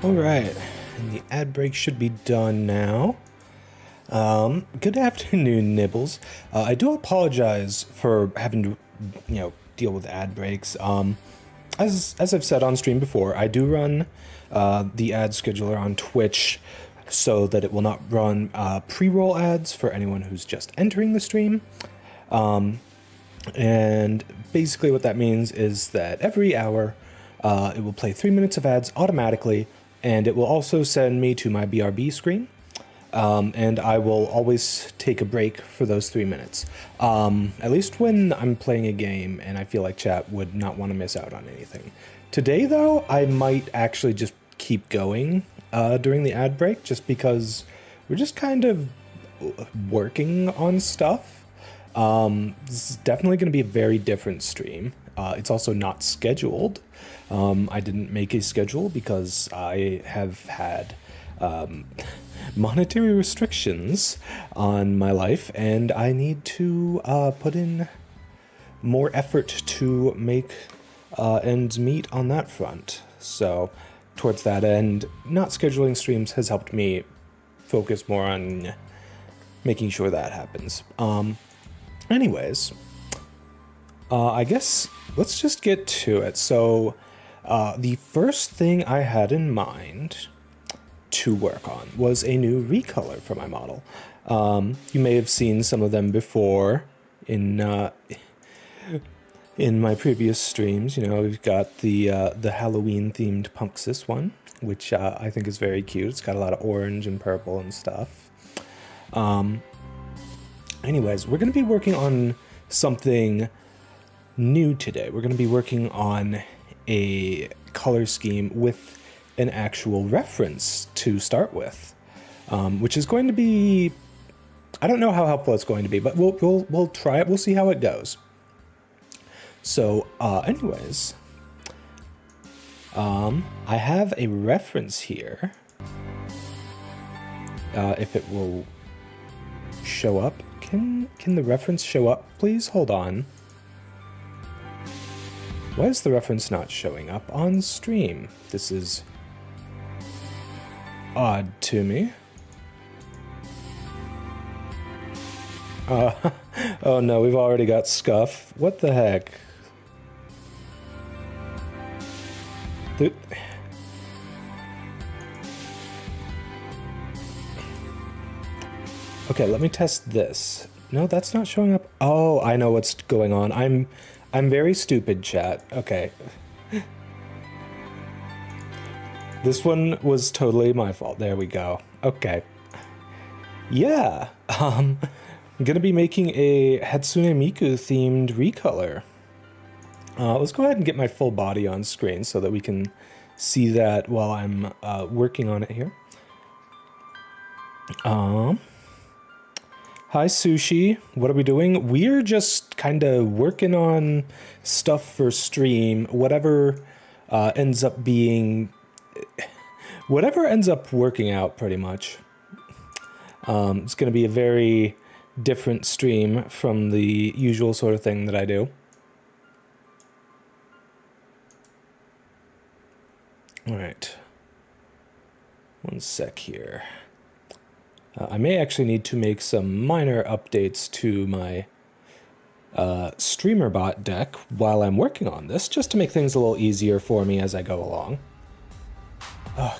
Alright, and the ad break should be done now. Good afternoon, Nibbles. I do apologize for having to, deal with ad breaks. As I've said on stream before, I do run the ad scheduler on Twitch so that it will not run pre-roll ads for anyone who's just entering the stream. And basically what that means is that every hour it will play 3 minutes of ads automatically, and it will also send me to my BRB screen. And I will always take a break for those 3 minutes. At least when I'm playing a game and I feel like chat would not want to miss out on anything. Today, though, I might actually just keep going during the ad break, just because we're just kind of working on stuff. This is definitely going to be a very different stream. It's also not scheduled. I didn't make a schedule because I have had monetary restrictions on my life, and I need to put in more effort to make ends meet on that front. So towards that end, not scheduling streams has helped me focus more on making sure that happens. Anyways, I guess let's just get to it. So the first thing I had in mind to work on was a new recolor for my model. You may have seen some of them before in my previous streams. You know, we've got the Halloween themed Pumpksis one, which I think is very cute. It's got a lot of orange and purple and stuff. Anyways, we're going to be working on something new today. We're going to be working on a color scheme with an actual reference to start with, which is going to be, I don't know how helpful it's going to be, but we'll try it. We'll see how it goes. So, anyways, I have a reference here. If it will show up, can the reference show up, please? Hold on. Why is the reference not showing up on stream? This is odd to me. Oh no, we've already got scuff. What the heck? Okay, let me test this. No, that's not showing up. Oh, I know what's going on. I'm very stupid, chat. Okay. This one was totally my fault. There we go. Okay. Yeah. I'm gonna be making a Hatsune Miku themed recolor. Let's go ahead and get my full body on screen so that we can see that while I'm working on it here. Hi Sushi, what are we doing? We're just kind of working on stuff for stream, whatever ends up working out pretty much. It's going to be a very different stream from the usual sort of thing that I do. All right, one sec here. I may actually need to make some minor updates to my StreamerBot deck while I'm working on this, just to make things a little easier for me as I go along.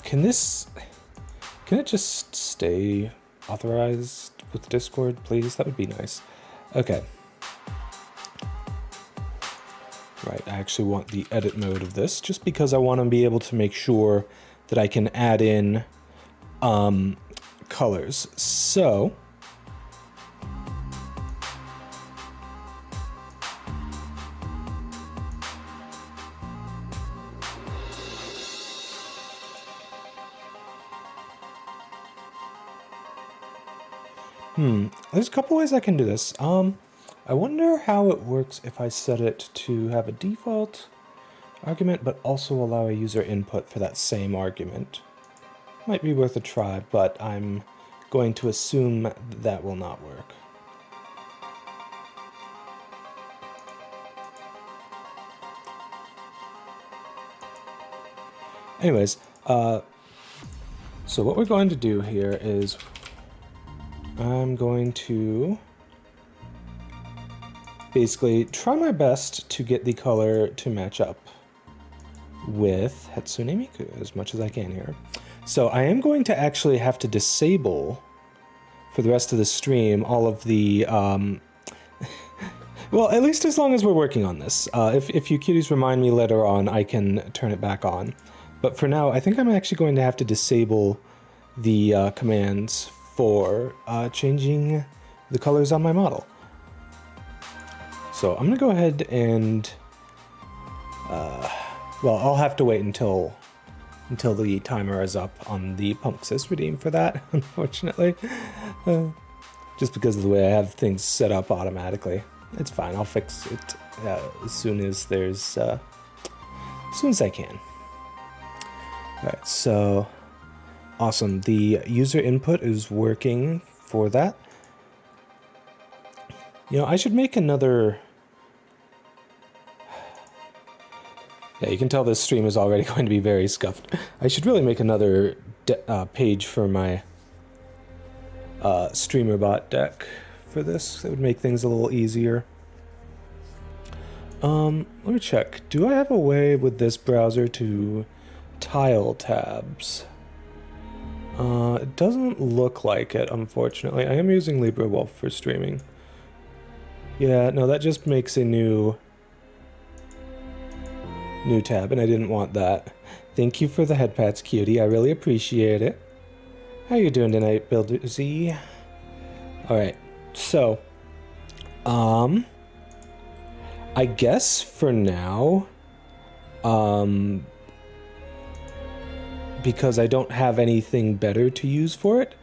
Can it just stay authorized with Discord, please? That would be nice. Okay. Right, I actually want the edit mode of this, just because I want to be able to make sure that I can add in colors. So there's a couple ways I can do this. I wonder how it works if I set it to have a default argument but also allow a user input for that same argument. Might be worth a try, but I'm going to assume that will not work. Anyways, So what we're going to do here is I'm going to basically try my best to get the color to match up with Hatsune Miku as much as I can here. So I am going to actually have to disable for the rest of the stream all of the, well, at least as long as we're working on this. If you cuties remind me later on, I can turn it back on. But for now, I think I'm actually going to have to disable the commands for changing the colors on my model. So I'm gonna go ahead and, well, I'll have to wait until the timer is up on the Pumpsys redeem for that, unfortunately. Just because of the way I have things set up automatically. It's fine, I'll fix it as soon as I can. Alright, so awesome. The user input is working for that. You know, I should make another... Yeah, you can tell this stream is already going to be very scuffed. I should really make another page for my streamer bot deck for this. That would make things a little easier. Let me check. Do I have a way with this browser to tile tabs? It doesn't look like it, unfortunately. I am using LibreWolf for streaming. Yeah, no, that just makes a new tab, and I didn't want that. Thank you for the head pats, cutie. I really appreciate it. How you doing tonight, Builder Z? Alright, so, I guess for now, because I don't have anything better to use for it,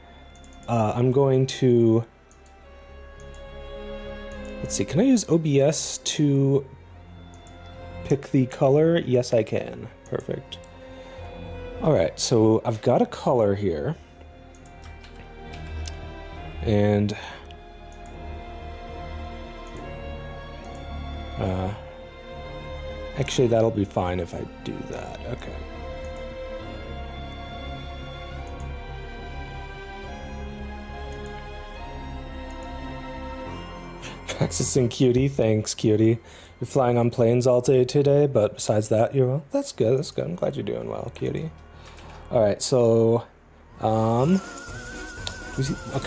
I'm going to... Let's see, can I use OBS to pick the color? Yes, I can. Perfect. Alright, so I've got a color here. And... actually, that'll be fine if I do that. Okay. Practicing cutie. Thanks, cutie. You're flying on planes all day today, but besides that, you're well. That's good. That's good. I'm glad you're doing well, cutie. All right, so okay,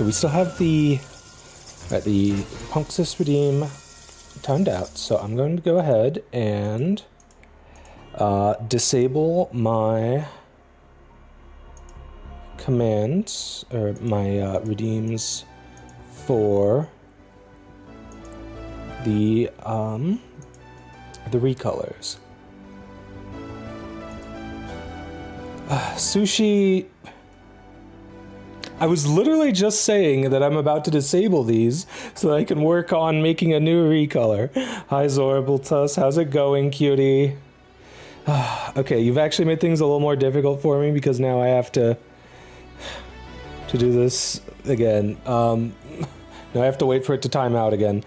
we still have the Pumpsys redeem timed out. So I'm going to go ahead and disable my commands or my redeems for the recolors. Sushi, I was literally just saying that I'm about to disable these so that I can work on making a new recolor. Hi Zorbaltus, how's it going, cutie? Okay, you've actually made things a little more difficult for me because now I have to do this again. Now I have to wait for it to time out again.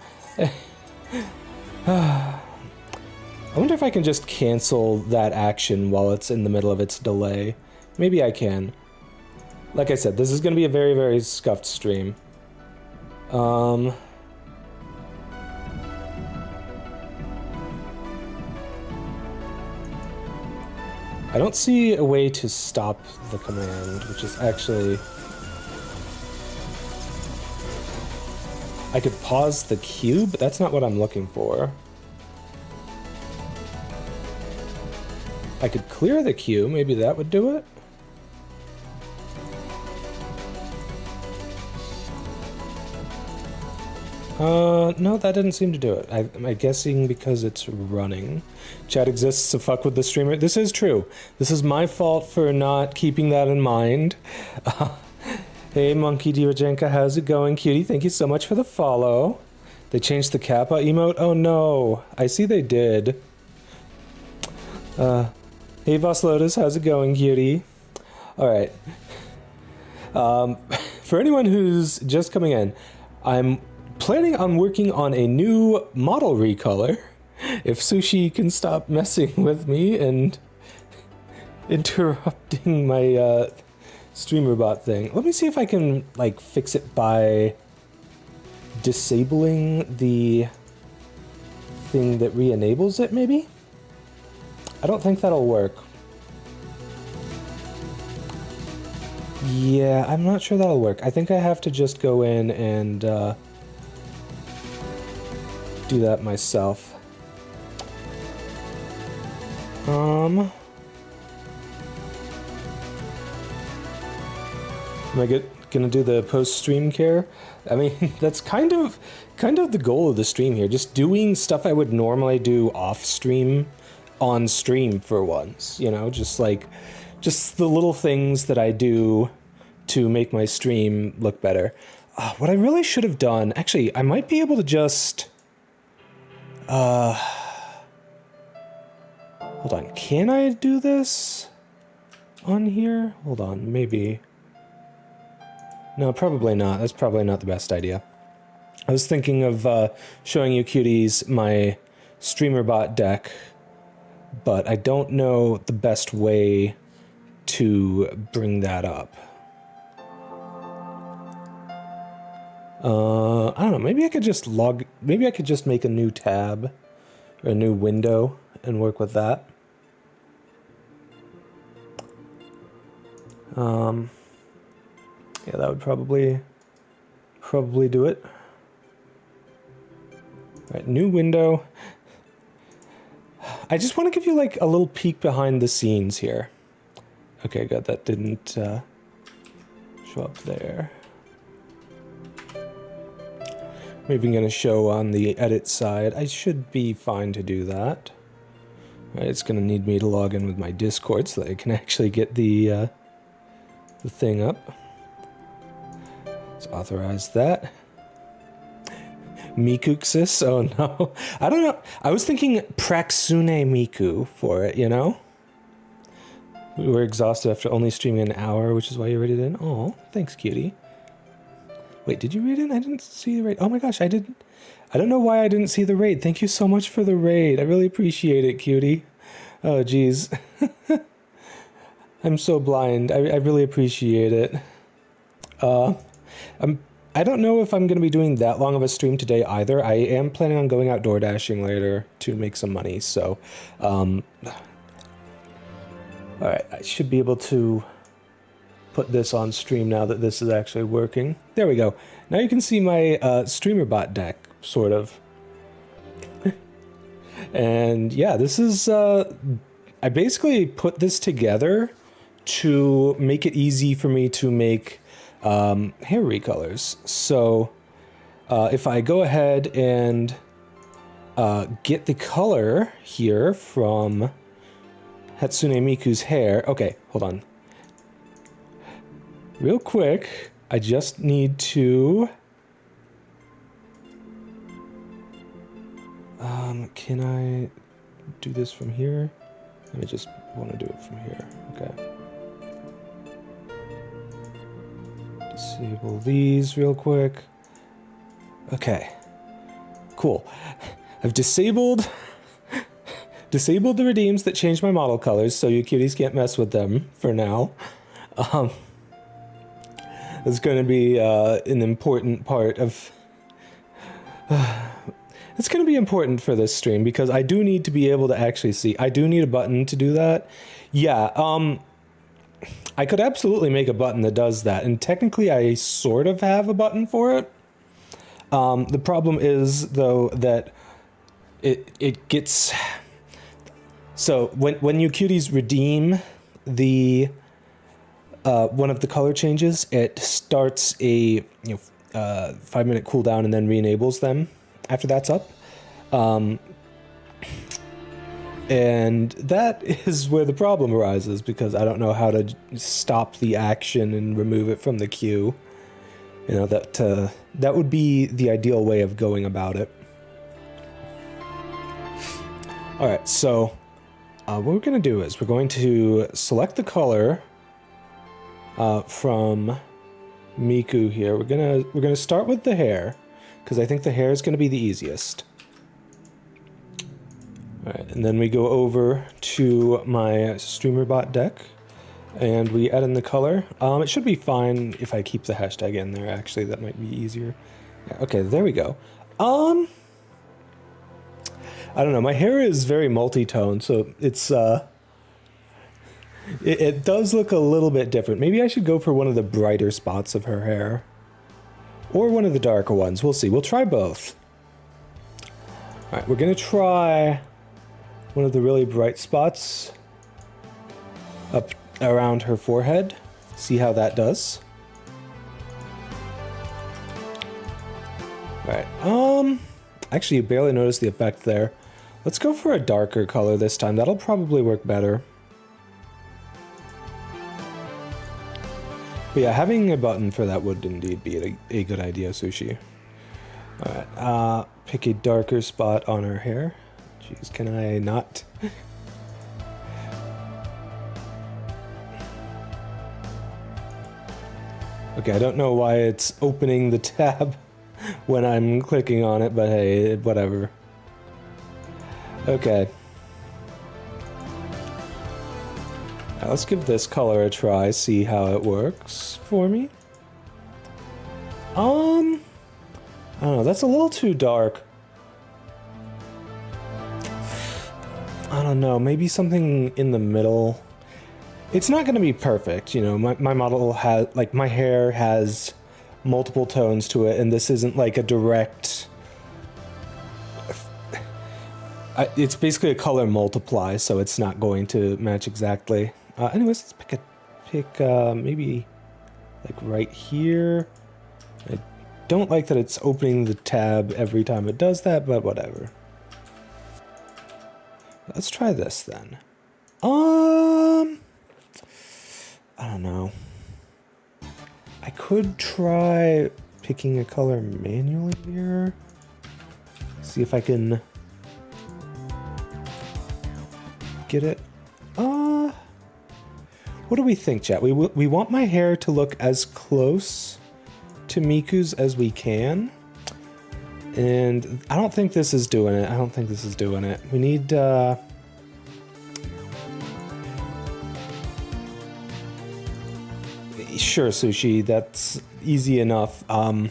I wonder if I can just cancel that action while it's in the middle of its delay. Maybe I can. Like I said, this is going to be a very, very scuffed stream. I don't see a way to stop the command, which is actually... I could pause the queue, but that's not what I'm looking for. I could clear the queue, maybe that would do it? No, that didn't seem to do it. I'm guessing because it's running. Chat exists to fuck with the streamer. This is true. This is my fault for not keeping that in mind. Hey, Monkey Divajenka, how's it going, cutie? Thank you so much for the follow. They changed the Kappa emote? Oh no, I see they did. Hey, Voss Lotus, how's it going, cutie? Alright. For anyone who's just coming in, I'm planning on working on a new model recolor. If Sushi can stop messing with me and interrupting my streamer bot thing. Let me see if I can like fix it by disabling the thing that re-enables it, maybe? I don't think that'll work. Yeah, I'm not sure that'll work. I think I have to just go in and do that myself. Am I gonna do the post-stream care? I mean, that's kind of the goal of the stream here. Just doing stuff I would normally do off-stream, on stream for once. You know, just the little things that I do to make my stream look better. What I really should have done, actually, I might be able to just, hold on, can I do this on here? Hold on, maybe. No, probably not. That's probably not the best idea. I was thinking of showing you cuties my streamer bot deck, but I don't know the best way to bring that up. I don't know, maybe I could just make a new tab or a new window and work with that. Yeah, that would probably do it. All right, new window. I just want to give you like a little peek behind the scenes here. Okay, good, that didn't show up there. Maybe I'm going to show on the edit side. I should be fine to do that. All right, it's going to need me to log in with my Discord so that I can actually get the thing up. Let's authorize that. Mikuxis? Oh no. I don't know. I was thinking Praxune Miku for it, you know? We were exhausted after only streaming an hour, which is why you rated in. Oh, thanks, cutie. Wait, did you raid in? I didn't see the raid. Oh my gosh, I didn't. I don't know why I didn't see the raid. Thank you so much for the raid. I really appreciate it, cutie. Oh, geez. I'm so blind. I really appreciate it. I don't know if I'm going to be doing that long of a stream today either. I am planning on going out door dashing later to make some money, so all right, I should be able to put this on stream now that this is actually working. There we go. Now you can see my streamer bot deck, sort of. And yeah, this is I basically put this together to make it easy for me to make hair recolors. So if I go ahead and get the color here from Hatsune Miku's hair. Okay, hold on. Real quick, I just need to... can I do this from here? I just want to do it from here. Okay. Disable these real quick. Okay. Cool. I've disabled the redeems that change my model colors, so you cuties can't mess with them for now. It's going to be an important part of... it's going to be important for this stream, because I do need to be able to actually see. I do need a button to do that. Yeah, I could absolutely make a button that does that, and technically I sort of have a button for it. The problem is, though, that it gets... So when you cuties redeem the one of the color changes, it starts a 5-minute cooldown and then re-enables them after that's up. And that is where the problem arises, because I don't know how to stop the action and remove it from the queue. You know, that would be the ideal way of going about it. All right, so what we're going to do is we're going to select the color from Miku here. We're gonna start with the hair, because I think the hair is going to be the easiest. All right, and then we go over to my streamer bot deck. And we add in the color. It should be fine if I keep the hashtag in there, actually. That might be easier. Yeah, okay, there we go. I don't know, my hair is very multi-tone, so it's, it does look a little bit different. Maybe I should go for one of the brighter spots of her hair. Or one of the darker ones, we'll see. We'll try both. Alright, we're gonna try one of the really bright spots up around her forehead. See how that does. Alright, actually you barely noticed the effect there. Let's go for a darker color this time. That'll probably work better. But yeah, having a button for that would indeed be a good idea, Sushi. Alright, pick a darker spot on her hair. Jeez, can I not? Okay, I don't know why it's opening the tab when I'm clicking on it, but hey, whatever. Okay. Now let's give this color a try, see how it works for me. I don't know, that's a little too dark. I don't know, maybe something in the middle. It's not going to be perfect, you know, my model has, like, my hair has multiple tones to it, and this isn't like a direct... it's basically a color multiply, so it's not going to match exactly. Anyways, let's pick maybe like right here. I don't like that it's opening the tab every time it does that, but whatever. Let's try this then. I don't know. I could try picking a color manually here. See if I can get it. What do we think, chat? We want my hair to look as close to Miku's as we can. And I don't think this is doing it. I don't think this is doing it. We need, Sure, Sushi, that's easy enough. I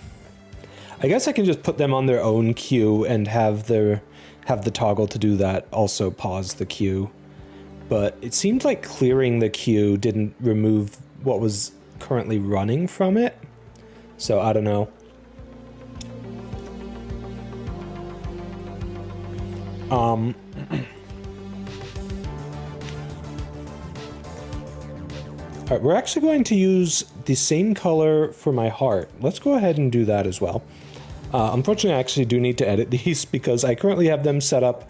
guess I can just put them on their own queue and have the toggle to do that also pause the queue. But it seemed like clearing the queue didn't remove what was currently running from it. So I don't know. Alright, we're actually going to use the same color for my heart. Let's go ahead and do that as well. Unfortunately, I actually do need to edit these because I currently have them set up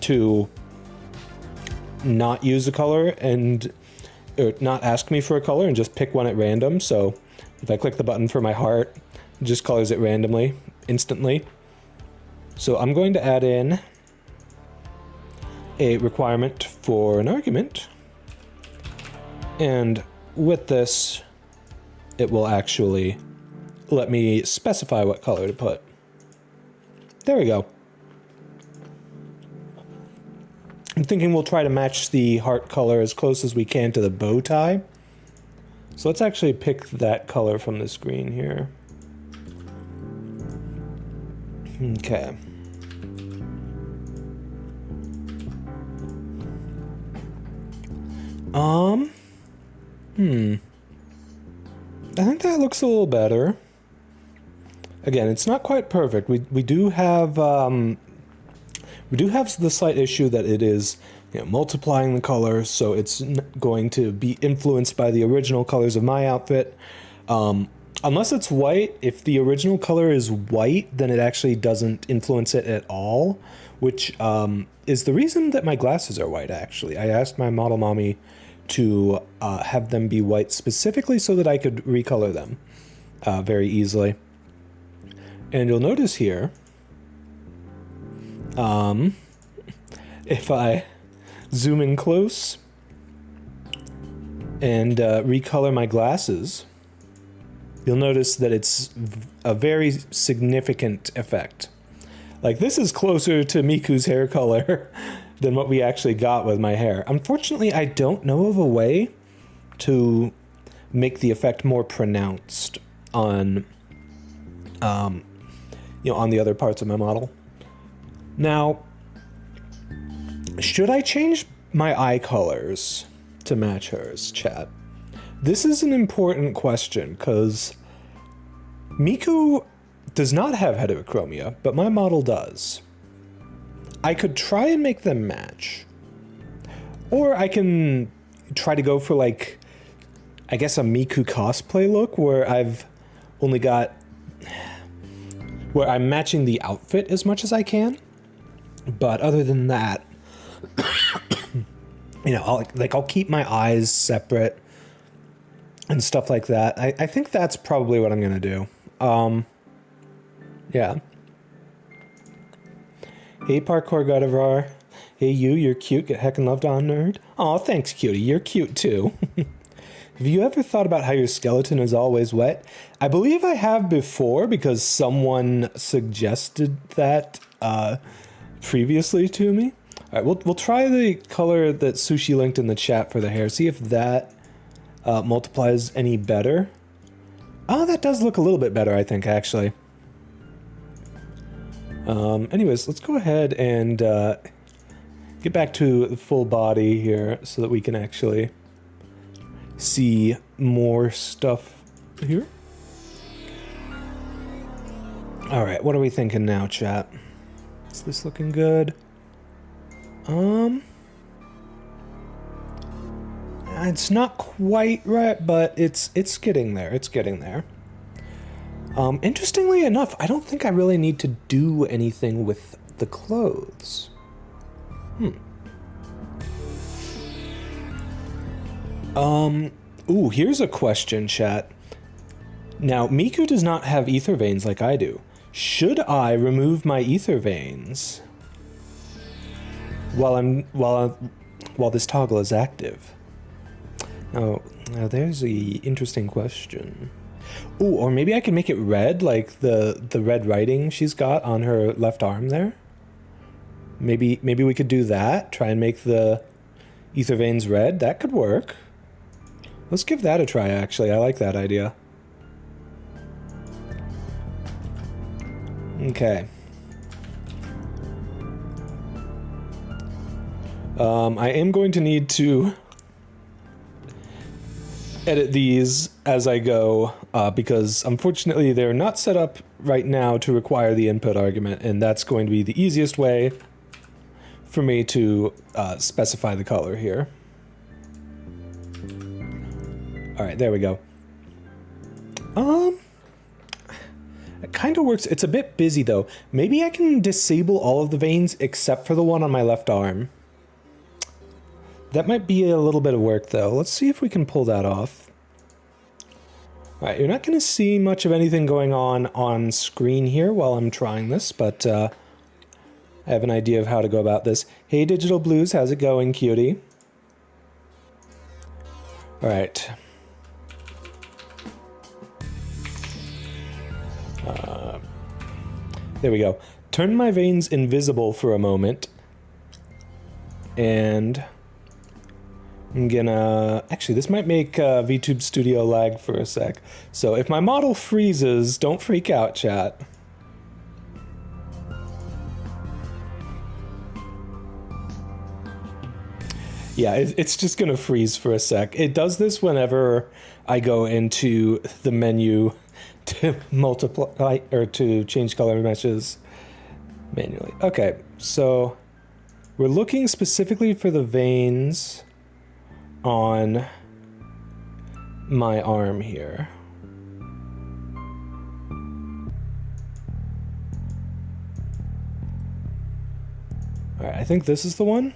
to not use a color and or not ask me for a color and just pick one at random. So if I click the button for my heart, it just colors it randomly, instantly. So I'm going to add in a requirement for an argument. And with this, it will actually let me specify what color to put. There we go. I'm thinking we'll try to match the heart color as close as we can to the bow tie. So let's actually pick that color from the screen here. Okay. I think that looks a little better. Again, it's not quite perfect. We do have the slight issue that it is, you know, multiplying the color, so it's going to be influenced by the original colors of my outfit. Unless it's white, if the original color is white, then it actually doesn't influence it at all, which is the reason that my glasses are white, actually. I asked my model mommy to have them be white specifically so that I could recolor them very easily. And you'll notice here, if I zoom in close and recolor my glasses, you'll notice that it's a very significant effect. Like, this is closer to Miku's hair color than what we actually got with my hair. Unfortunately, I don't know of a way to make the effect more pronounced on, on the other parts of my model. Now, should I change my eye colors to match hers, chat? This is an important question, because Miku does not have heterochromia, but my model does. I could try and make them match. Or I can try to go for, like, I guess a Miku cosplay look where I've only got... where I'm matching the outfit as much as I can. But other than that, I'll keep my eyes separate and stuff like that. I think that's probably what I'm gonna do. Yeah. Hey, Parkour Gadavar. Hey, you're cute. Get heckin' loved on, nerd. Aw, thanks, cutie. You're cute, too. Have you ever thought about how your skeleton is always wet? I believe I have before, because someone suggested that previously to me. All right, we'll try the color that Sushi linked in the chat for the hair. See if that multiplies any better. Oh, that does look a little bit better, I think, actually. Anyways, let's go ahead and get back to the full body here so that we can actually see more stuff here. All right, what are we thinking now, chat? Is this looking good? It's not quite right, but it's getting there. It's getting there. Interestingly enough, I don't think I really need to do anything with the clothes. Ooh, here's a question, chat. Now, Miku does not have ether veins like I do. Should I remove my ether veins while this toggle is active? Now there's the interesting question. Ooh, or maybe I can make it red, like the red writing she's got on her left arm there. Maybe we could do that. Try and make the ether veins red. That could work. Let's give that a try, actually. I like that idea. Okay. I am going to need to edit these as I go, because unfortunately they're not set up right now to require the input argument, and that's going to be the easiest way for me to specify the color here. Alright, there we go. It kind of works. It's a bit busy though. Maybe I can disable all of the veins except for the one on my left arm. That might be a little bit of work though. Let's see if we can pull that off. Alright, you're not going to see much of anything going on screen here while I'm trying this, but I have an idea of how to go about this. Hey Digital Blues, how's it going, cutie? Alright. There we go. Turn my veins invisible for a moment. And I'm gonna... Actually, this might make VTube Studio lag for a sec. So if my model freezes, don't freak out, chat. Yeah, it's just gonna freeze for a sec. It does this whenever I go into the menu to multiply or to change color meshes manually. Okay, so we're looking specifically for the veins on my arm here. All right, I think this is the one.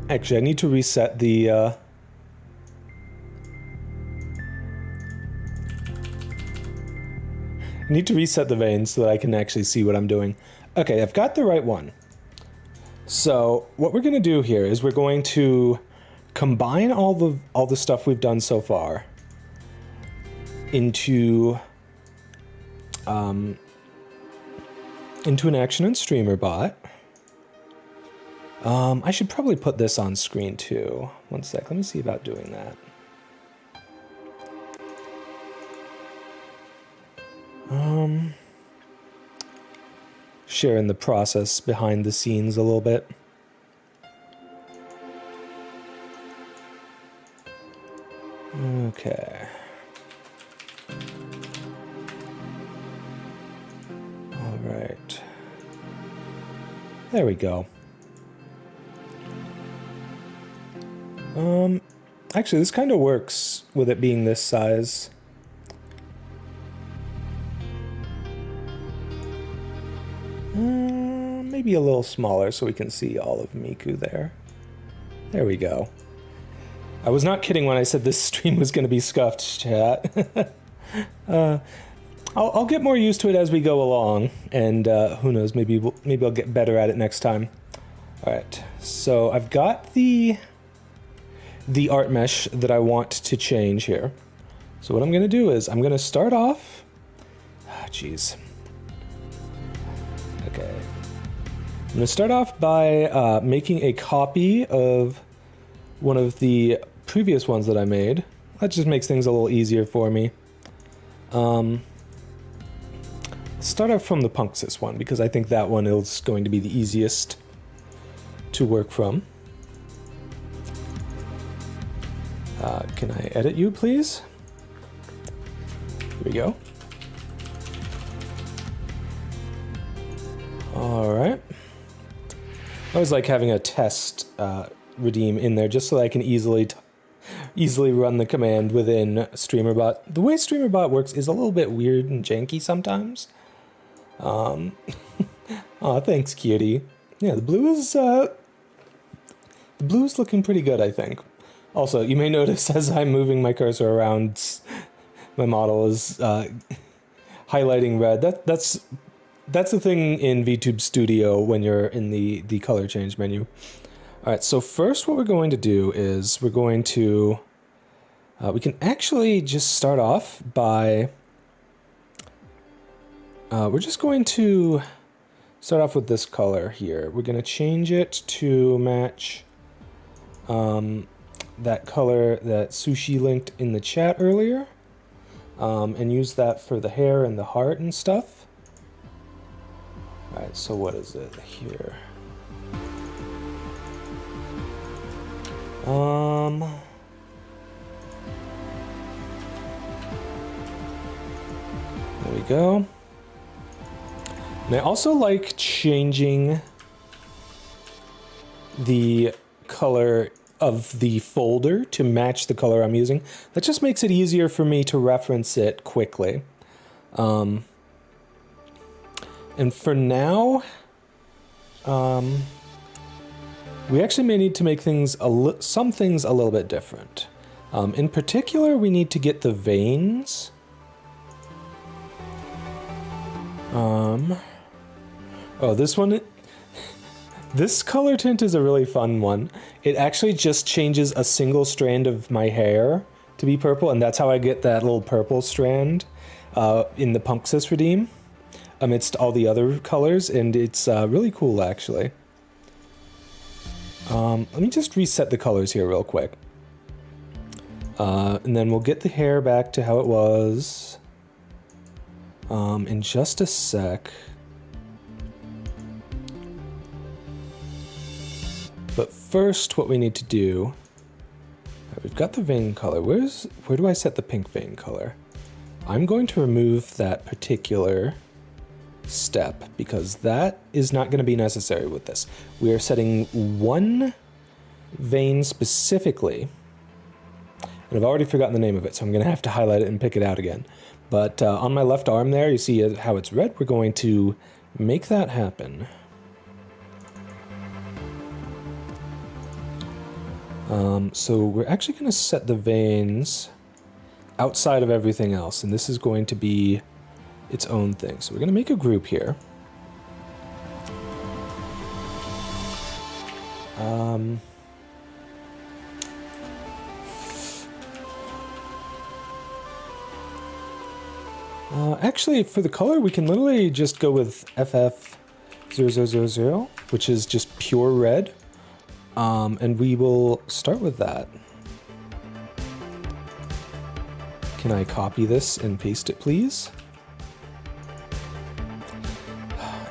Actually, I need to reset the I need to reset the veins so that I can actually see what I'm doing. Okay, I've got the right one. So what we're going to do here is we're going to combine all the stuff we've done so far into an action and streamer bot. I should probably put this on screen too. One sec, let me see about doing that. Sharing the process behind the scenes a little bit. Okay. All right. There we go. Actually, this kind of works with it being this size. Maybe a little smaller so we can see all of Miku there. There we go. I was not kidding when I said this stream was going to be scuffed, chat. I'll get more used to it as we go along, and who knows, maybe I'll get better at it next time. All right, so I've got the art mesh that I want to change here. So what I'm going to do is I'm going to start off. Jeez. Okay. I'm going to start off by making a copy of one of the previous ones that I made. That just makes things a little easier for me. Start off from the Punxsutawney one because I think that one is going to be the easiest to work from. Can I edit you, please? Here we go. All right. I always like having a test redeem in there just so that I can easily run the command within StreamerBot. The way StreamerBot works is a little bit weird and janky sometimes. Aw, thanks, cutie. Yeah, the blue is looking pretty good, I think. Also, you may notice as I'm moving my cursor around, my model is highlighting red. That's the thing in VTube Studio when you're in the color change menu. All right, so first what we're going to do is we're going to, we can actually just start off by, we're just going to start off with this color here. We're going to change it to match that color that Sushi linked in the chat earlier, and use that for the hair and the heart and stuff. All right, so what is it here? There we go. And I also like changing the color of the folder to match the color I'm using. That just makes it easier for me to reference it quickly. And for now, we actually may need to make things some things a little bit different. In particular, we need to get the veins. Oh, this one, this color tint is a really fun one. It actually just changes a single strand of my hair to be purple, and that's how I get that little purple strand in the Punxsutawney redeem amidst all the other colors, and it's really cool, actually. Let me just reset the colors here real quick. And then we'll get the hair back to how it was in just a sec. But first, what we need to do, we've got the vein color. Where do I set the pink vein color? I'm going to remove that particular step because that is not going to be necessary with this. We are setting one vein specifically, and I've already forgotten the name of it, so I'm going to have to highlight it and pick it out again. But on my left arm there, you see how it's red. We're going to make that happen. So we're actually going to set the veins outside of everything else, and this is going to be its own thing. So we're going to make a group here. Actually, for the color, we can literally just go with FF0000, which is just pure red. And we will start with that. Can I copy this and paste it, please?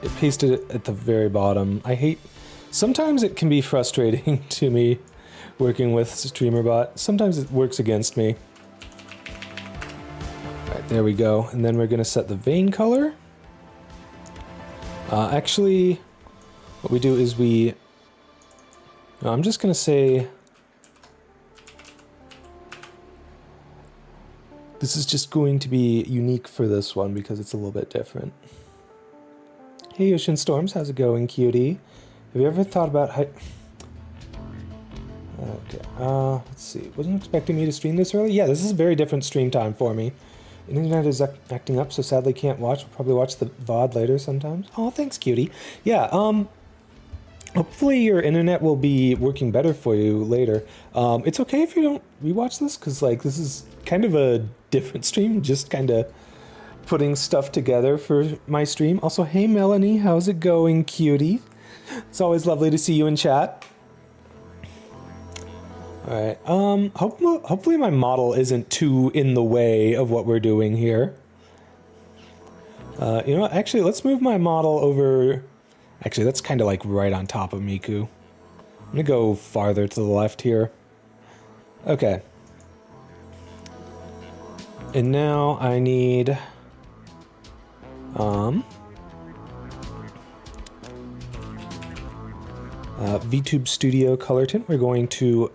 It pasted it at the very bottom. Sometimes it can be frustrating to me working with StreamerBot. Sometimes it works against me. All right, there we go. And then we're gonna set the vein color. Actually, what we do is I'm just gonna say, this is just going to be unique for this one because it's a little bit different. Hey Ocean Storms, how's it going, cutie? Have you ever thought about how... Okay, let's see. Wasn't you expecting me to stream this early? Yeah, this is a very different stream time for me. Internet is acting up, so sadly can't watch. We'll probably watch the VOD later sometimes. Oh, thanks, cutie. Yeah, hopefully your internet will be working better for you later. It's okay if you don't rewatch this, because, like, this is kind of a different stream, just kind of putting stuff together for my stream. Also, hey, Melanie, how's it going, cutie? It's always lovely to see you in chat. All right, hopefully my model isn't too in the way of what we're doing here. You know what, actually, let's move my model over. Actually, that's kind of like right on top of Miku. I'm gonna go farther to the left here. Okay. And now I need, VTube Studio color tint. We're going to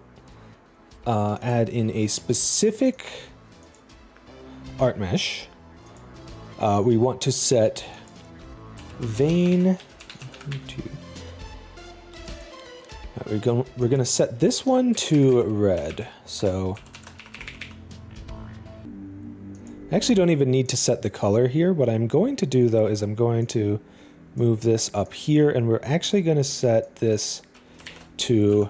add in a specific art mesh. We want to set vein to, we're gonna set this one to red. So I actually don't even need to set the color here. What I'm going to do though is I'm going to move this up here, and we're actually going to set this to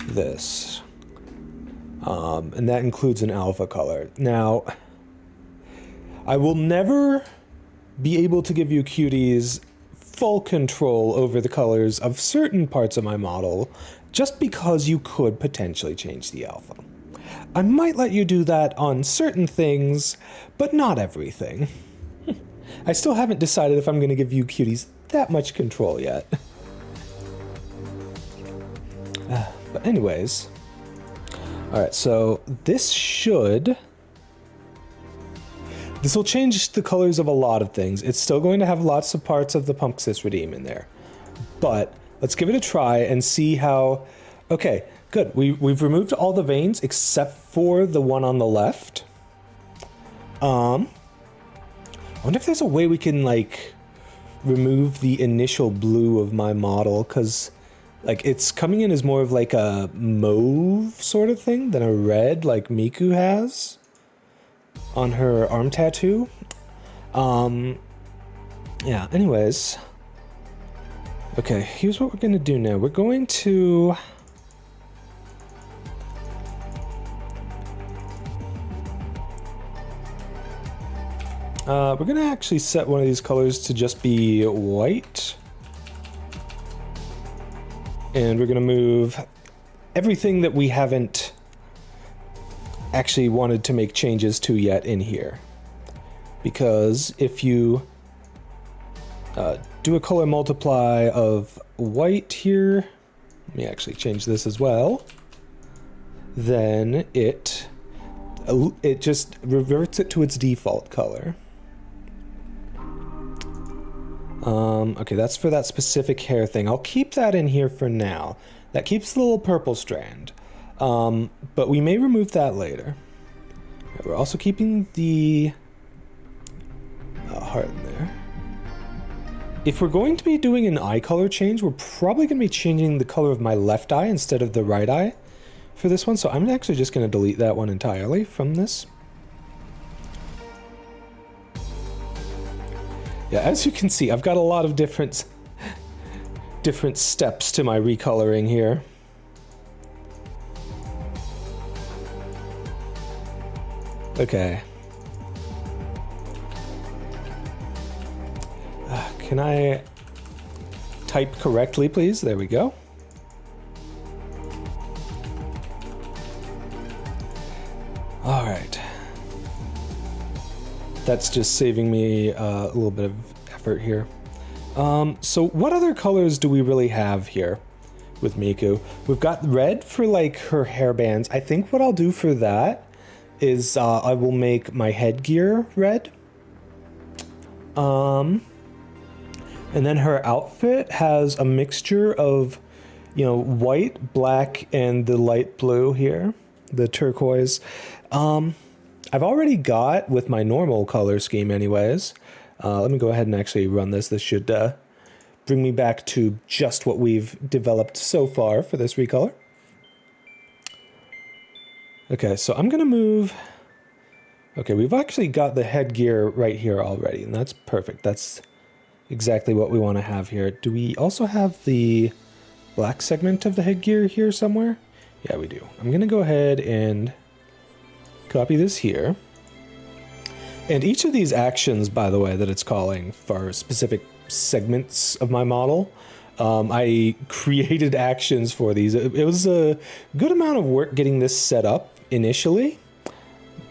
this. And that includes an alpha color. Now, I will never be able to give you cuties full control over the colors of certain parts of my model, just because you could potentially change the alpha. I might let you do that on certain things, but not everything. I still haven't decided if I'm going to give you cuties that much control yet. But anyways, all right, so this will change the colors of a lot of things. It's still going to have lots of parts of the Pumpksis Redeem in there, but let's give it a try and see how. Okay, good. We've removed all the veins except for the one on the left. I wonder if there's a way we can, like, remove the initial blue of my model, because, like, it's coming in as more of like a mauve sort of thing than a red like Miku has on her arm tattoo. Yeah, anyways. Okay, here's what we're gonna do now. We're going to we're gonna actually set one of these colors to just be white. And we're gonna move everything that we haven't actually wanted to make changes to yet in here. Because if you do a color multiply of white here, let me actually change this as well, then it just reverts it to its default color. Okay, that's for that specific hair thing. I'll keep that in here for now. That keeps the little purple strand. But we may remove that later. Right, we're also keeping the heart in there. If we're going to be doing an eye color change, we're probably going to be changing the color of my left eye instead of the right eye for this one. So I'm actually just going to delete that one entirely from this. Yeah, as you can see, I've got a lot of different steps to my recoloring here. Okay. Can I type correctly, please. There we go. All right. That's just saving me a little bit of effort here. So what other colors do we really have here with Miku? We've got red for like her hairbands. I think what I'll do for that is I will make my headgear red. And then her outfit has a mixture of, you know, white, black, and the light blue here, the turquoise. I've already got with my normal color scheme anyways. Let me go ahead and actually run this. This should bring me back to just what we've developed so far for this recolor. Okay, so I'm going to move... Okay, we've actually got the headgear right here already, and that's perfect. That's exactly what we want to have here. Do we also have the black segment of the headgear here somewhere? Yeah, we do. I'm going to go ahead and copy this here. And each of these actions, by the way, that it's calling for specific segments of my model, I created actions for these. It was a good amount of work getting this set up initially,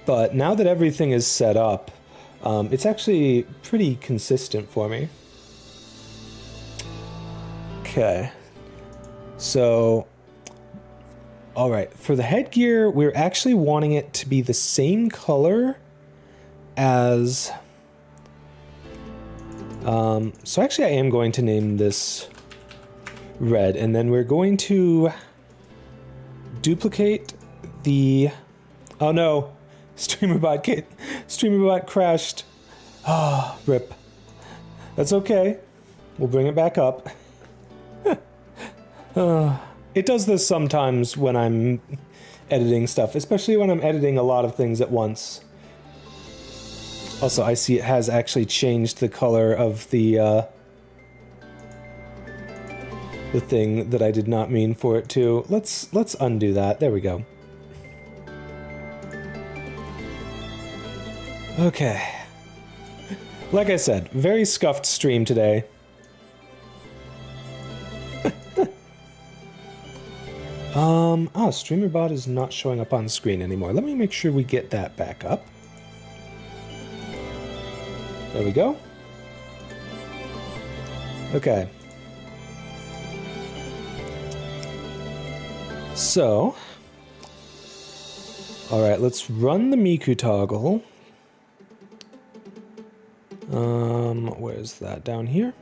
but now that everything is set up, it's actually pretty consistent for me. Okay, so, all right, for the headgear, we're actually wanting it to be the same color as... so actually I am going to name this red, and then we're going to duplicate the... Oh no, StreamerBot crashed. Ah, rip. That's okay. We'll bring it back up. It does this sometimes when I'm editing stuff, especially when I'm editing a lot of things at once. Also, I see it has actually changed the color of the thing that I did not mean for it to. Let's undo that. There we go. Okay. Like I said, very scuffed stream today. Oh, StreamerBot is not showing up on screen anymore. Let me make sure we get that back up. There we go. Okay. So, all right, let's run the Miku toggle. Where's that? Down here.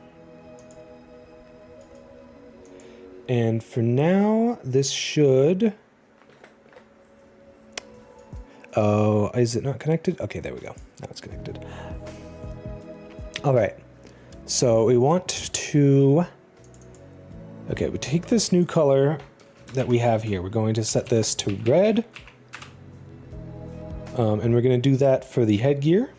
And for now, this should... Oh, is it not connected? Okay, there we go. Now it's connected. All right. So we want to... Okay, we take this new color that we have here. We're going to set this to red. And we're going to do that for the headgear.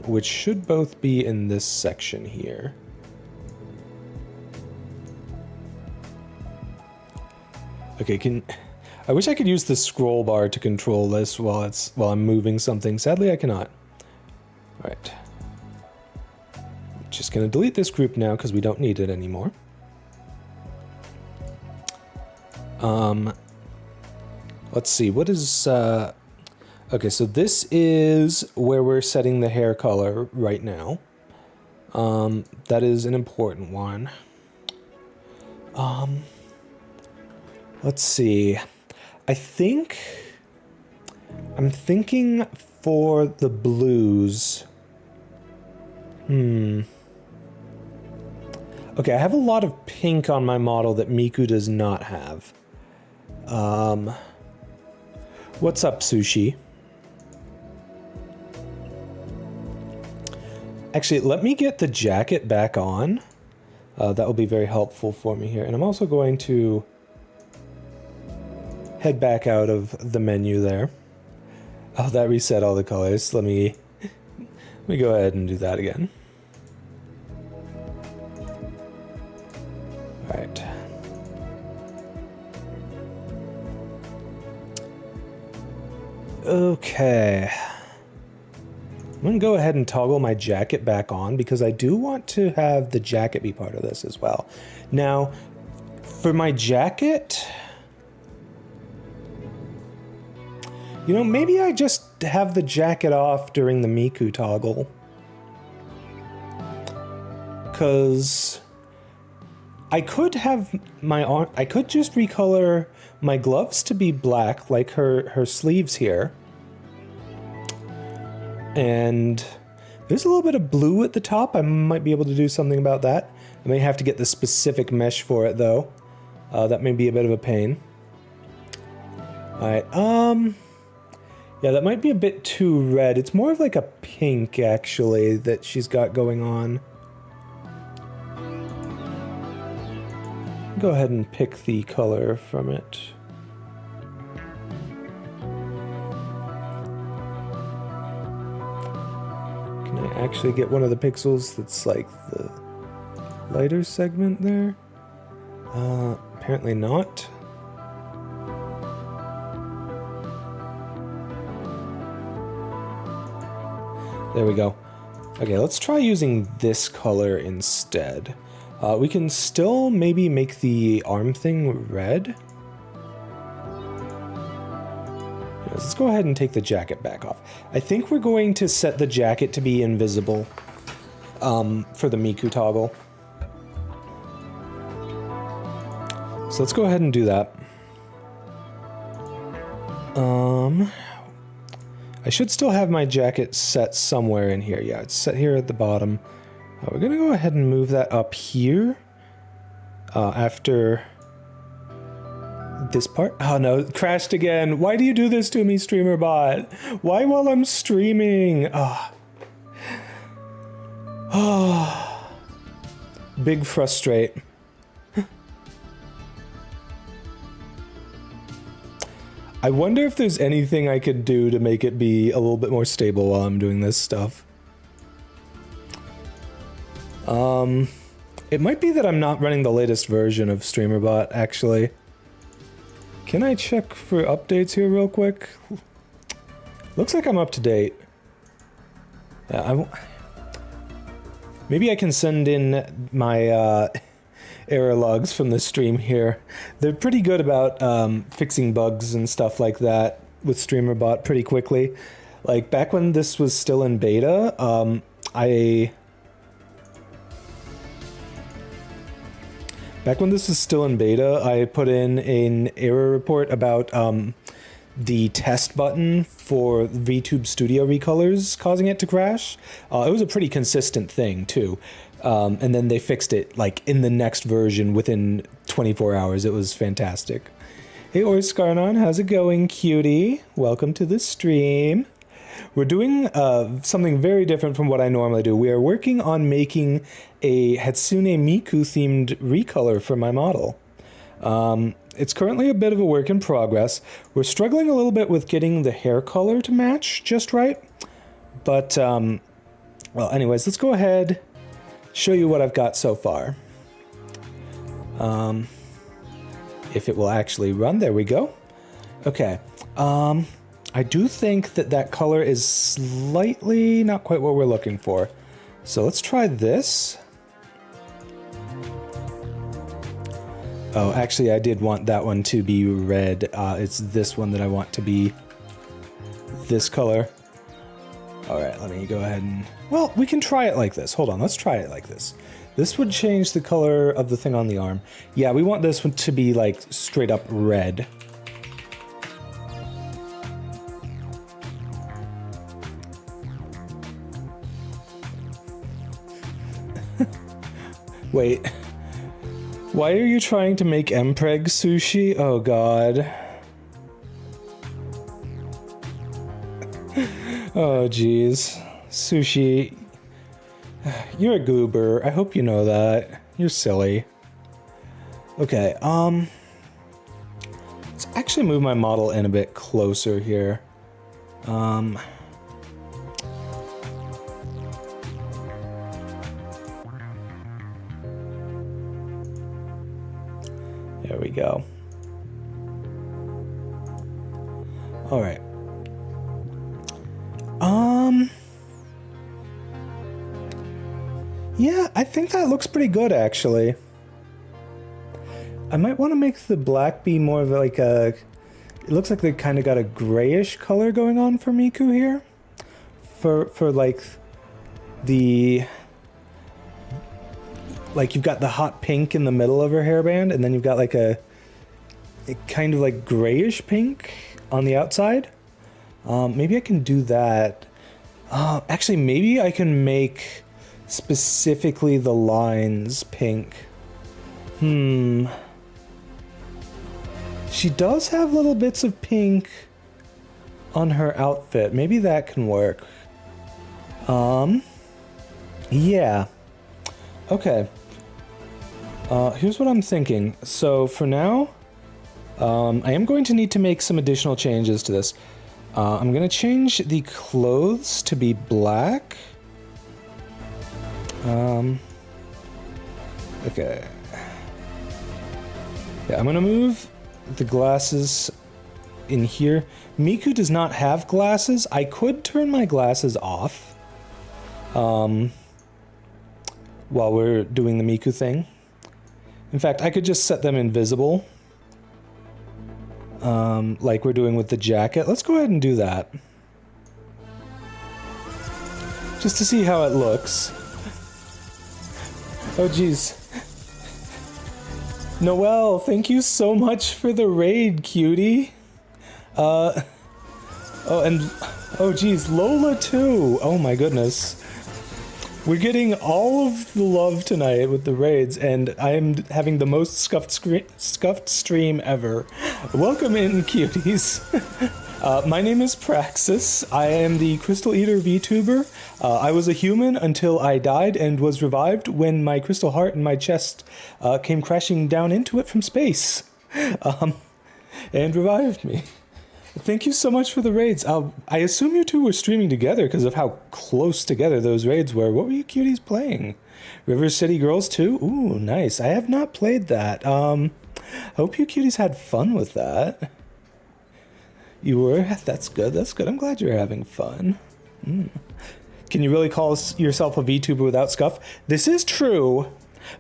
Which should both be in this section here. Okay, I wish I could use the scroll bar to control this while I'm moving something. Sadly, I cannot. All right. Just gonna delete this group now because we don't need it anymore. Let's see, what is, okay, so this is where we're setting the hair color right now. That is an important one. Let's see. I'm thinking for the blues. Okay, I have a lot of pink on my model that Miku does not have. What's up, Sushi? Actually, let me get the jacket back on. That will be very helpful for me here. And I'm also going to head back out of the menu there. Oh, that reset all the colors. Let me go ahead and do that again. All right. Okay. I'm gonna go ahead and toggle my jacket back on because I do want to have the jacket be part of this as well. Now, for my jacket, you know, maybe I just have the jacket off during the Miku toggle. Because I could have my arm, I could just recolor my gloves to be black, like her sleeves here. And there's a little bit of blue at the top. I might be able to do something about that. I may have to get the specific mesh for it, though. That may be a bit of a pain. Alright, yeah, that might be a bit too red. It's more of like a pink, actually, that she's got going on. Go ahead and pick the color from it. Can I actually get one of the pixels that's like the lighter segment there? Apparently not. There we go. Okay, let's try using this color instead. We can still maybe make the arm thing red. Yes, let's go ahead and take the jacket back off. I think we're going to set the jacket to be invisible for the Miku toggle. So let's go ahead and do that. I should still have my jacket set somewhere in here. Yeah, it's set here at the bottom. We're gonna go ahead and move that up here after this part. Oh no, it crashed again. Why do you do this to me, StreamerBot? Why while I'm streaming? Oh. Big frustrate. I wonder if there's anything I could do to make it be a little bit more stable while I'm doing this stuff. It might be that I'm not running the latest version of StreamerBot, actually. Can I check for updates here real quick? Looks like I'm up to date. Yeah, maybe I can send in my error logs from the stream here. They're pretty good about fixing bugs and stuff like that with StreamerBot pretty quickly. Like back when this was still in beta, I put in an error report about the test button for VTube Studio recolors causing it to crash. It was a pretty consistent thing too. And then they fixed it like in the next version within 24 hours. It was fantastic. Hey Orscarnon, how's it going, cutie? Welcome to the stream. We're doing something very different from what I normally do. We are working on making a Hatsune Miku themed recolor for my model. It's currently a bit of a work in progress. We're struggling a little bit with getting the hair color to match just right. But, well, anyways, let's go ahead, show you what I've got so far. If it will actually run, there we go. Okay. I do think that that color is slightly not quite what we're looking for. So let's try this. Oh, actually, I did want that one to be red. It's this one that I want to be this color. All right, let me go ahead and... Well, we can try it like this. Hold on, let's try it like this. This would change the color of the thing on the arm. Yeah, we want this one to be like straight up red. Wait, why are you trying to make Mpreg sushi? Oh god. Oh jeez. Sushi, you're a goober. I hope you know that. You're silly. Okay, let's actually move my model in a bit closer here. There we go. All right. Yeah, I think that looks pretty good, actually. I might want to make the black be more of like a... It looks like they kind of got a grayish color going on for Miku here. For like the... Like you've got the hot pink in the middle of her hairband, and then you've got like a kind of like grayish pink on the outside. Maybe I can do that. Actually, maybe I can make specifically the lines pink. She does have little bits of pink on her outfit. Maybe that can work. Yeah. Okay. Here's what I'm thinking. So for now, I am going to need to make some additional changes to this. I'm going to change the clothes to be black. Okay. Yeah, I'm going to move the glasses in here. Miku does not have glasses. I could turn my glasses off while we're doing the Miku thing. In fact, I could just set them invisible. Like we're doing with the jacket. Let's go ahead and do that. Just to see how it looks. Oh, geez. Noelle, thank you so much for the raid, cutie. Oh, geez, Lola too. Oh my goodness. We're getting all of the love tonight with the raids, and I am having the most scuffed stream ever. Welcome in, cuties. My name is Praxis. I am the Crystal Eater vtuber. I was a human until I died and was revived when my crystal heart in my chest came crashing down into it from space. And revived me. Thank you so much for the raids. I assume you two were streaming together because of how close together those raids were. What were you cuties playing? River City Girls 2? Ooh, nice. I have not played that. Hope you cuties had fun with that. You were? That's good. That's good. I'm glad you're having fun. Can you really call yourself a VTuber without scuff? This is true,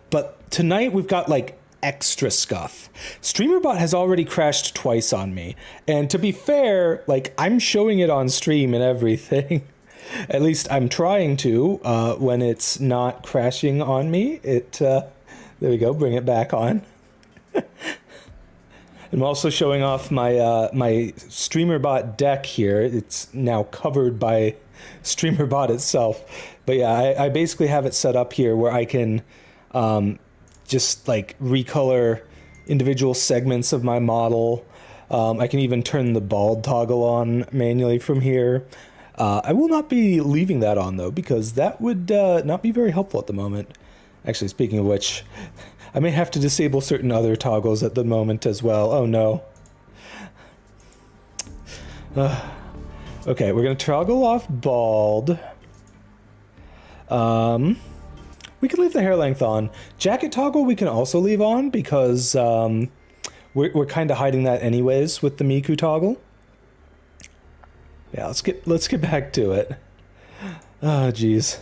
but tonight we've got like extra scuff. StreamerBot has already crashed twice on me, and to be fair, like I'm showing it on stream and everything. At least I'm trying to when it's not crashing on me. There we go, bring it back on. I'm also showing off my my StreamerBot deck here. It's now covered by StreamerBot itself. But yeah, I basically have it set up here where I can just like recolor individual segments of my model. I can even turn the bald toggle on manually from here. I will not be leaving that on though, because that would not be very helpful at the moment. Actually, speaking of which, I may have to disable certain other toggles at the moment as well. Oh no. Okay, we're gonna toggle off bald. We can leave the hair length on. Jacket toggle we can also leave on because we're kind of hiding that anyways with the Miku toggle. Yeah, let's get back to it. Oh, geez.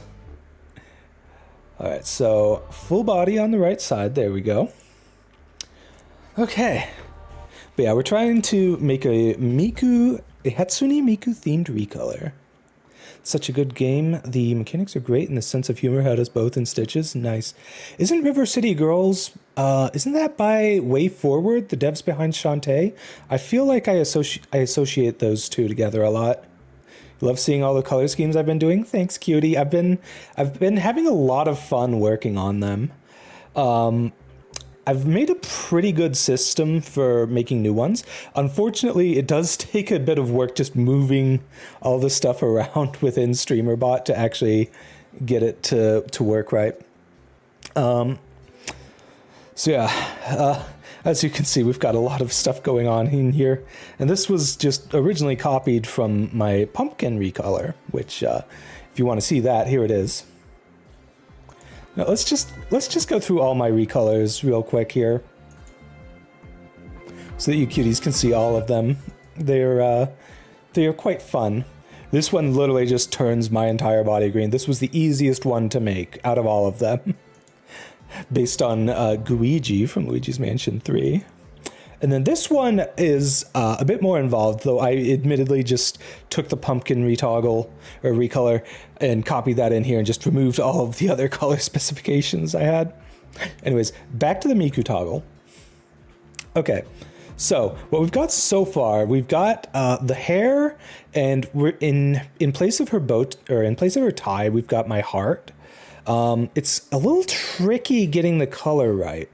All right, so full body on the right side. There we go. Okay. But yeah, we're trying to make a Hatsune Miku themed recolor. Such a good game. The mechanics are great and the sense of humor had us both in stitches. Nice. Isn't River City Girls, isn't that by Way Forward, the devs behind Shantae? I feel like I associate those two together a lot. Love seeing all the color schemes I've been doing. Thanks, cutie. I've been having a lot of fun working on them. I've made a pretty good system for making new ones. Unfortunately, it does take a bit of work just moving all the stuff around within StreamerBot to actually get it to work right. So yeah, as you can see, we've got a lot of stuff going on in here. And this was just originally copied from my pumpkin recolor, which if you want to see that, here it is. Now let's just go through all my recolors real quick here, so that you cuties can see all of them. They are quite fun. This one literally just turns my entire body green. This was the easiest one to make out of all of them. Based on Luigi from Luigi's Mansion 3. And then this one is a bit more involved, though I admittedly just took the pumpkin retoggle or recolor and copied that in here and just removed all of the other color specifications I had. Anyways, back to the Miku toggle. Okay, so what we've got so far, we've got the hair, and we're in place of her bow, or in place of her tie, we've got my heart. It's a little tricky getting the color right.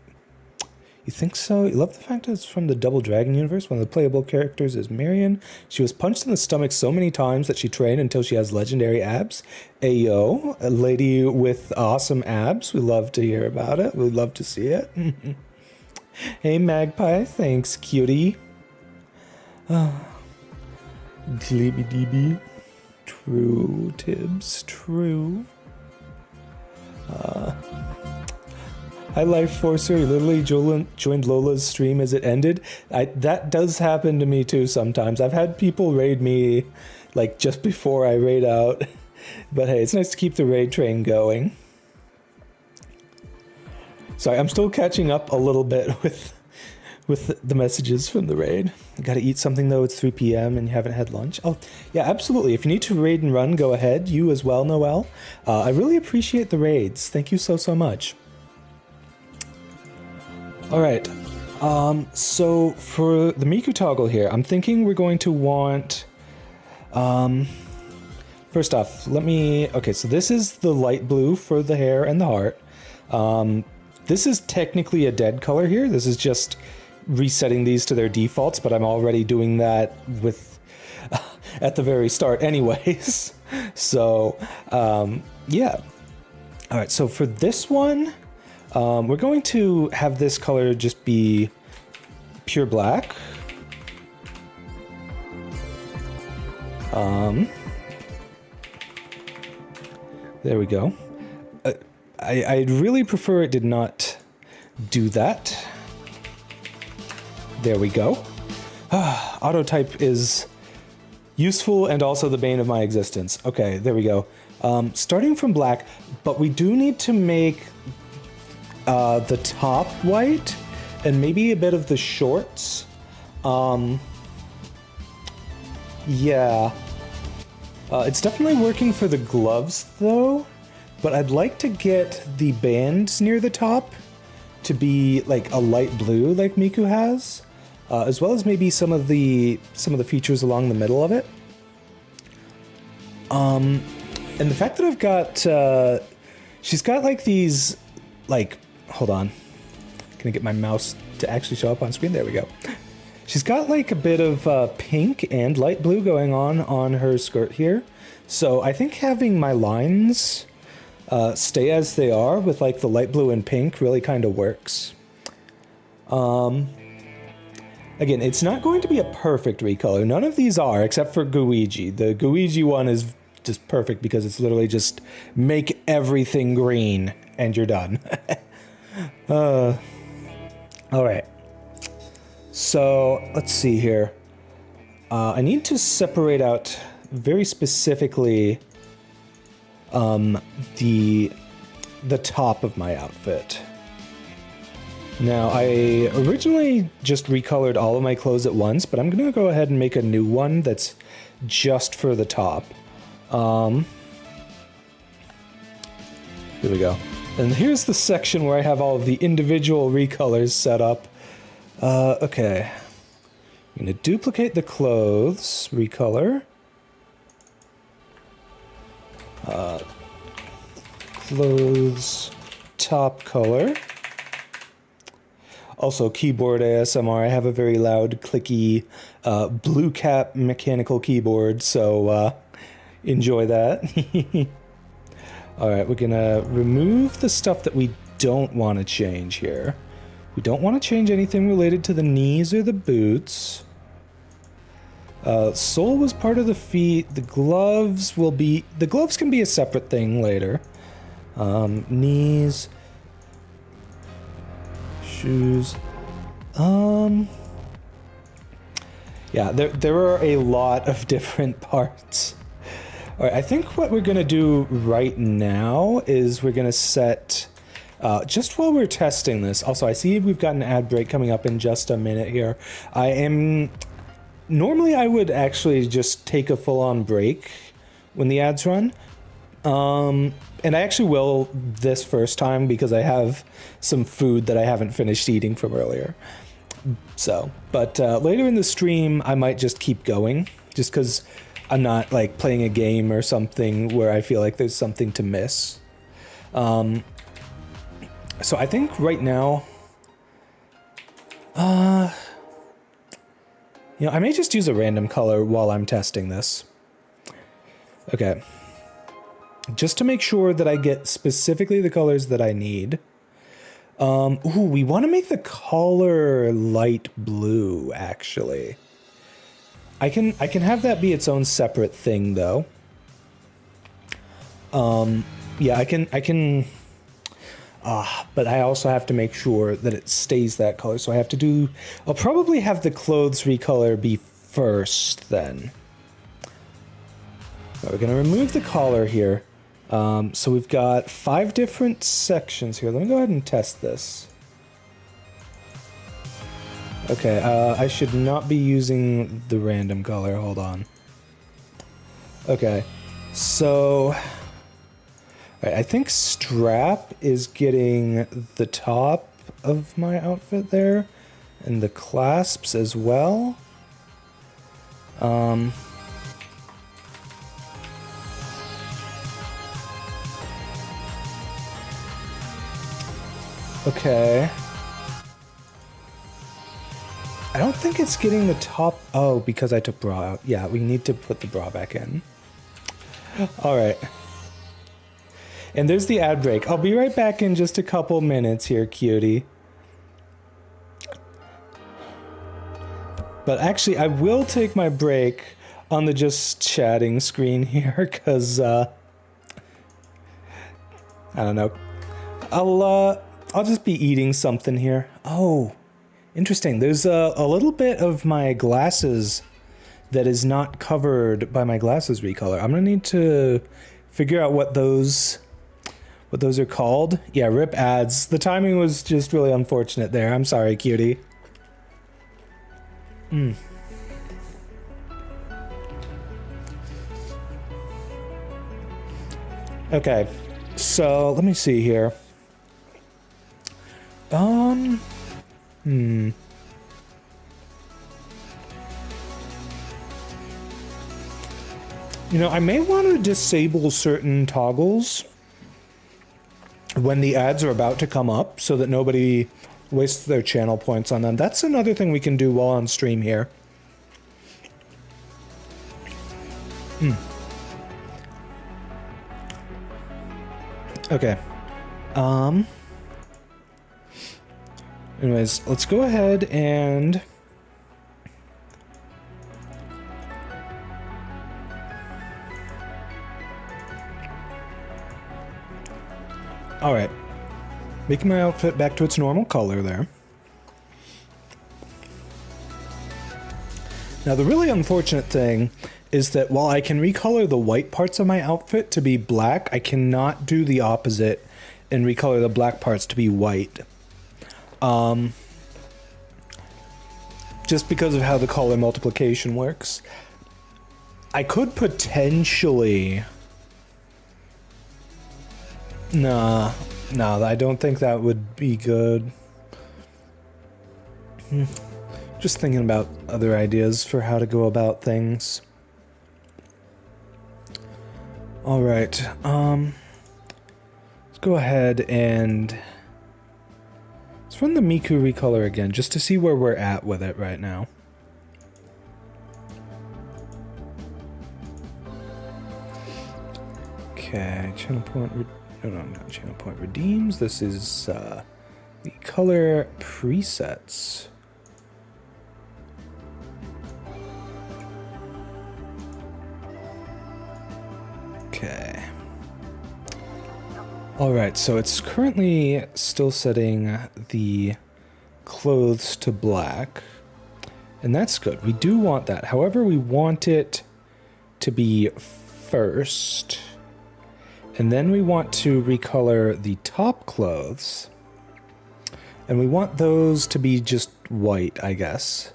You think so? You love the fact that it's from the Double Dragon universe. One of the playable characters is Marion. She was punched in the stomach so many times that she trained until she has legendary abs. Ayo, a lady with awesome abs. We love to hear about it. We love to see it. Hey, Magpie. Thanks, cutie. Glibby-dibby. True, Tibbs. True. Hi, Life Forcer. You literally joined Lola's stream as it ended. That does happen to me too sometimes. I've had people raid me like just before I raid out. But hey, it's nice to keep the raid train going. Sorry, I'm still catching up a little bit with the messages from the raid. I gotta eat something though. It's 3 p.m. and you haven't had lunch. Oh, yeah, absolutely. If you need to raid and run, go ahead. You as well, Noel. I really appreciate the raids. Thank you so much. All right. So for the Miku toggle here, I'm thinking we're going to want... first off, okay, so this is the light blue for the hair and the heart. This is technically a dead color here. This is just resetting these to their defaults, but I'm already doing that with at the very start anyways. So, yeah. All right, so for this one, we're going to have this color just be pure black. There we go. I'd really prefer it did not do that. There we go. Auto type is useful and also the bane of my existence. Okay, there we go. Starting from black, but we do need to make the top white and maybe a bit of the shorts. Yeah. It's definitely working for the gloves though, but I'd like to get the bands near the top to be like a light blue like Miku has, as well as maybe some of the features along the middle of it. And the fact that I've got, she's got like these, like, hold on, can I get my mouse to actually show up on screen? There we go. She's got like a bit of pink and light blue going on her skirt here. So I think having my lines stay as they are with like the light blue and pink really kind of works. Again, it's not going to be a perfect recolor. None of these are, except for Guigi. The Guigi one is just perfect because it's literally just make everything green and you're done. All right. So let's see here. I need to separate out very specifically the top of my outfit. Now, I originally just recolored all of my clothes at once, but I'm going to go ahead and make a new one that's just for the top. Here we go. And here's the section where I have all of the individual recolors set up. Okay. I'm going to duplicate the clothes, recolor. Clothes, top color. Also, keyboard ASMR. I have a very loud, clicky, blue cap mechanical keyboard, so enjoy that. All right, we're gonna remove the stuff that we don't want to change here. We don't want to change anything related to the knees or the boots. Sole was part of the feet. The gloves can be a separate thing later. Knees. Shoes. Yeah, there are a lot of different parts All right, I think what we're going to do right now is we're going to set, just while we're testing this, also I see we've got an ad break coming up in just a minute here. Normally I would actually just take a full-on break when the ads run. And I actually will this first time because I have some food that I haven't finished eating from earlier. So, but later in the stream, I might just keep going just because I'm not like playing a game or something where I feel like there's something to miss. So I think right now, I may just use a random color while I'm testing this. Okay. Just to make sure that I get specifically the colors that I need. Ooh, we want to make the color light blue, actually. I can have that be its own separate thing, though. Yeah, I can. But I also have to make sure that it stays that color. So I have to do. I'll probably have the clothes recolor be first, then. We're gonna remove the collar here. So we've got 5 different sections here. Let me go ahead and test this. Okay, I should not be using the random color. Hold on. Okay, so I think strap is getting the top of my outfit there, and the clasps as well. Okay. I don't think it's getting the top. Oh, because I took bra out. Yeah, we need to put the bra back in. All right. And there's the ad break. I'll be right back in just a couple minutes here, cutie. But actually, I will take my break on the just chatting screen here, because, I don't know. I'll just be eating something here. Oh, interesting. There's a little bit of my glasses that is not covered by my glasses recolor. I'm gonna need to figure out what those are called. Yeah, rip ads. The timing was just really unfortunate there. I'm sorry, cutie. Okay, so let me see here. I may want to disable certain toggles when the ads are about to come up so that nobody wastes their channel points on them. That's another thing we can do while on stream here. Okay. Anyways, let's go ahead and... Alright. Making my outfit back to its normal color there. Now, the really unfortunate thing is that while I can recolor the white parts of my outfit to be black, I cannot do the opposite and recolor the black parts to be white. Just because of how the color multiplication works. I could potentially... Nah, I don't think that would be good. Just thinking about other ideas for how to go about things. Alright, let's go ahead and... Let's run the Miku recolor again, just to see where we're at with it right now. Okay, channel point... No, not channel point redeems. This is the color presets. Okay. Alright, so it's currently still setting the clothes to black. And that's good. We do want that. However, we want it to be first. And then we want to recolor the top clothes. And we want those to be just white, I guess.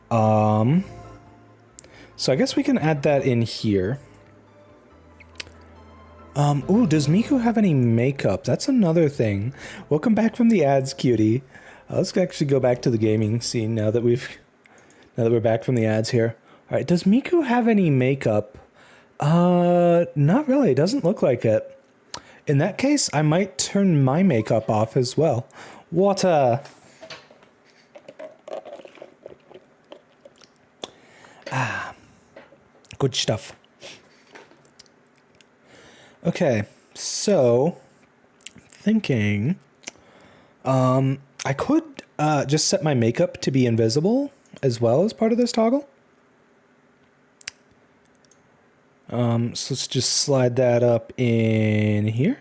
So I guess we can add that in here. Ooh, does Miku have any makeup? That's another thing. Welcome back from the ads, cutie. Let's actually go back to the gaming scene now that we're back from the ads here. All right, does Miku have any makeup? Not really. It doesn't look like it. In that case, I might turn my makeup off as well. Water. Good stuff. Okay, so thinking, I could just set my makeup to be invisible as well as part of this toggle. So let's just slide that up in here.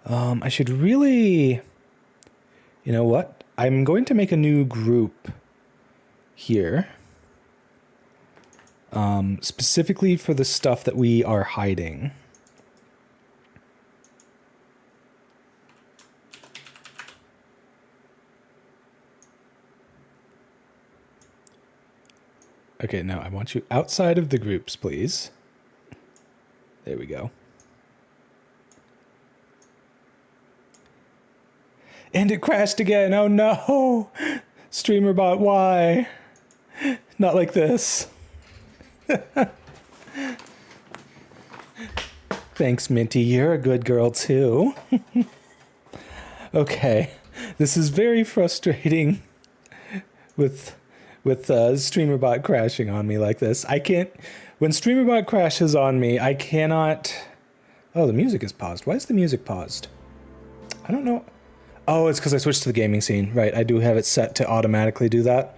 I should really, you know what? I'm going to make a new group here. Specifically for the stuff that we are hiding. Okay, now I want you outside of the groups, please. There we go. And it crashed again. Oh no! StreamerBot, why? Not like this. Thanks, Minty. You're a good girl, too. Okay. This is very frustrating with StreamerBot crashing on me like this. I can't... When StreamerBot crashes on me, I cannot... Oh, the music is paused. Why is the music paused? I don't know. Oh, it's because I switched to the gaming scene. Right, I do have it set to automatically do that.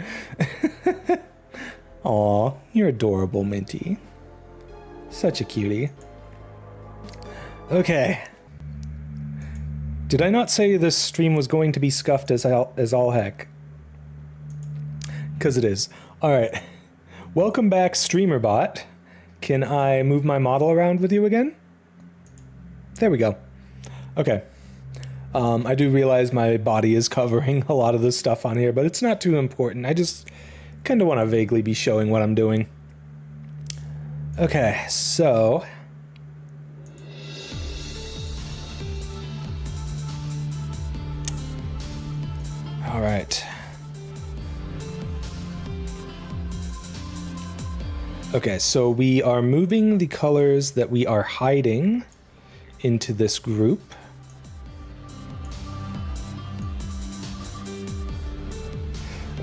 Aw, you're adorable, Minty. Such a cutie. Okay. Did I not say this stream was going to be scuffed as all heck? Because it is. Alright. Welcome back, StreamerBot. Can I move my model around with you again? There we go. Okay. I do realize my body is covering a lot of this stuff on here, but it's not too important. I just kind of want to vaguely be showing what I'm doing. Okay, so... Alright. Okay, so we are moving the colors that we are hiding into this group.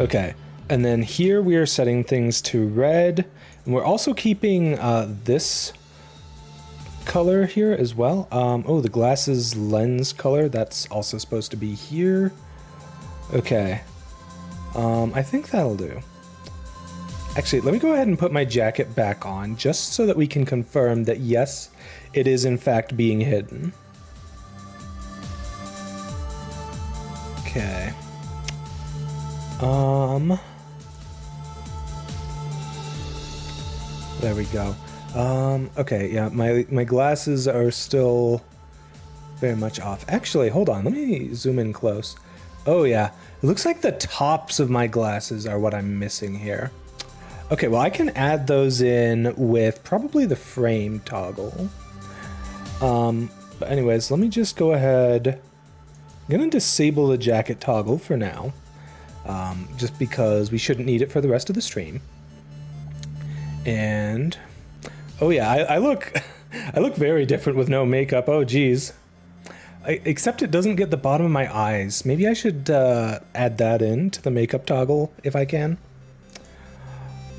Okay, and then here we are setting things to red, and we're also keeping this color here as well. Oh, the glasses lens color, that's also supposed to be here. Okay, I think that'll do. Actually, let me go ahead and put my jacket back on, just so that we can confirm that yes, it is in fact being hidden. Okay. There we go. Okay, yeah, my glasses are still very much off. Actually, hold on, let me zoom in close. Oh yeah, it looks like the tops of my glasses are what I'm missing here. Okay, well I can add those in with probably the frame toggle. But anyways, let me just go ahead. I'm gonna disable the jacket toggle for now. Just because we shouldn't need it for the rest of the stream. And oh yeah, I look I look very different with no makeup. Oh geez. Except it doesn't get the bottom of my eyes. Maybe I should add that in to the makeup toggle if I can.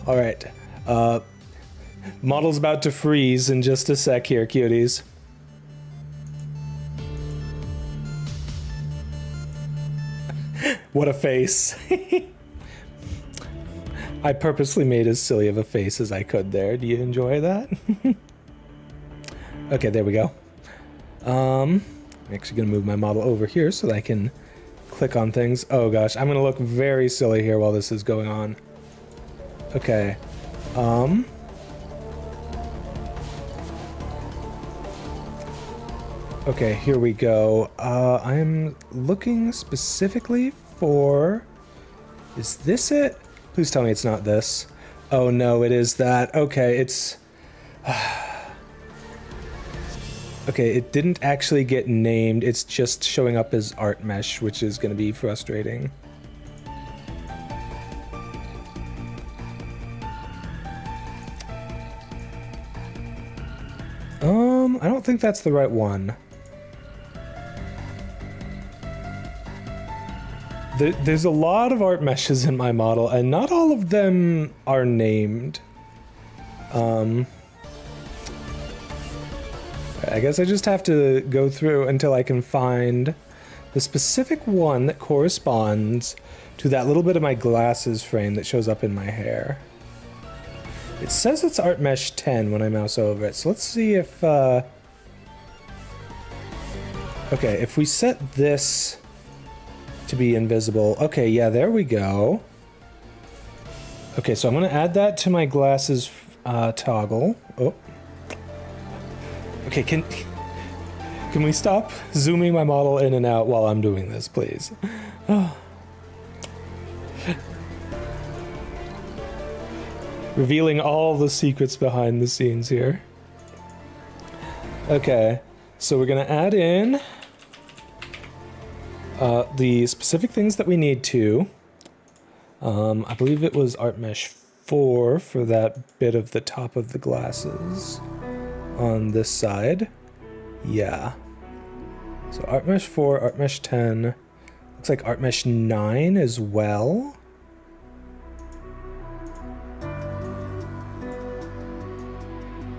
All right. Model's about to freeze in just a sec here, cuties. What a face. I purposely made as silly of a face as I could there. Do you enjoy that? Okay, there we go. I'm actually going to move my model over here so that I can click on things. Oh gosh, I'm going to look very silly here while this is going on. Okay. Okay, here we go. I am looking specifically for... Is this it? Please tell me it's not this. Oh no, it is that. Okay, it's... Okay, it didn't actually get named. It's just showing up as art mesh, which is going to be frustrating. I don't think that's the right one. There's a lot of art meshes in my model, and not all of them are named. I guess I just have to go through until I can find the specific one that corresponds to that little bit of my glasses frame that shows up in my hair. It says it's Art Mesh 10 when I mouse over it, so let's see if... Okay, if we set this to be invisible... Okay, yeah, there we go. Okay, so I'm going to add that to my glasses toggle. Oh. Okay, can we stop zooming my model in and out while I'm doing this, please? Oh. Revealing all the secrets behind the scenes here. Okay, so we're gonna add in the specific things that we need to. I believe it was Art Mesh 4 for that bit of the top of the glasses on this side. Yeah. So Art Mesh 4, Art Mesh 10. Looks like Art Mesh 9 as well.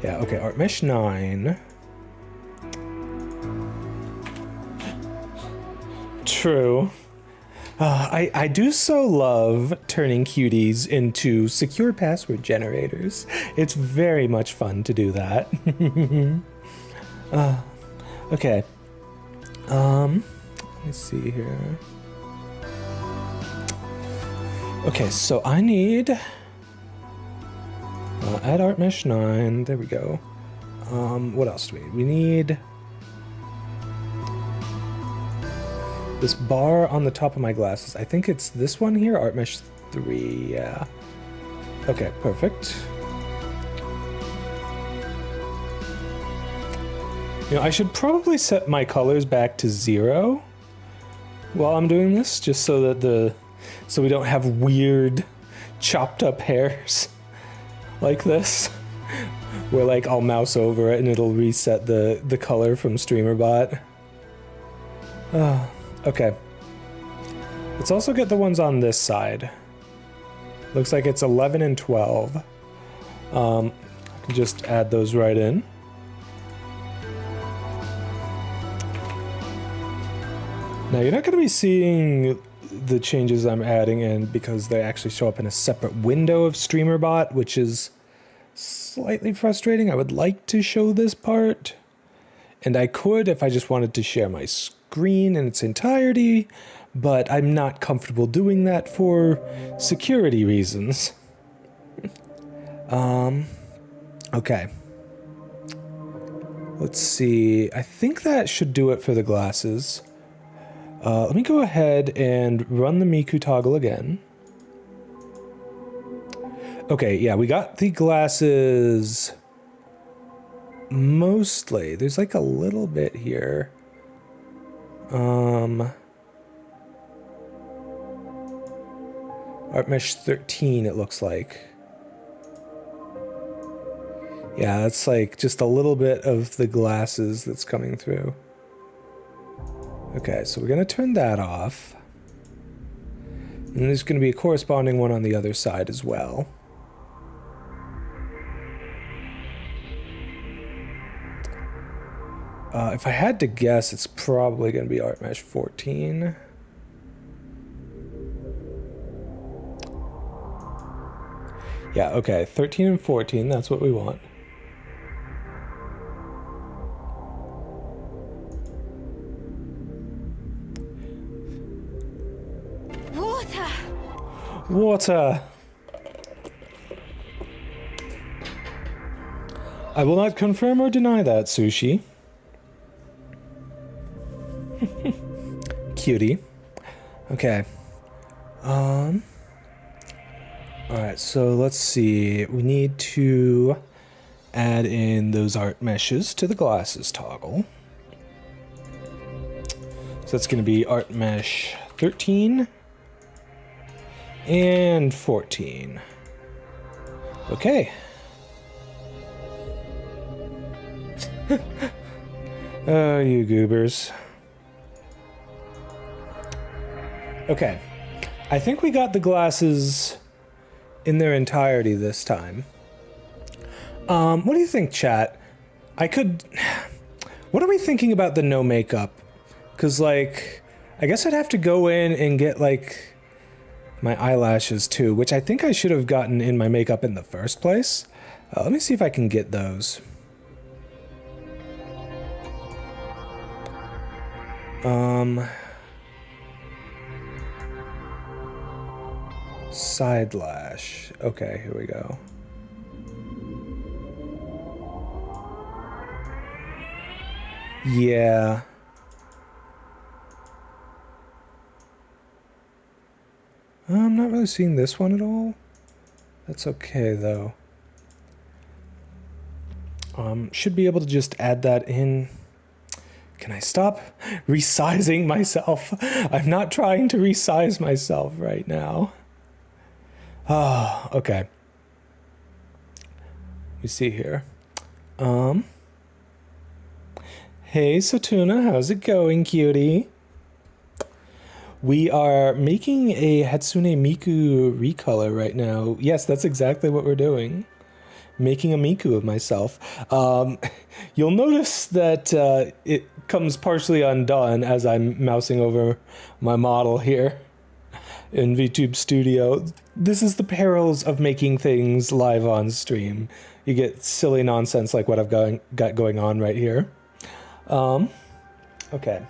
Yeah, okay, Art Mesh 9. True. I do so love turning cuties into secure password generators. It's very much fun to do that. Okay. Let me see here. Okay, so I need... add Art Mesh 9. There we go. What else do we need? We need... this bar on the top of my glasses. I think it's this one here, Art Mesh 3, yeah. Okay, perfect. You know, I should probably set my colors back to 0 while I'm doing this, just so that so we don't have weird chopped up hairs like this, where like I'll mouse over it and it'll reset the color from StreamerBot. Okay. Let's also get the ones on this side. Looks like it's 11 and 12. I can just add those right in. Now you're not going to be seeing the changes I'm adding in because they actually show up in a separate window of StreamerBot, which is slightly frustrating. I would like to show this part, and I could if I just wanted to share my screen in its entirety, but I'm not comfortable doing that for security reasons. Okay. Let's see. I think that should do it for the glasses. Let me go ahead and run the Miku toggle again. Okay, yeah, we got the glasses mostly. There's like a little bit here. Art Mesh 13, it looks like. Yeah, that's like just a little bit of the glasses that's coming through. Okay, so we're gonna turn that off. And there's gonna be a corresponding one on the other side as well. If I had to guess, it's probably gonna be Art Mesh 14. Yeah, okay, 13 and 14, that's what we want. Water! Water! I will not confirm or deny that, Sushi. cutie. Okay. Alright, so let's see. We need to add in those art meshes to the glasses toggle. So that's going to be art mesh 13 and 14. Okay. Oh, you goobers. Okay. I think we got the glasses in their entirety this time. What do you think, chat? What are we thinking about the no makeup? Because, like, I guess I'd have to go in and get, like, my eyelashes, too, which I think I should have gotten in my makeup in the first place. Let me see if I can get those. Side lash. Okay, here we go. Yeah. I'm not really seeing this one at all. That's okay, though. Should be able to just add that in. Can I stop resizing myself? I'm not trying to resize myself right now. Ah, okay. Let me see here. Hey, Satuna, how's it going, cutie? We are making a Hatsune Miku recolor right now. Yes, that's exactly what we're doing. Making a Miku of myself. You'll notice that it comes partially undone as I'm mousing over my model here in VTube Studio. This is the perils of making things live on stream. You get silly nonsense like what I've got going on right here. Okay.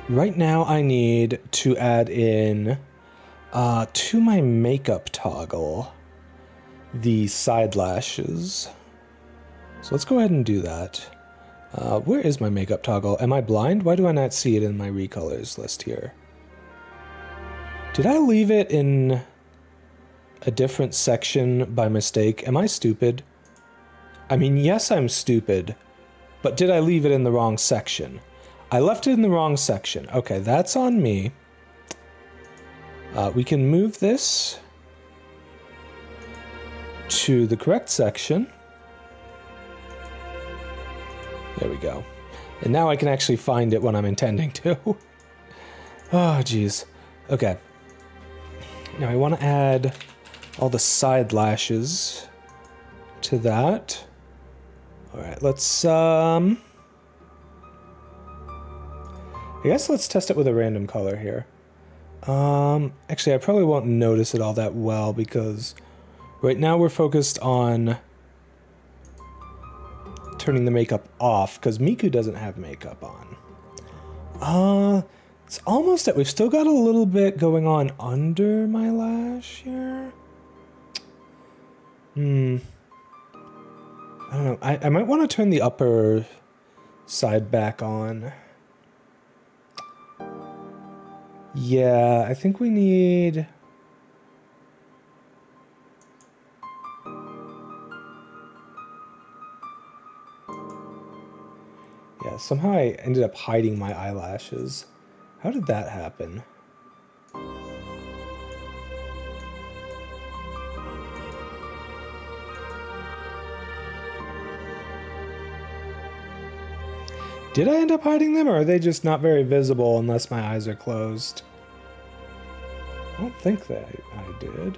Right now I need to add in to my makeup toggle the side lashes. So let's go ahead and do that. Where is my makeup toggle? Am I blind? Why do I not see it in my recolors list here? Did I leave it in a different section by mistake? Am I stupid? I mean, yes, I'm stupid, but did I leave it in the wrong section? I left it in the wrong section. Okay, that's on me. We can move this to the correct section. There we go. And now I can actually find it when I'm intending to. Oh, geez. Okay. Now I want to add all the side lashes to that. All right, let's, I guess let's test it with a random color here. Actually, I probably won't notice it all that well because right now we're focused on turning the makeup off because Miku doesn't have makeup on. It's almost that we've still got a little bit going on under my lash here. I don't know. I might want to turn the upper side back on. Yeah, I think we need... Yeah, somehow I ended up hiding my eyelashes. How did that happen? Did I end up hiding them, or are they just not very visible unless my eyes are closed? I don't think that I did.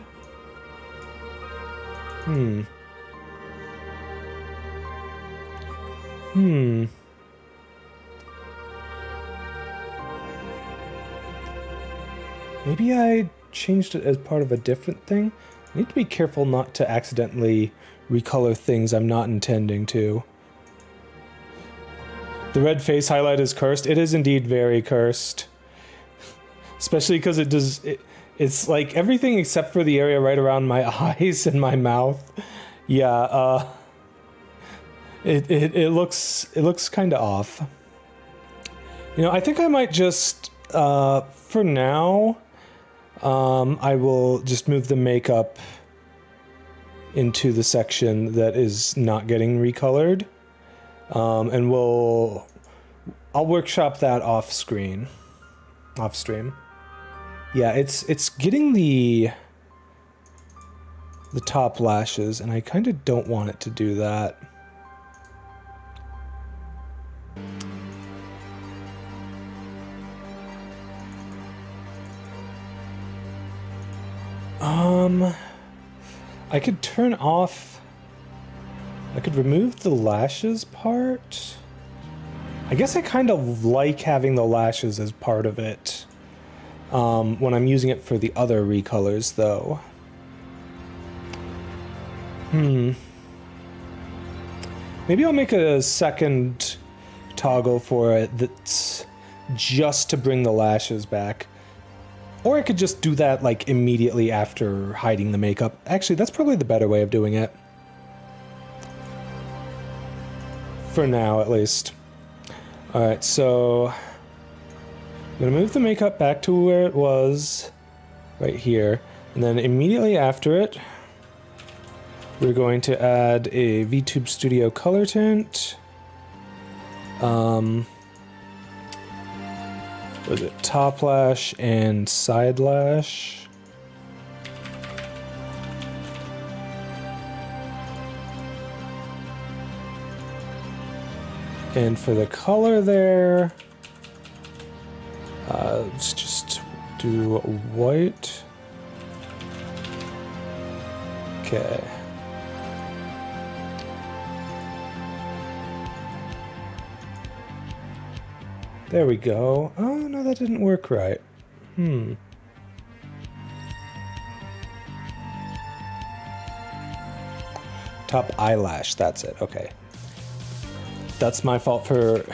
Maybe I changed it as part of a different thing? I need to be careful not to accidentally recolor things I'm not intending to. The red face highlight is cursed. It is indeed very cursed. Especially because it does... It's like everything except for the area right around my eyes and my mouth. Yeah, it looks kind of off. You know, I think I might just, for now, I will just move the makeup into the section that is not getting recolored. And I'll workshop that off stream. Yeah, it's getting the top lashes, and I kind of don't want it to do that. I could turn off... I could remove the lashes part. I guess I kind of like having the lashes as part of it. When I'm using it for the other recolors, though. Maybe I'll make a second toggle for it that's just to bring the lashes back. Or I could just do that, like, immediately after hiding the makeup. Actually, that's probably the better way of doing it. For now, at least. Alright, so... I'm gonna move the makeup back to where it was. Right here. And then immediately after it, we're going to add a VTube Studio color tint. Was it top lash and side lash? And for the color there, let's just do white. Okay. There we go. Oh, no, that didn't work right. Top eyelash, that's it. Okay. That's my fault for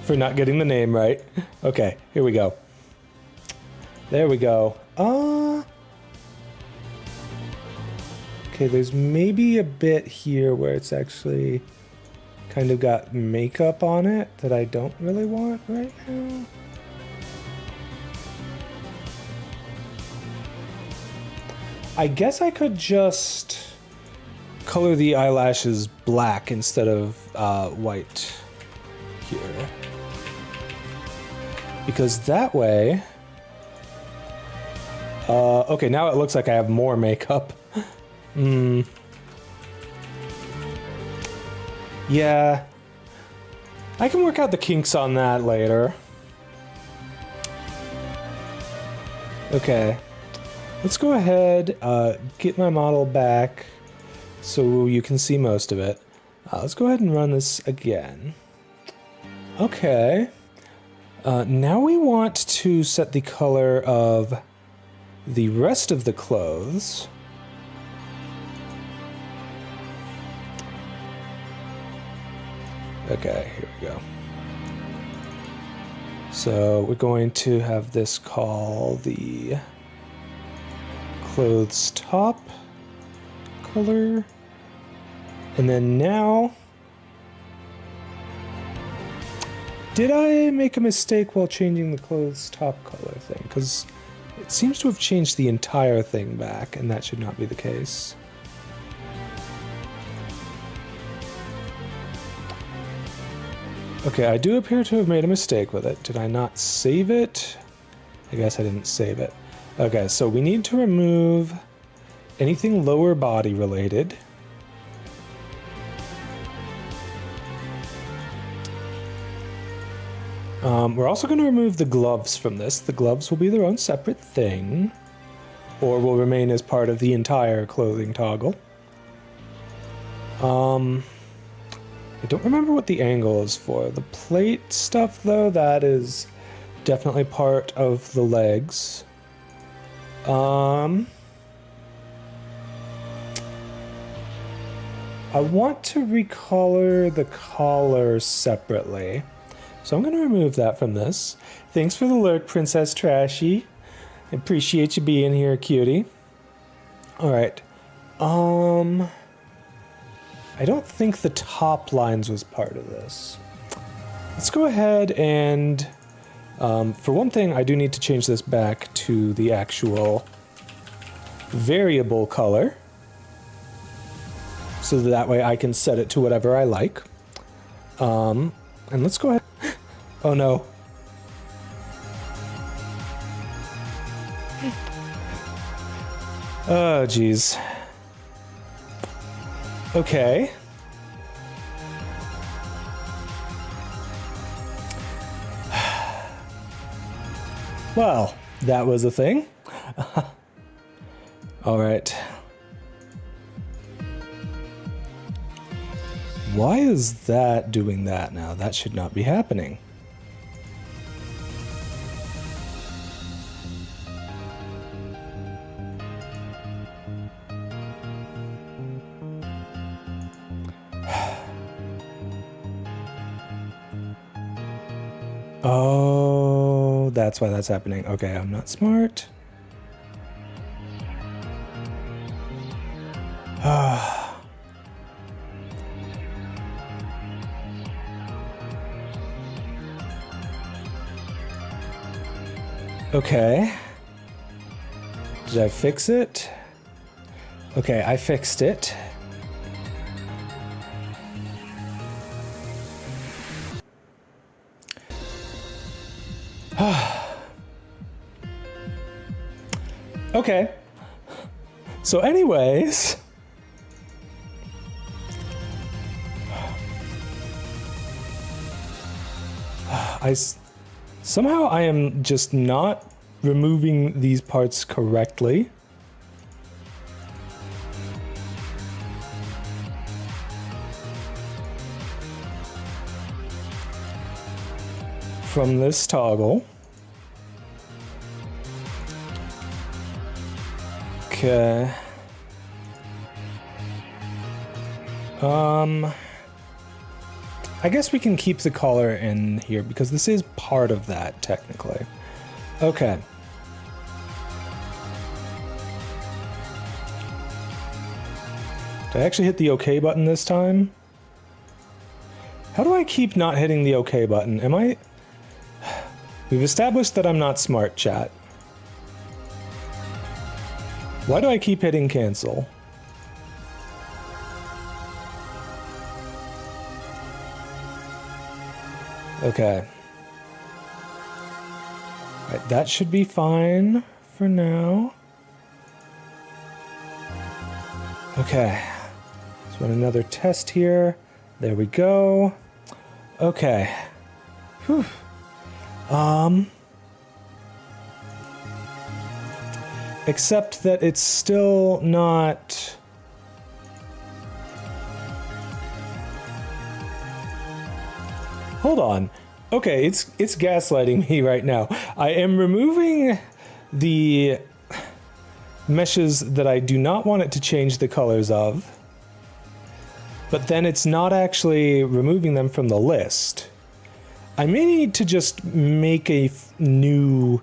not getting the name right. Okay, here we go. There we go. Okay, there's maybe a bit here where it's actually kind of got makeup on it that I don't really want right now. I guess I could just color the eyelashes black instead of white here. Because that way... okay, now it looks like I have more makeup. Yeah. I can work out the kinks on that later. Okay. Let's go ahead, get my model back so you can see most of it. Let's go ahead and run this again. Okay. Now we want to set the color of the rest of the clothes. Okay, here we go. So we're going to have this call the clothes top color. And then now... Did I make a mistake while changing the clothes top color thing? Because it seems to have changed the entire thing back, and that should not be the case. Okay, I do appear to have made a mistake with it. Did I not save it? I guess I didn't save it. Okay, so we need to remove anything lower body related. We're also going to remove the gloves from this. The gloves will be their own separate thing, or will remain as part of the entire clothing toggle. I don't remember what the angle is for. The plate stuff, though, that is definitely part of the legs. I want to recolor the collar separately. So I'm going to remove that from this. Thanks for the lurk, Princess Trashy. I appreciate you being here, cutie. Alright. I don't think the top lines was part of this. let's go ahead and, for one thing, I do need to change this back to the actual variable color. So that way I can set it to whatever I like. And let's go ahead. Oh no. Oh, geez. Okay. Well, that was a thing. All right. Why is that doing that now? That should not be happening. Oh, that's why that's happening. Okay, I'm not smart. Okay. Did I fix it? Okay, I fixed it. Okay. So anyways, somehow I am just not removing these parts correctly. From this toggle. Okay. I guess we can keep the collar in here because this is part of that technically. Okay. Did I actually hit the OK button this time? How do I keep not hitting the OK button? Am I... We've established that I'm not smart, chat. Why do I keep hitting cancel? Okay. Right, that should be fine for now. Okay. Let's run another test here. There we go. Okay. Whew. Except that it's still not... Hold on. Okay, it's gaslighting me right now. I am removing the meshes that I do not want it to change the colors of, but then it's not actually removing them from the list. I may need to just make a new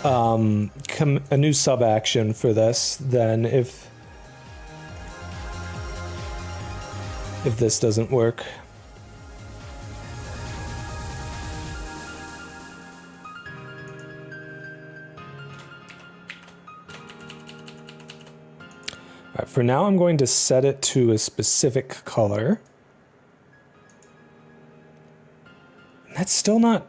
a new sub action for this then if this doesn't work. All right, for now I'm going to set it to a specific color. That's still not...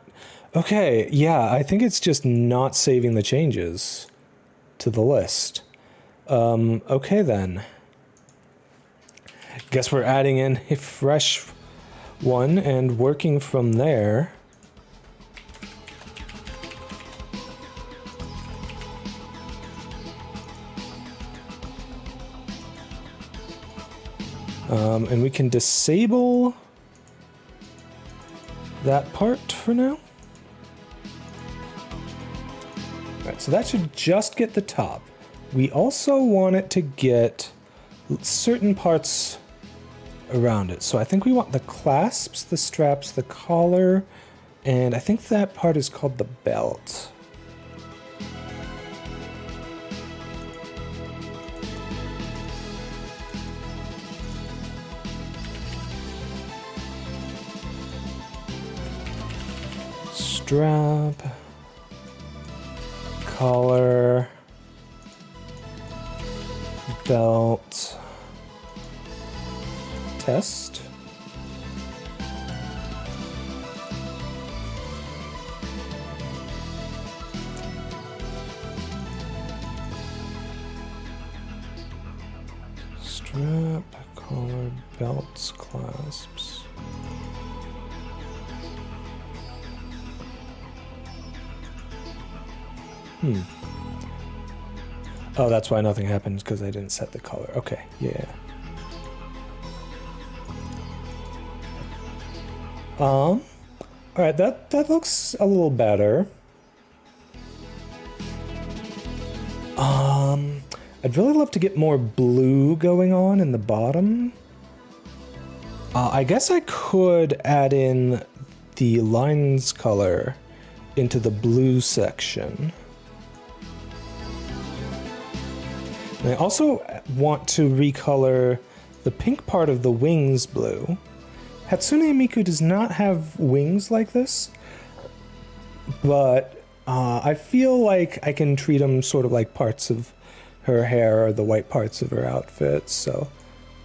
Okay, yeah, I think it's just not saving the changes to the list. Okay then. Guess we're adding in a fresh one and working from there. And we can disable that part for now. Alright, so that should just get the top. We also want it to get certain parts around it. So I think we want the clasps, the straps, the collar, and I think that part is called the belt. strap, collar, belt, test. Strap, collar, belts, clasps. Oh, that's why nothing happens, because I didn't set the color. Okay, yeah. Alright, that looks a little better. I'd really love to get more blue going on in the bottom. I guess I could add in the lines color into the blue section. And I also want to recolor the pink part of the wings blue. Hatsune Miku does not have wings like this, but I feel like I can treat them sort of like parts of her hair or the white parts of her outfit, so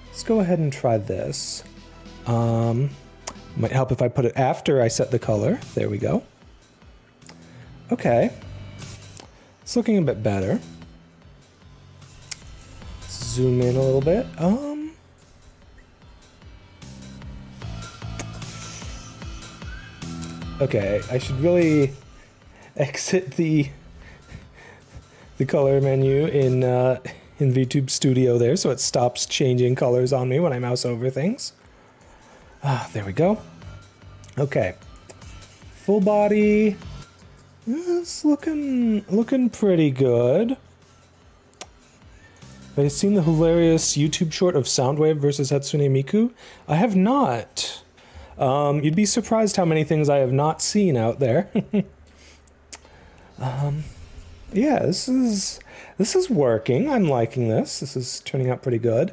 let's go ahead and try this. Might help if I put it after I set the color. There we go. Okay. It's looking a bit better. Zoom in a little bit. Okay, I should really exit the color menu in VTube Studio there, so it stops changing colors on me when I mouse over things. There we go. Okay, full body. It's looking pretty good. Have you seen the hilarious YouTube short of Soundwave versus Hatsune Miku? I have not. You'd be surprised how many things I have not seen out there. Yeah, this is working. I'm liking this. This is turning out pretty good.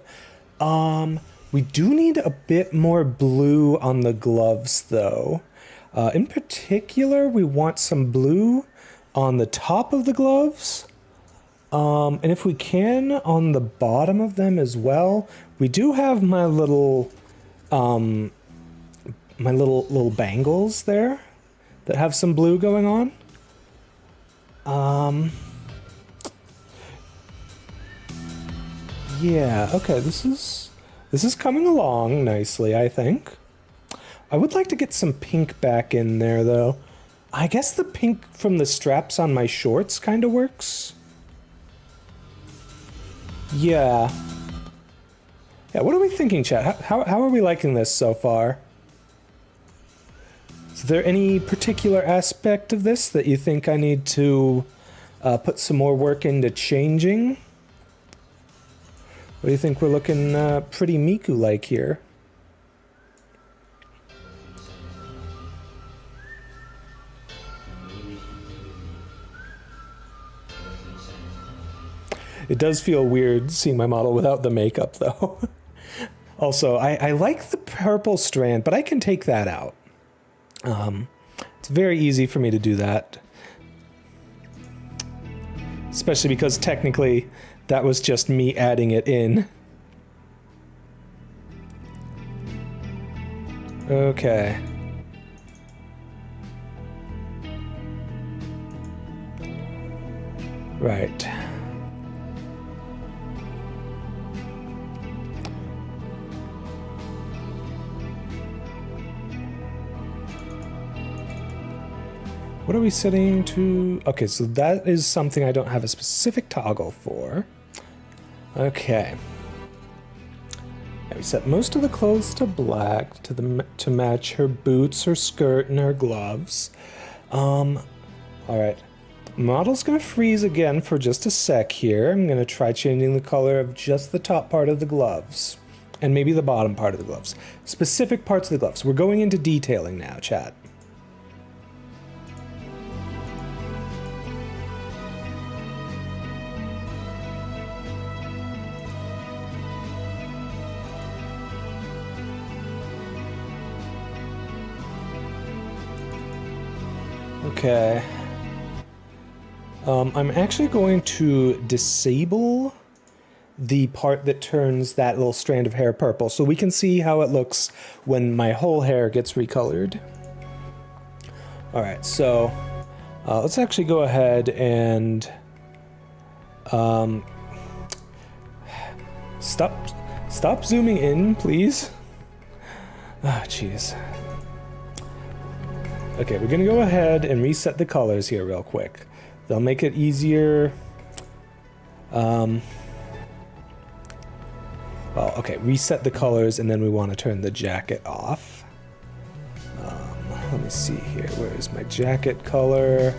We do need a bit more blue on the gloves, though. In particular, we want some blue on the top of the gloves. And if we can, on the bottom of them as well. We do have my little bangles there that have some blue going on. Yeah, okay, this is coming along nicely, I think. I would like to get some pink back in there, though. I guess the pink from the straps on my shorts kind of works. Yeah. Yeah, what are we thinking, chat? How are we liking this so far? Is there any particular aspect of this that you think I need to put some more work into changing? What do you think we're looking pretty Miku-like here? It does feel weird seeing my model without the makeup, though. Also, I like the purple strand, but I can take that out. It's very easy for me to do that. Especially because technically that was just me adding it in. Okay. Right. What are we setting to? Okay, so that is something I don't have a specific toggle for. Okay. Yeah, we set most of the clothes to black to match her boots, her skirt, and her gloves. All right. Model's gonna freeze again for just a sec here. I'm gonna try changing the color of just the top part of the gloves. And maybe the bottom part of the gloves. Specific parts of the gloves. We're going into detailing now, chat. Okay. I'm actually going to disable the part that turns that little strand of hair purple so we can see how it looks when my whole hair gets recolored. Alright, so let's actually go ahead and stop zooming in, please. Ah, jeez. Okay, we're gonna go ahead and reset the colors here real quick. They'll make it easier. Well, okay, reset the colors, and then we want to turn the jacket off. Let me see here. Where is my jacket color?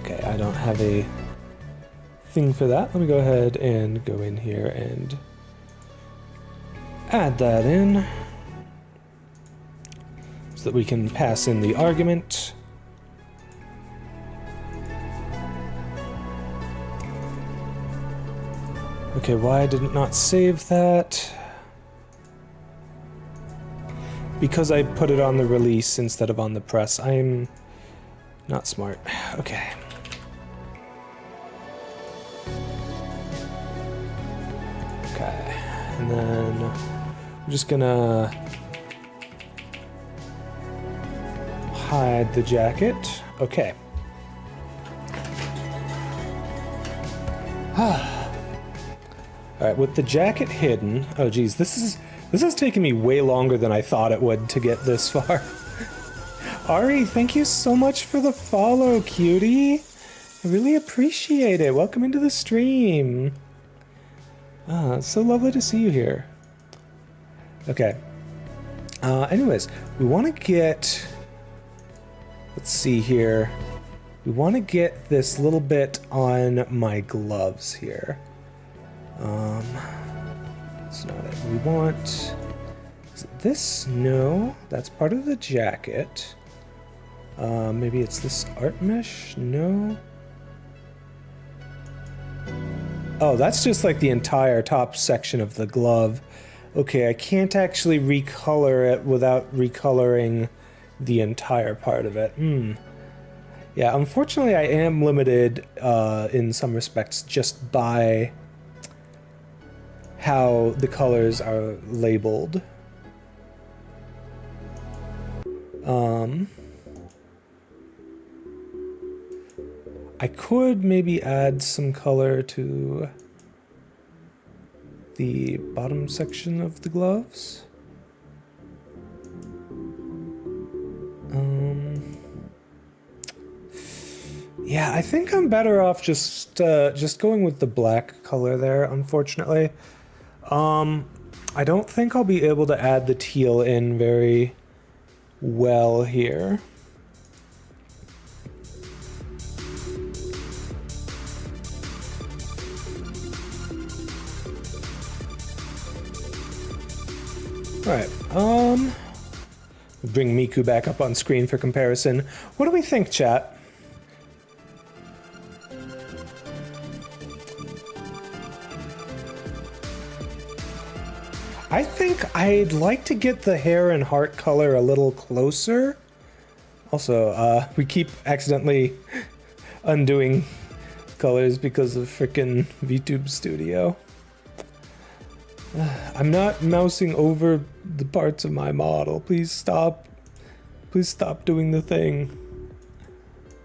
Okay, I don't have a thing for that. Let me go ahead and go in here and add that in so that we can pass in the argument. Okay, why did it not save that? Because I put it on the release instead of on the press. I'm not smart. Okay. Okay, and then I'm just gonna hide the jacket. Okay. Alright, with the jacket hidden... Oh geez, this is taking me way longer than I thought it would to get this far. Ari, thank you so much for the follow, cutie. I really appreciate it. Welcome into the stream. Ah, it's so lovely to see you here. Okay. Anyways, we want to get... Let's see here. We want to get this little bit on my gloves here. That's not it. We want... Is it this? No. That's part of the jacket. Maybe it's this art mesh? No. Oh, that's just like the entire top section of the glove. Okay, I can't actually recolor it without recoloring the entire part of it. Yeah, unfortunately I am limited in some respects just by how the colors are labeled. I could maybe add some color to the bottom section of the gloves. Yeah, I think I'm better off just going with the black color there, unfortunately. I don't think I'll be able to add the teal in very well here. Alright, bring Miku back up on screen for comparison. What do we think, chat? I think I'd like to get the hair and heart color a little closer. Also, we keep accidentally undoing colors because of frickin' VTube Studio. I'm not mousing over the parts of my model. Please stop. Please stop doing the thing.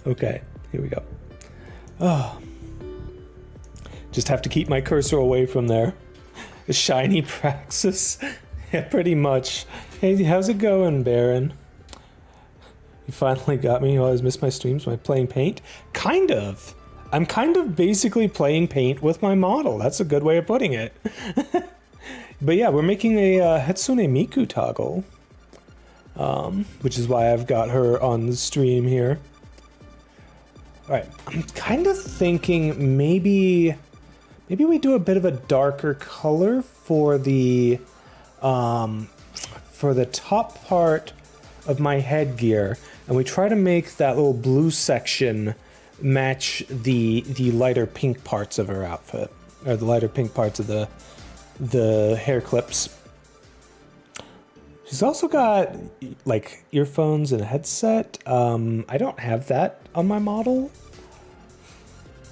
Okay, here we go. Oh. Just have to keep my cursor away from there. A shiny Praxis? Yeah, pretty much. Hey, how's it going, Baron? You finally got me. You always miss my streams when I'm playing paint? Kind of. I'm kind of basically playing paint with my model. That's a good way of putting it. But yeah, we're making a Hatsune Miku toggle. Which is why I've got her on the stream here. Alright, I'm kind of thinking maybe we do a bit of a darker color for the top part of my headgear, and we try to make that little blue section match the lighter pink parts of her outfit, or the lighter pink parts of the hair clips. She's also got like earphones and a headset. I don't have that on my model.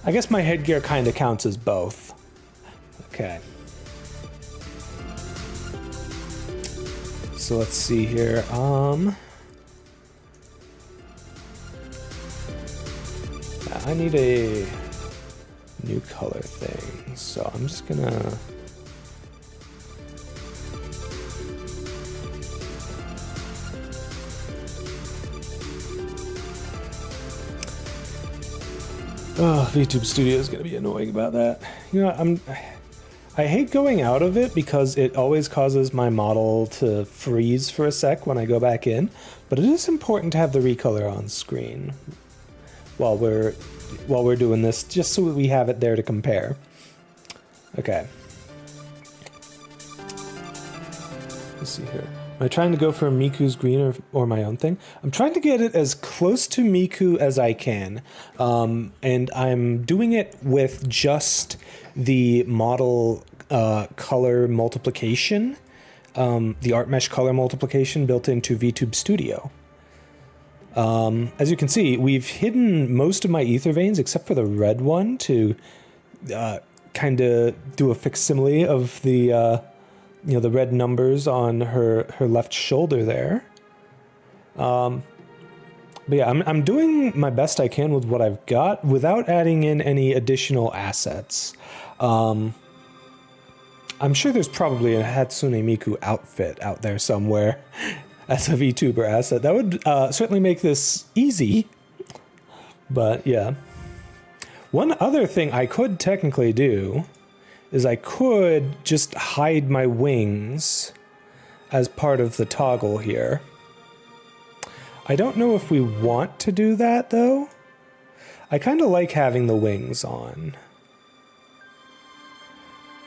I guess my headgear kind of counts as both. Okay. So let's see here. I need a new color thing, so I'm just gonna VTube Studio is gonna be annoying about that. You know, I hate going out of it because it always causes my model to freeze for a sec when I go back in, but it is important to have the recolor on screen while we're doing this, just so we have it there to compare. Okay. Let's see here. Am I trying to go for Miku's green or my own thing? I'm trying to get it as close to Miku as I can, and I'm doing it with just the model color multiplication, the art mesh color multiplication built into VTube Studio. As you can see, we've hidden most of my ether veins except for the red one to kind of do a facsimile of the the red numbers on her left shoulder there. But yeah, I'm doing my best I can with what I've got without adding in any additional assets. I'm sure there's probably a Hatsune Miku outfit out there somewhere as a VTuber asset. That would certainly make this easy. But yeah. One other thing I could technically do is I could just hide my wings as part of the toggle here. I don't know if we want to do that though. I kind of like having the wings on.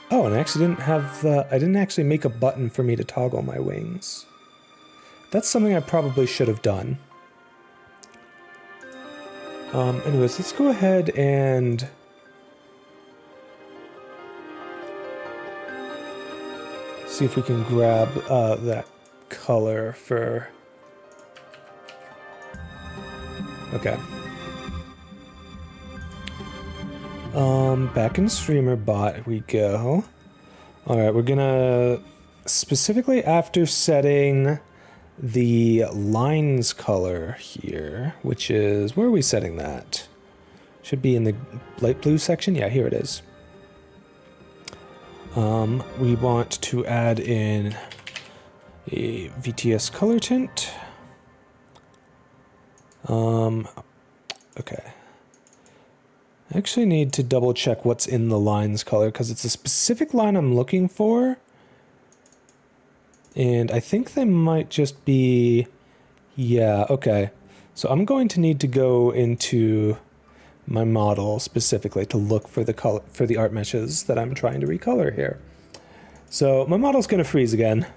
Oh, and I actually didn't actually make a button for me to toggle my wings. That's something I probably should have done. Anyways, let's go ahead and see if we can grab that color for... Okay. Back in Streamer Bot we go. Alright, we're gonna... Specifically after setting the lines color here, which is... Where are we setting that? Should be in the light blue section? Yeah, here it is. We want to add in a VTS color tint. Okay. I actually need to double check what's in the lines color because it's a specific line I'm looking for. And I think they might just be... Yeah, okay. So I'm going to need to go into my model specifically to look for the color, for the art meshes that I'm trying to recolor here. So my model's going to freeze again.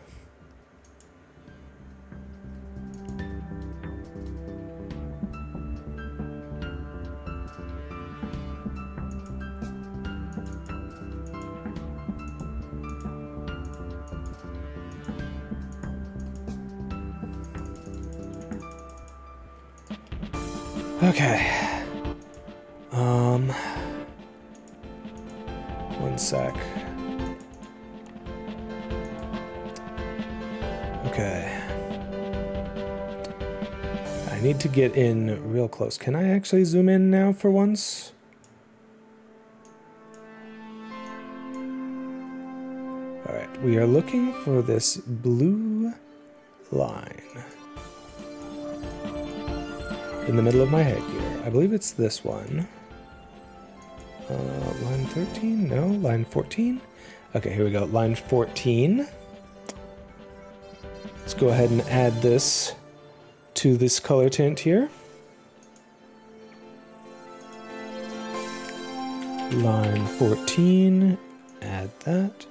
Okay. One sec. Okay. I need to get in real close. Can I actually zoom in now for once? Alright, we are looking for this blue line in the middle of my headgear. I believe it's this one. Line 13? No, line 14? Okay, here we go. Line 14. Let's go ahead and add this to this color tint here. Line 14. Add that.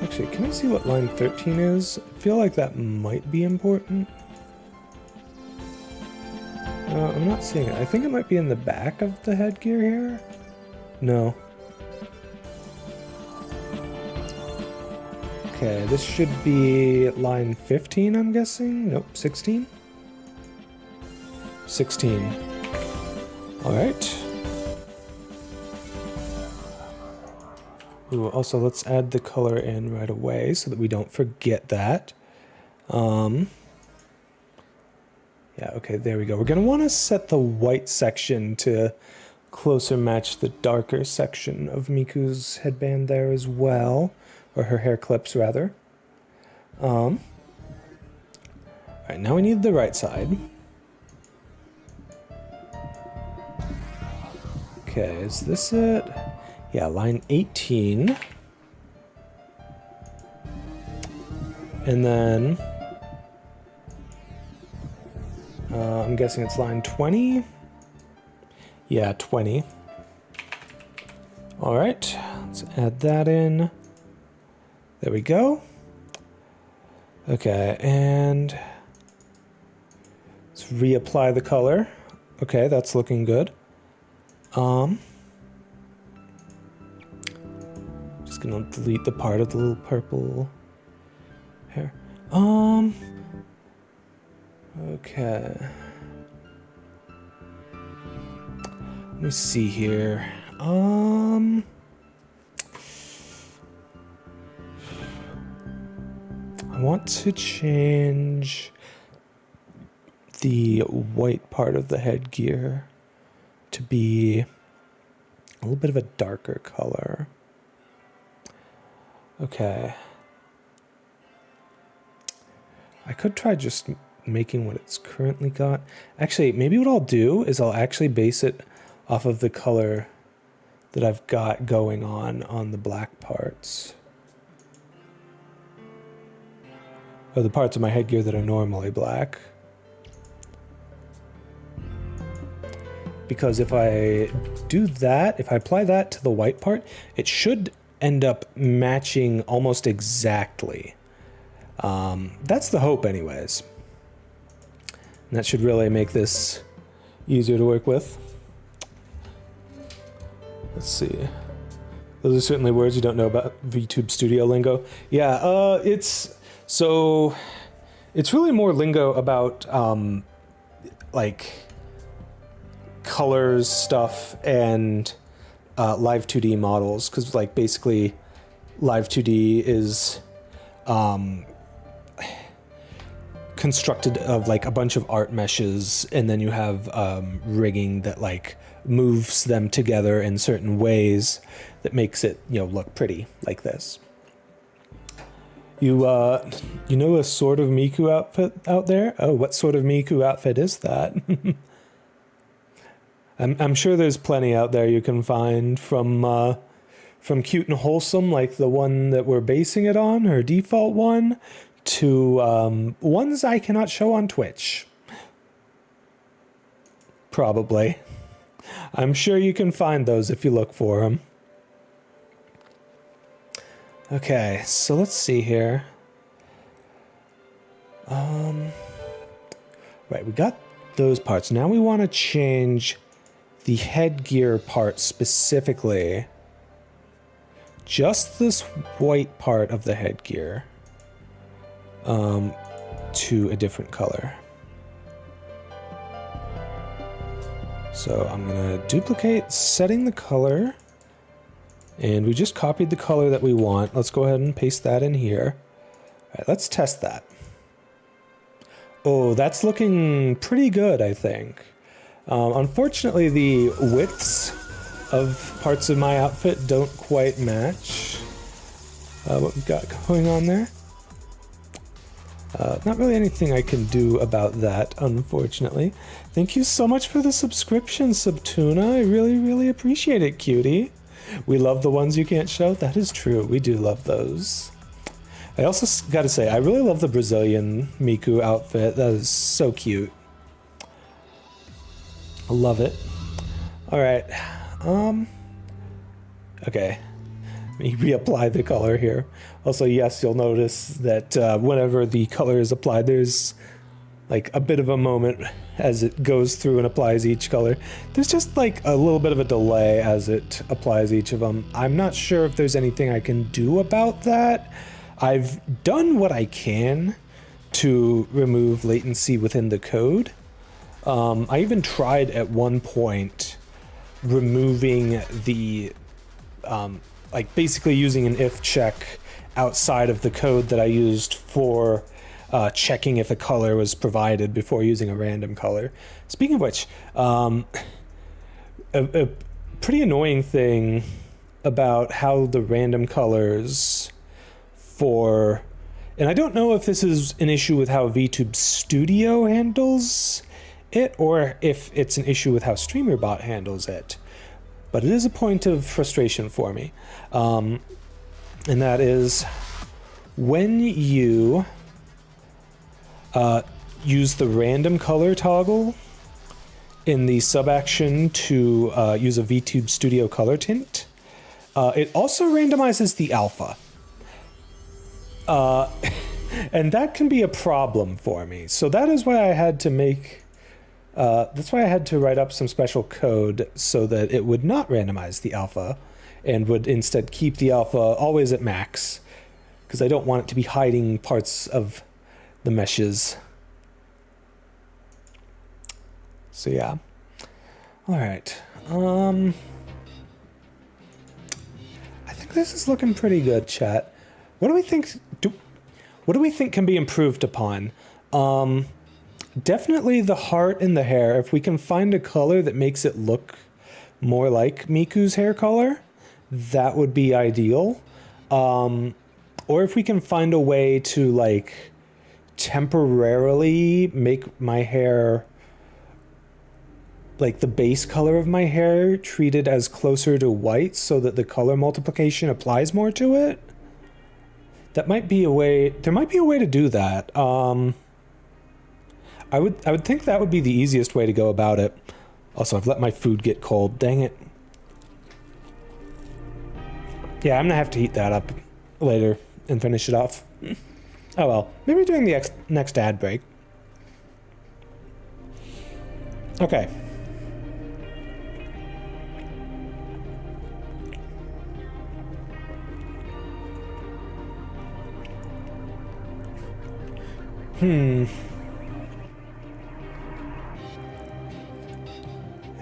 Actually, can I see what line 13 is? I feel like that might be important. I'm not seeing it. I think it might be in the back of the headgear here. No. Okay, this should be line 15, I'm guessing? Nope, 16? 16. Alright. Ooh, also, let's add the color in right away so that we don't forget that. Yeah, okay, there we go. We're going to want to set the white section to closer match the darker section of Miku's headband there as well. Or her hair clips, rather. Alright, now we need the right side. Okay, is this it? Yeah, line 18. And then... I'm guessing it's line 20? Yeah, 20. Alright, let's add that in. There we go. Okay, and let's reapply the color. Okay, that's looking good. Just gonna delete the part of the little purple hair. Okay. Let me see here. I want to change the white part of the headgear to be a little bit of a darker color. Okay. I could try just making what it's currently got. Actually, maybe what I'll do is I'll actually base it off of the color that I've got going on the black parts. Or the parts of my headgear that are normally black. Because if I do that, if I apply that to the white part, it should end up matching almost exactly. That's the hope anyways. And that should really make this easier to work with. Let's see. Those are certainly words you don't know about VTube Studio lingo. Yeah, it's really more lingo about like colors stuff and live 2D models, because like basically live 2D is constructed of like a bunch of art meshes, and then you have rigging that like moves them together in certain ways that makes it, you know, look pretty like this. You know a sort of Miku outfit out there? Oh, what sort of Miku outfit is that? I'm sure there's plenty out there you can find, from cute and wholesome, like the one that we're basing it on, her default one, to ones I cannot show on Twitch. Probably. I'm sure you can find those if you look for them. Okay, so let's see here. Right, we got those parts. Now we want to change the headgear part specifically. Just this white part of the headgear to a different color. So I'm gonna duplicate setting the color, and we just copied the color that we want. Let's go ahead and paste that in here. All right, let's test that. Oh, that's looking pretty good, I think. Unfortunately, the widths of parts of my outfit don't quite match what we've got going on there. Not really anything I can do about that, unfortunately. Thank you so much for the subscription, Subtuna. I really, really appreciate it, cutie. We love the ones you can't show. That is true. We do love those. I also gotta say, I really love the Brazilian Miku outfit. That is so cute. I love it. Alright. Okay. Let me reapply the color here. Also, yes, you'll notice that whenever the color is applied, there's like a bit of a moment as it goes through and applies each color. There's just like a little bit of a delay as it applies each of them. I'm not sure if there's anything I can do about that. I've done what I can to remove latency within the code. I even tried at one point removing the, like basically using an if check outside of the code that I used for checking if a color was provided before using a random color. Speaking of which, a pretty annoying thing about how the random colors for, and I don't know if this is an issue with how VTube Studio handles it or if it's an issue with how StreamerBot handles it, but it is a point of frustration for me. And that is when you use the random color toggle in the subaction to use a VTube Studio color tint, it also randomizes the alpha. And that can be a problem for me. So that is why I had to make, that's why I had to write up some special code so that it would not randomize the alpha and would instead keep the alpha always at max, because I don't want it to be hiding parts of the meshes. So yeah. All right. I think this is looking pretty good, chat. What do we think? What do we think can be improved upon? Definitely the heart and the hair. If we can find a color that makes it look more like Miku's hair color, that would be ideal. Or if we can find a way to like temporarily make my hair, like the base color of my hair, treated as closer to white so that the color multiplication applies more to it. That might be a way, there might be a way to do that. I would think that would be the easiest way to go about it. Also, I've let my food get cold, dang it. Yeah, I'm gonna have to heat that up later and finish it off. Oh well, maybe during the next ad break. Okay.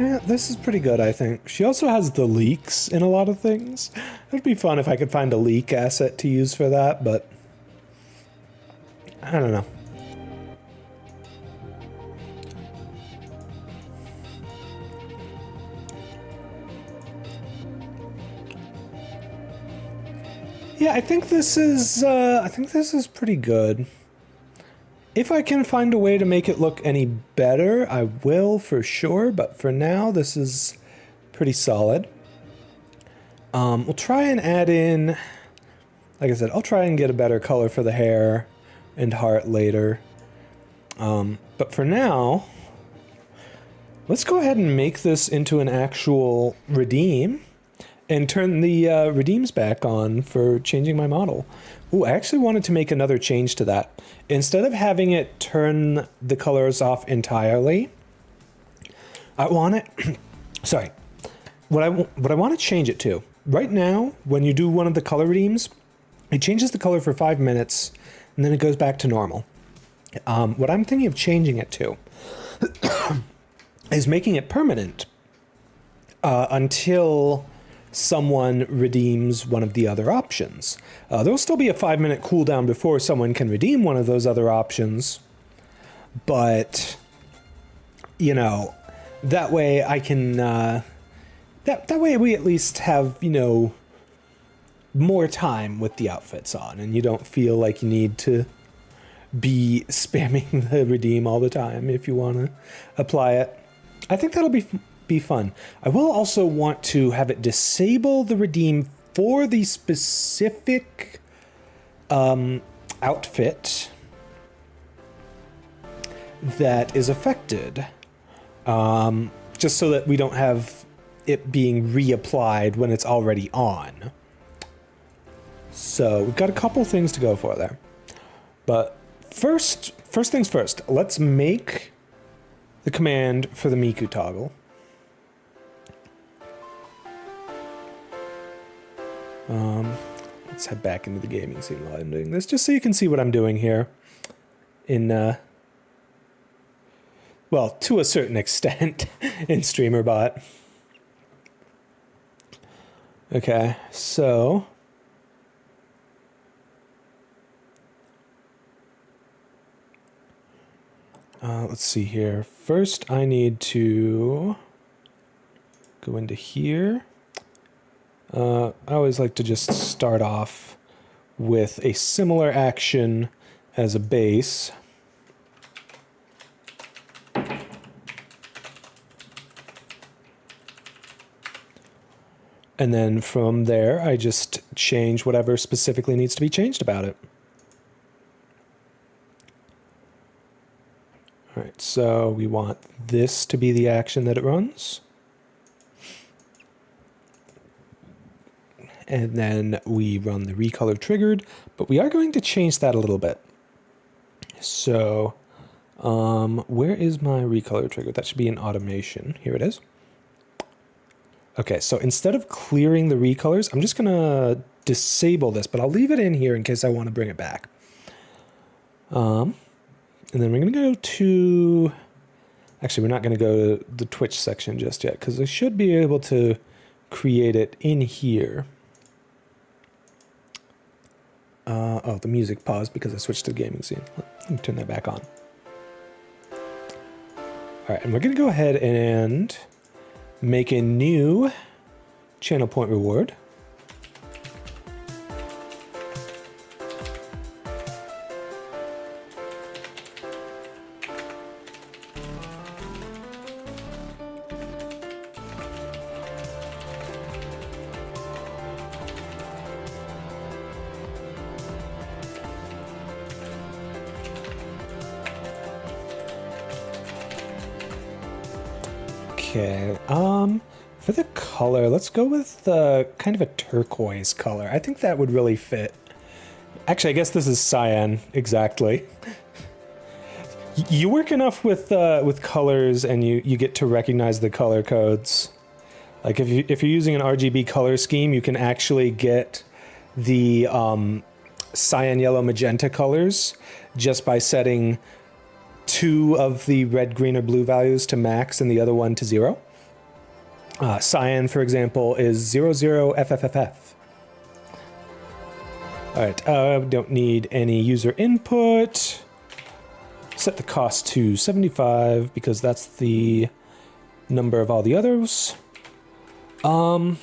Yeah, this is pretty good, I think. She also has the leaks in a lot of things. It'd be fun if I could find a leak asset to use for that, but I don't know. Yeah, I think this is pretty good. If I can find a way to make it look any better, I will for sure, but for now, this is pretty solid. We'll try and add in, like I said, I'll try and get a better color for the hair and heart later. But for now, let's go ahead and make this into an actual redeem and turn the redeems back on for changing my model. Ooh, I actually wanted to make another change to that. Instead of having it turn the colors off entirely, I want it, sorry, what I want to change it to. Right now, when you do one of the color redeems, it changes the color for 5 minutes, and then it goes back to normal. What I'm thinking of changing it to is making it permanent until someone redeems one of the other options. There'll still be a 5-minute cooldown before someone can redeem one of those other options, but, you know, that way I can, that way we at least have, you know, more time with the outfits on, and you don't feel like you need to be spamming the redeem all the time if you want to apply it. I think that'll be fun. I will also want to have it disable the redeem for the specific outfit that is affected, just so that we don't have it being reapplied when it's already on. So we've got a couple things to go for there. But first things first, let's make the command for the Miku toggle. Let's head back into the gaming scene while I'm doing this, just so you can see what I'm doing here. Well, to a certain extent, in StreamerBot. Okay, so... let's see here. First, I need to go into here. I always like to just start off with a similar action as a base. And then from there, I just change whatever specifically needs to be changed about it. All right, so we want this to be the action that it runs. And then we run the recolor triggered, but we are going to change that a little bit. So where is my recolor trigger? That should be in automation. Here it is. Okay, so instead of clearing the recolors, I'm just gonna disable this, but I'll leave it in here in case I want to bring it back. And then we're gonna go to, actually we're not gonna go to the Twitch section just yet, because I should be able to create it in here. Oh, the music paused because I switched to the gaming scene. Let me turn that back on. All right, and we're gonna go ahead and make a new channel point reward. Okay, for the color, let's go with kind of a turquoise color. I think that would really fit. Actually, I guess this is cyan, exactly. You work enough with colors, and you get to recognize the color codes. Like if you're using an RGB color scheme, you can actually get the cyan, yellow, magenta colors just by setting 2 of the red, green, or blue values to max and the other one to 0. Cyan, for example, is 00 FFFF. All right, we don't need any user input. Set the cost to 75 because that's the number of all the others. I'm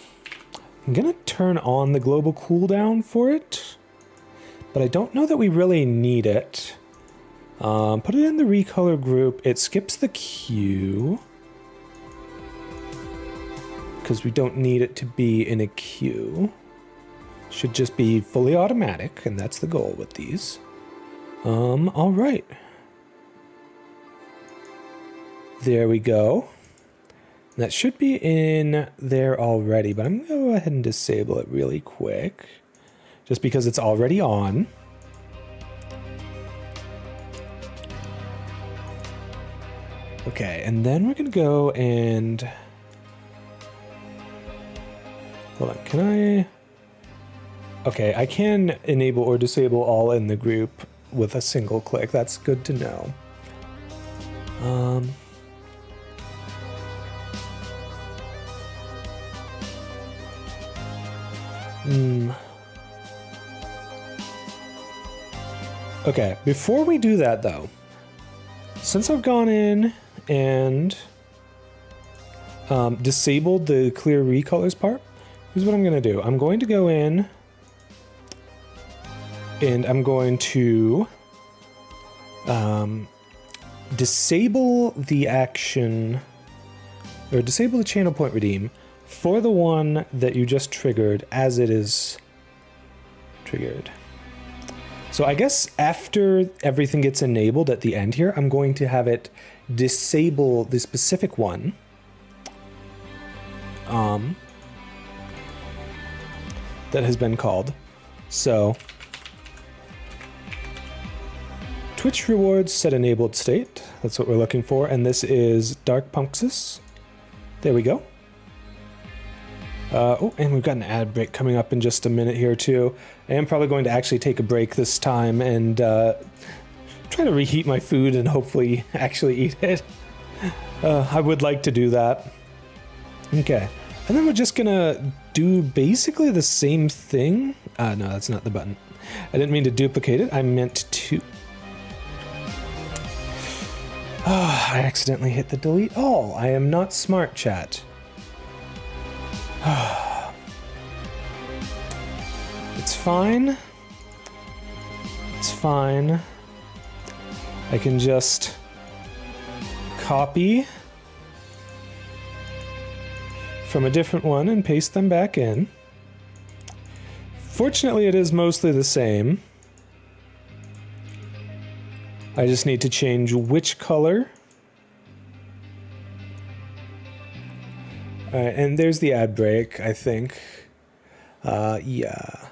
gonna turn on the global cooldown for it, but I don't know that we really need it. Put it in the recolor group. It skips the queue because we don't need it to be in a queue. Should just be fully automatic, and that's the goal with these. All right. There we go. That should be in there already, but I'm gonna go ahead and disable it really quick, just because it's already on. Okay, and then we're gonna go and... Hold on, can I... Okay, I can enable or disable all in the group with a single click. That's good to know. Okay, before we do that though, since I've gone in and disabled the clear recolors part, here's what I'm going to do. I'm going to go in and I'm going to disable the action, or disable the channel point redeem for the one that you just triggered as it is triggered. So I guess after everything gets enabled at the end here, I'm going to have it disable the specific one. That has been called. So Twitch rewards set enabled state. That's what we're looking for. And this is Dark Pumpsis. There we go. Oh, and we've got an ad break coming up in just a minute here too. I am probably going to actually take a break this time and try to reheat my food and hopefully actually eat it. I would like to do that. Okay, and then we're just gonna do basically the same thing. No, that's not the button. I didn't mean to duplicate it. I meant to... Oh, I accidentally hit the delete all. I am not smart, chat. It's fine. It's fine. I can just copy from a different one and paste them back in. Fortunately, it is mostly the same. I just need to change which color. All right, and there's the ad break, I think. Yeah.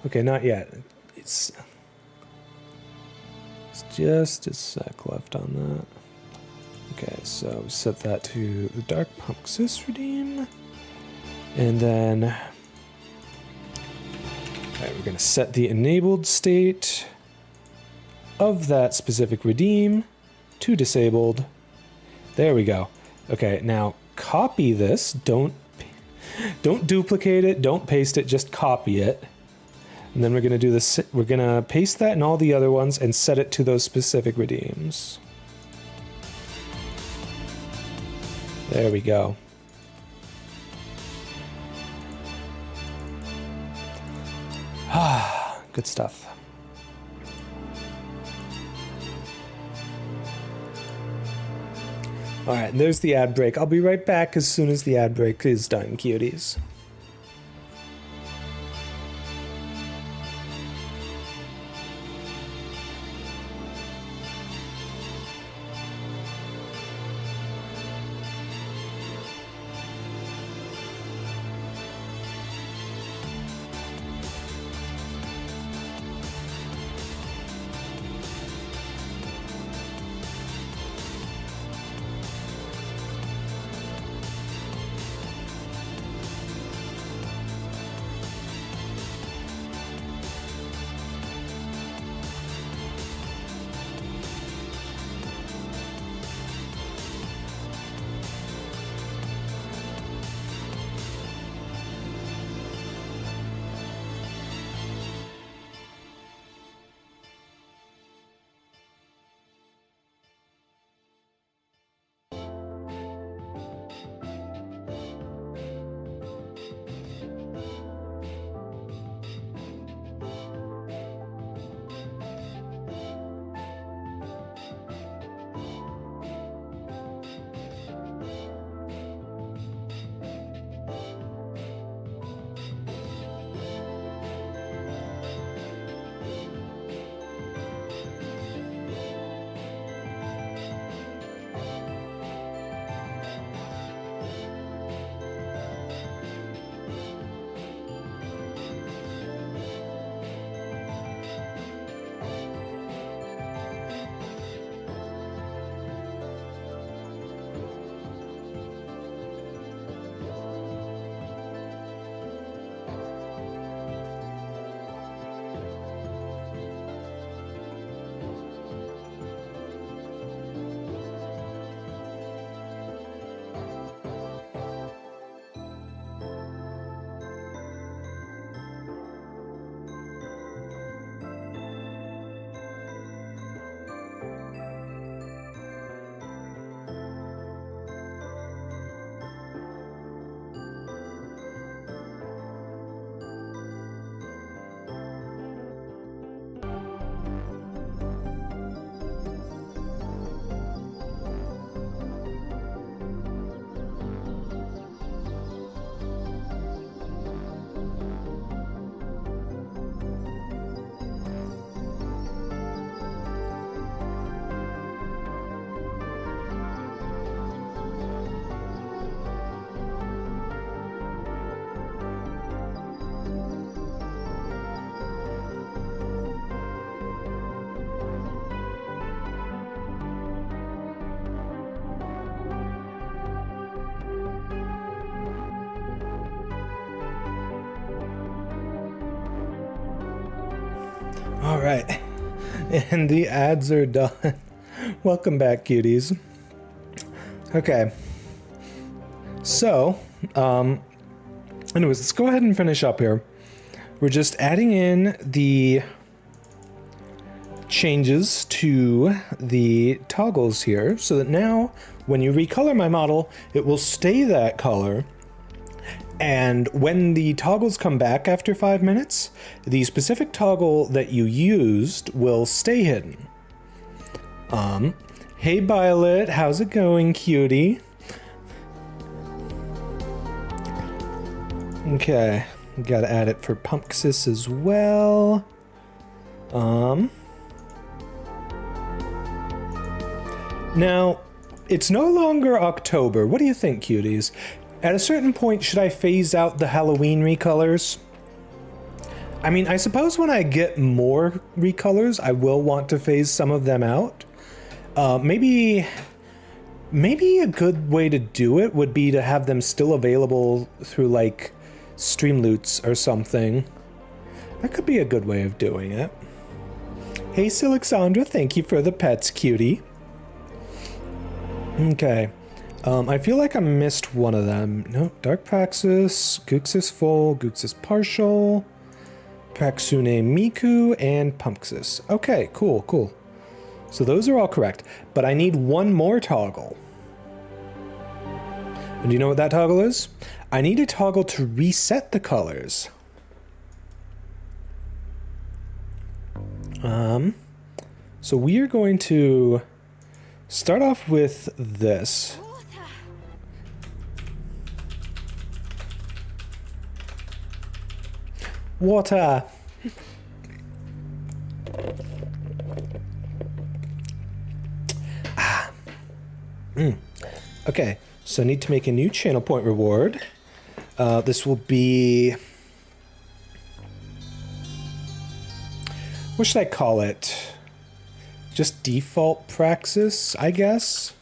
Okay, not yet. It's just a sec left on that. Okay, so we set that to the Dark Punk Sys redeem. And then, all right, we're going to set the enabled state of that specific redeem to disabled. There we go. Okay, now copy this. Don't duplicate it. Don't paste it. Just copy it. And then we're going to do this. We're going to paste that in all the other ones and set it to those specific redeems. There we go. Ah, good stuff. All right, and there's the ad break. I'll be right back as soon as the ad break is done, cuties. All right, and the ads are done. Welcome back, cuties. Okay, so, anyways, let's go ahead and finish up here. We're just adding in the changes to the toggles here so that now when you recolor my model, it will stay that color. And when the toggles come back after 5 minutes, the specific toggle that you used will stay hidden. Hey Violet, how's it going, cutie? Okay, gotta add it for Pumpksis as well. Now, it's no longer October. What do you think, cuties? At a certain point, should I phase out the Halloween recolors? I mean, I suppose when I get more recolors, I will want to phase some of them out. Maybe a good way to do it would be to have them still available through, like, stream loots or something. That could be a good way of doing it. Hey, Silexandra, thank you for the pets, cutie. Okay. I feel like I missed one of them. No, Dark Praxis, Guxis Full, Guxis Partial, Praxune Miku, and Pumpksis. Okay, cool, cool. So those are all correct, but I need one more toggle. And do you know what that toggle is? I need a toggle to reset the colors. So we are going to start off with this. Water. Okay, so I need to make a new channel point reward. This will be... what should I call it? Just default praxis, I guess?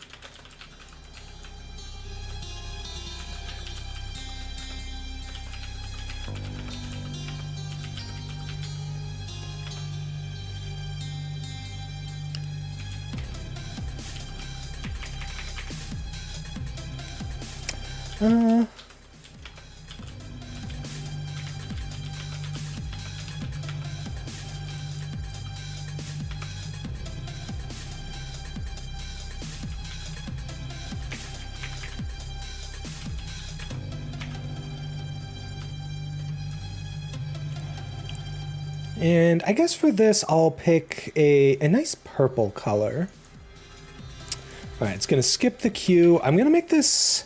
And I guess for this, I'll pick a nice purple color. All right, it's gonna skip the queue. I'm gonna make this,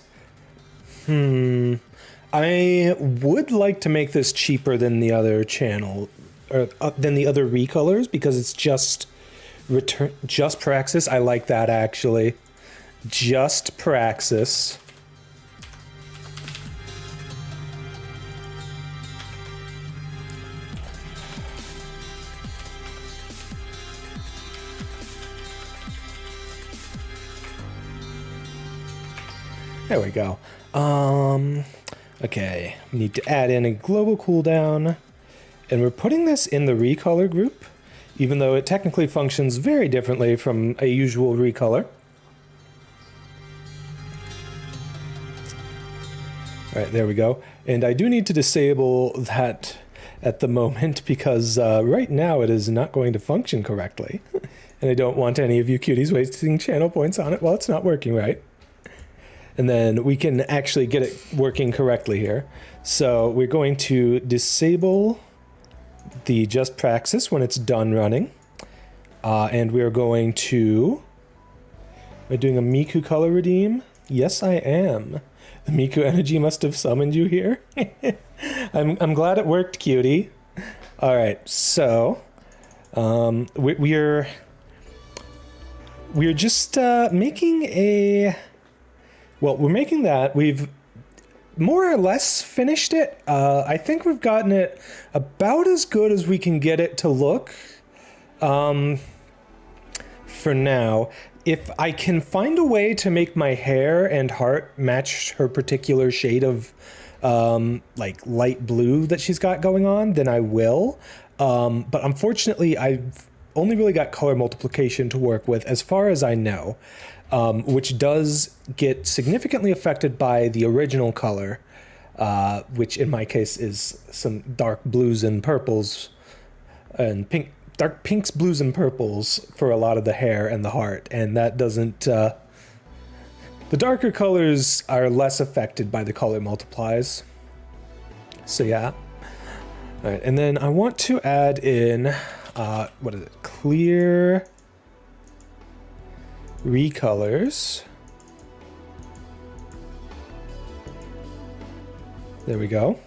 I would like to make this cheaper than the other channel, or than the other recolors, because it's just Praxis. I like that, actually. Just Praxis. There we go. Okay, we need to add in a global cooldown, and we're putting this in the recolor group, even though it technically functions very differently from a usual recolor. All right, there we go. And I do need to disable that at the moment because right now it is not going to function correctly. And I don't want any of you cuties wasting channel points on it while it's not working right. And then we can actually get it working correctly here. So we're going to disable the Just Praxis when it's done running. And we're going to... Am I doing a Miku color redeem? Yes, I am. The Miku energy must have summoned you here. I'm glad it worked, cutie. All right, so we're just making a... Well, we're making that. We've more or less finished it. I think we've gotten it about as good as we can get it to look for now. If I can find a way to make my hair and heart match her particular shade of like light blue that she's got going on, then I will. But unfortunately, I've only really got color multiplication to work with as far as I know, which does get significantly affected by the original color, which in my case is some dark blues and purples and dark pinks, blues, and purples for a lot of the hair and the heart. And that doesn't... the darker colors are less affected by the color multiplies. So yeah. All right, and then I want to add in, what is it? Clear recolors. There we go.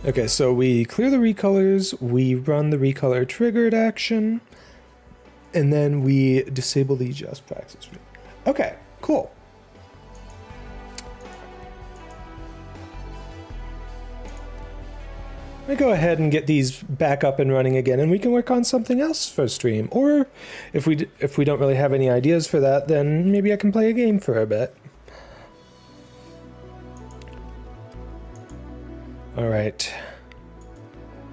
Okay, so we clear the recolors, we run the recolor triggered action, and then we disable the just practice. Okay, cool. I go ahead and get these back up and running again, and we can work on something else for stream. Or if we don't really have any ideas for that, then maybe I can play a game for a bit. All right.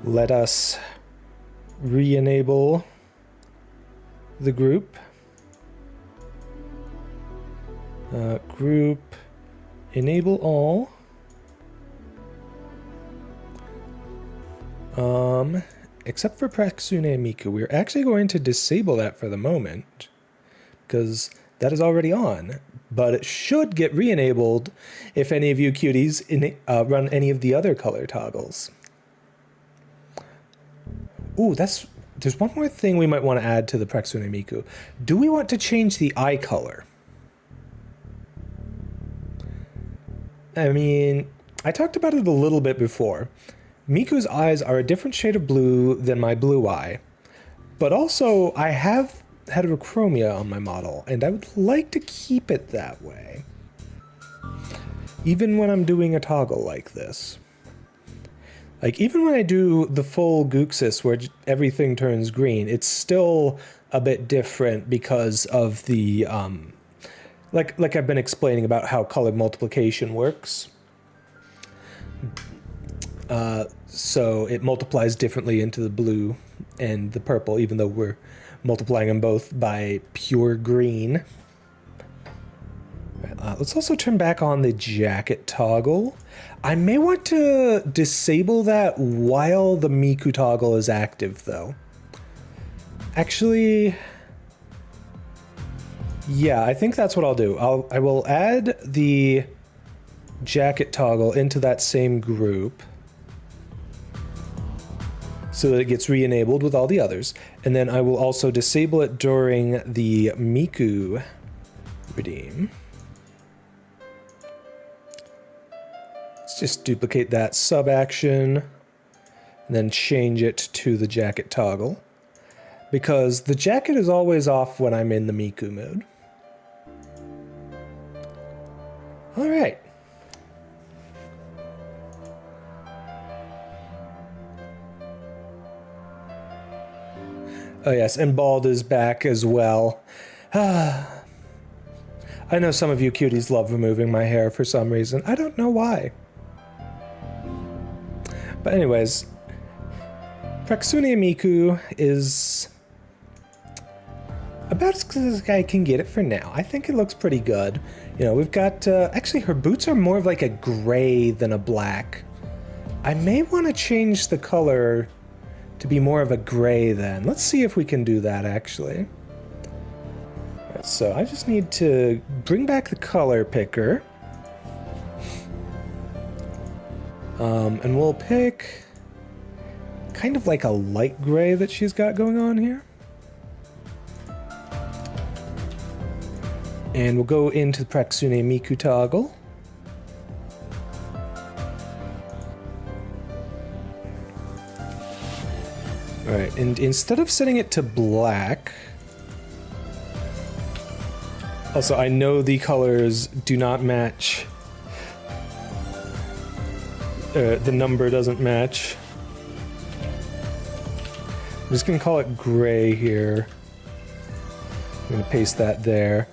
Let us re-enable the group. Group enable all. Except for Praxune Miku, we're actually going to disable that for the moment because that is already on, but it should get re-enabled if any of you cuties run any of the other color toggles. Ooh, there's one more thing we might want to add to the Praxune Miku. Do we want to change the eye color? I mean, I talked about it a little bit before. Miku's eyes are a different shade of blue than my blue eye, but also I have heterochromia on my model, and I would like to keep it that way, even when I'm doing a toggle like this. Like, even when I do the full Guxis where everything turns green, it's still a bit different because of the, like I've been explaining about how color multiplication works. So it multiplies differently into the blue and the purple, even though we're multiplying them both by pure green. Right, let's also turn back on the jacket toggle. I may want to disable that while the Miku toggle is active, though. Actually, yeah, I think that's what I'll do. I will add the jacket toggle into that same group so that it gets re-enabled with all the others. And then I will also disable it during the Miku redeem. Let's just duplicate that sub action and then change it to the jacket toggle, because the jacket is always off when I'm in the Miku mode. All right. Oh yes, and bald is back as well. I know some of you cuties love removing my hair for some reason. I don't know why. But anyways, Praxune Miku is about as good as I can get it for now. I think it looks pretty good. You know, we've got, actually her boots are more of like a gray than a black. I may want to change the color to be more of a gray then. Let's see if we can do that actually. Right, so I just need to bring back the color picker. And we'll pick kind of like a light gray that she's got going on here. And we'll go into the Praxune Miku toggle. Alright, and instead of setting it to black... Also, I know the colors do not match. The number doesn't match. I'm just gonna call it gray here. I'm gonna paste that there.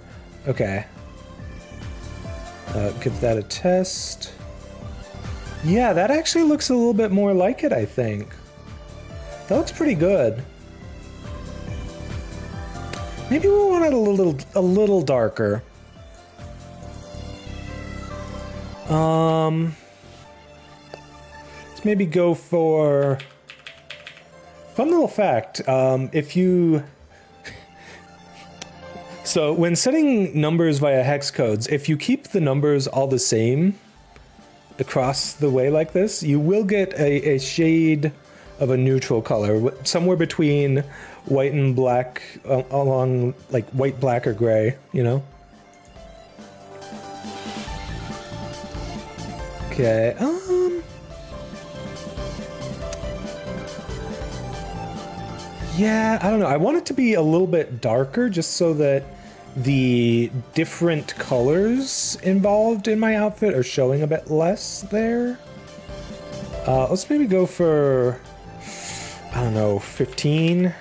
Okay. Give that a test. Yeah, that actually looks a little bit more like it, I think. That looks pretty good. Maybe we'll want it a little darker. Let's maybe go for... Fun little fact, if you... So when setting numbers via hex codes, if you keep the numbers all the same across the way like this, you will get a shade of a neutral color, somewhere between white and black, along like white, black, or gray, you know? Okay, yeah, I don't know. I want it to be a little bit darker just so that the different colors involved in my outfit are showing a bit less there. Let's maybe go for, I don't know, 15.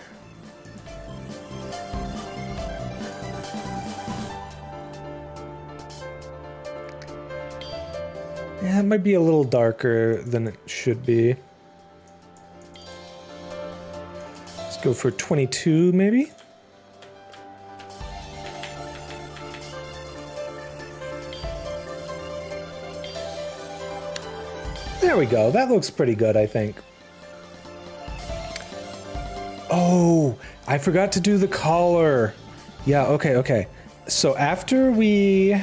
Yeah, it might be a little darker than it should be. Let's go for 22, maybe? There we go. That looks pretty good, I think. Oh, I forgot to do the collar. Yeah, okay. So after we...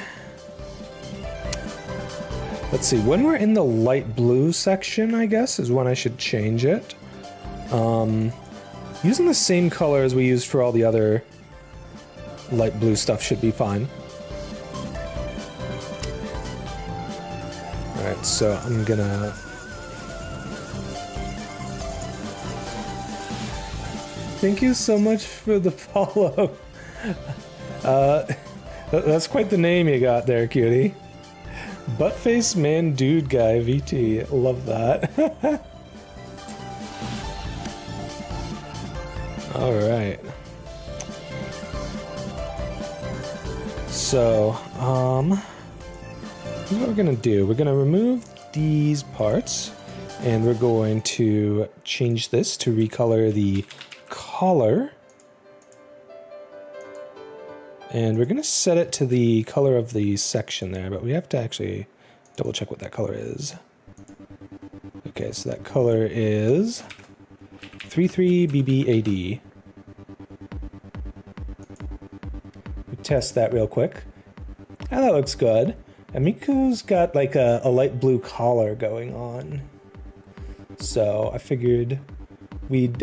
Let's see, when we're in the light blue section, I guess, is when I should change it. Using the same color as we used for all the other light blue stuff should be fine. Alright, so I'm gonna... Thank you so much for the follow. That's quite the name you got there, cutie. Buttface man dude guy VT. Love that. Alright. So, here's what we're gonna do. We're gonna remove these parts, and we're going to change this to recolor the collar. And we're gonna set it to the color of the section there, but we have to actually double check what that color is. Okay, so that color is 33BBAD. We test that real quick. Oh, that looks good. And Miku's got like a light blue collar going on. So I figured we'd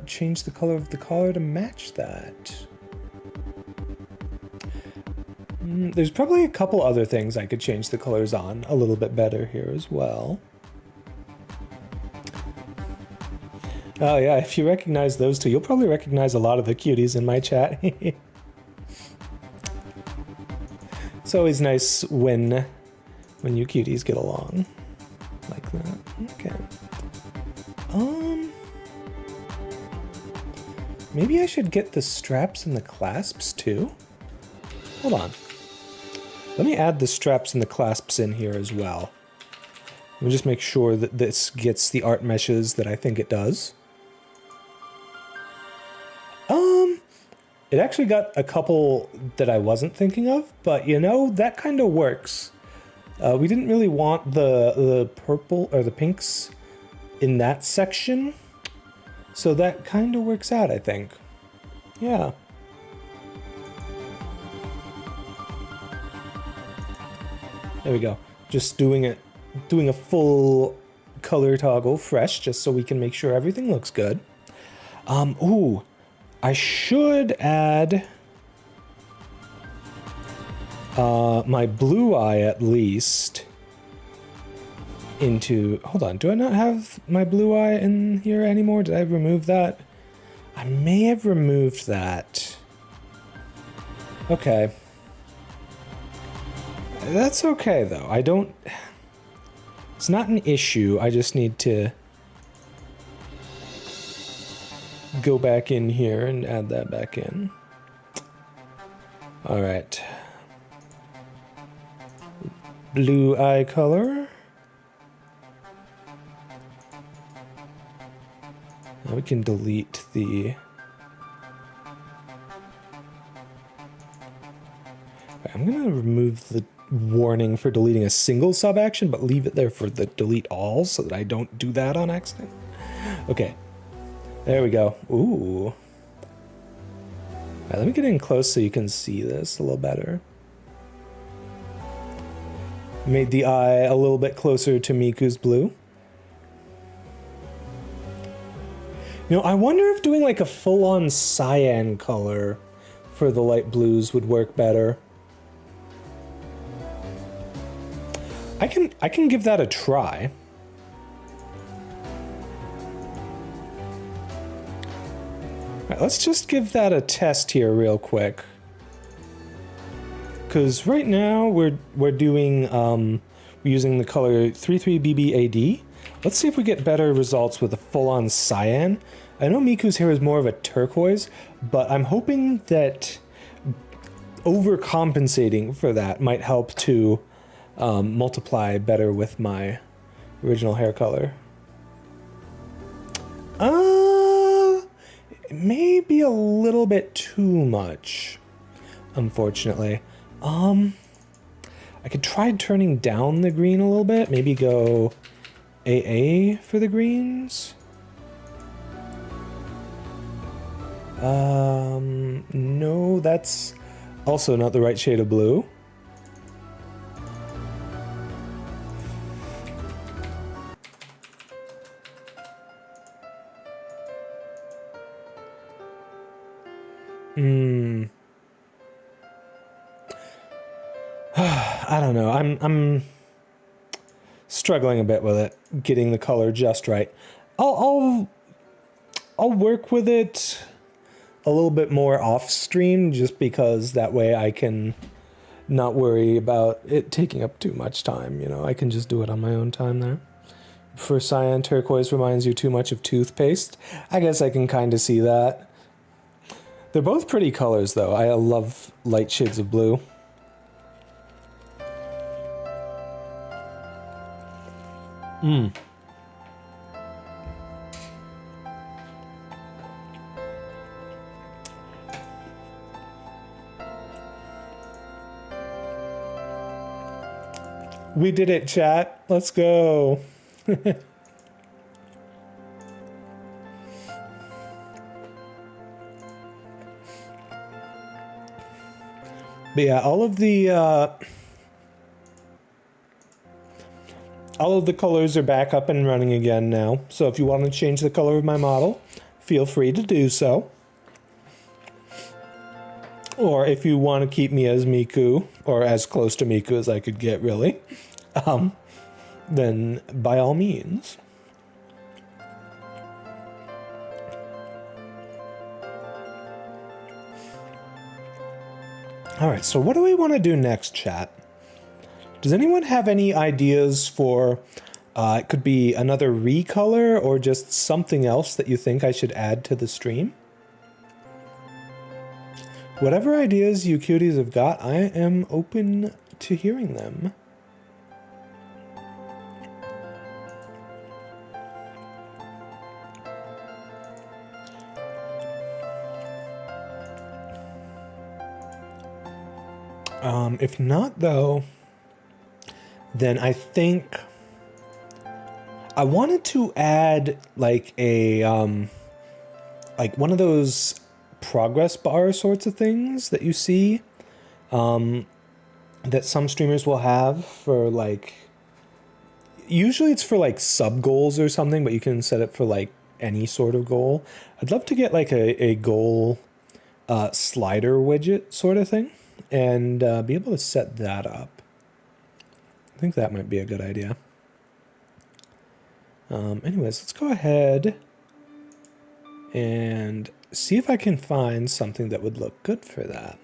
change the color of the collar to match that. There's probably a couple other things I could change the colors on a little bit better here as well. Oh yeah, if you recognize those two, you'll probably recognize a lot of the cuties in my chat. It's always nice when you cuties get along like that. Okay. Maybe I should get the straps and the clasps too? Hold on. Let me add the straps and the clasps in here as well. Let me just make sure that this gets the art meshes that I think it does. It actually got a couple that I wasn't thinking of, but you know, that kind of works. We didn't really want the purple or the pinks in that section, so that kind of works out, I think. Yeah. There we go. Just doing a full color toggle fresh, just so we can make sure everything looks good. Ooh, I should add my blue eye at least into... Hold on, do I not have my blue eye in here anymore? Did I remove that? I may have removed that. Okay. That's okay, though. I don't... It's not an issue. I just need to go back in here and add that back in. All right. Blue eye color. Now we can delete the... I'm going to remove the warning for deleting a single sub action, but leave it there for the delete all so that I don't do that on accident. Okay. There we go. Ooh. All right, let me get in close so you can see this a little better. Made the eye a little bit closer to Miku's blue. You know, I wonder if doing like a full-on cyan color for the light blues would work better. I can give that a try. All right, let's just give that a test here real quick. Because right now we're doing we're using the color 33BBAD. Let's see if we get better results with a full-on cyan. I know Miku's hair is more of a turquoise, but I'm hoping that overcompensating for that might help to multiply better with my original hair color. It may be a little bit too much, unfortunately. I could try turning down the green a little bit, maybe go AA for the greens. No, that's also not the right shade of blue. I don't know. I'm struggling a bit with it, getting the color just right. I'll work with it a little bit more off stream, just because that way I can not worry about it taking up too much time. You know, I can just do it on my own time there. For cyan, turquoise reminds you too much of toothpaste. I guess I can kind of see that. They're both pretty colors, though. I love light shades of blue. We did it, chat. Let's go. But yeah, all of the colors are back up and running again now. So if you want to change the color of my model, feel free to do so. Or if you want to keep me as Miku, or as close to Miku as I could get, really, then by all means. Alright, so what do we want to do next, chat? Does anyone have any ideas for, it could be another recolor or just something else that you think I should add to the stream? Whatever ideas you cuties have got, I am open to hearing them. If not, though, then I think I wanted to add like a like one of those progress bar sorts of things that you see that some streamers will have for like, usually it's for like sub goals or something, but you can set it for like any sort of goal. I'd love to get like a goal slider widget sort of thing and be able to set that up. I think that might be a good idea. Anyways, let's go ahead and see if I can find something that would look good for that.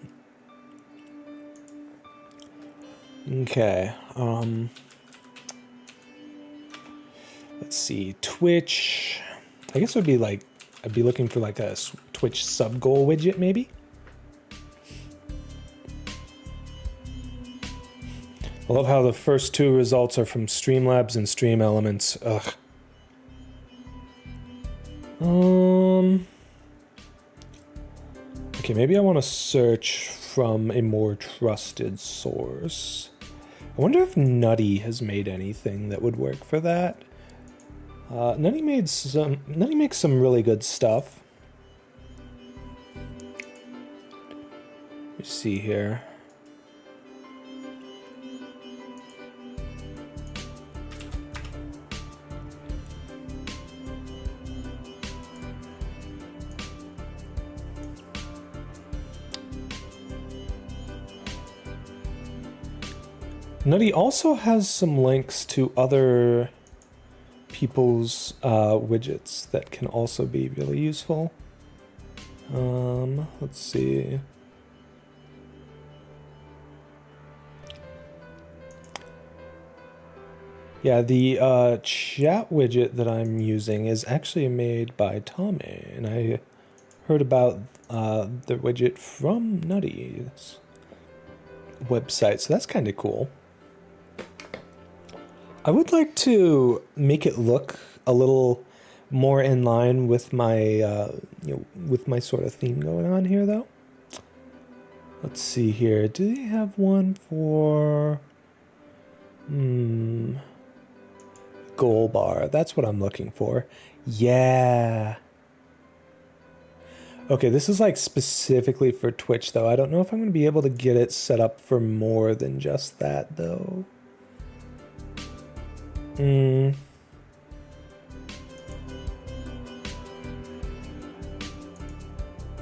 Okay. Let's see. Twitch. I guess it would be like, I'd be looking for like a Twitch sub goal widget, maybe. I love how the first two results are from Streamlabs and Stream Elements. Ugh. Okay, maybe I want to search from a more trusted source. I wonder if Nutty has made anything that would work for that. Nutty makes some really good stuff. Let me see here. Nutty also has some links to other people's widgets that can also be really useful. Let's see. Yeah, the chat widget that I'm using is actually made by Tommy, and I heard about the widget from Nutty's website, so that's kind of cool. I would like to make it look a little more in line with my, with my sort of theme going on here, though. Let's see here. Do they have one for goal bar? That's what I'm looking for. Yeah. Okay, this is like specifically for Twitch, though. I don't know if I'm going to be able to get it set up for more than just that, though. Oh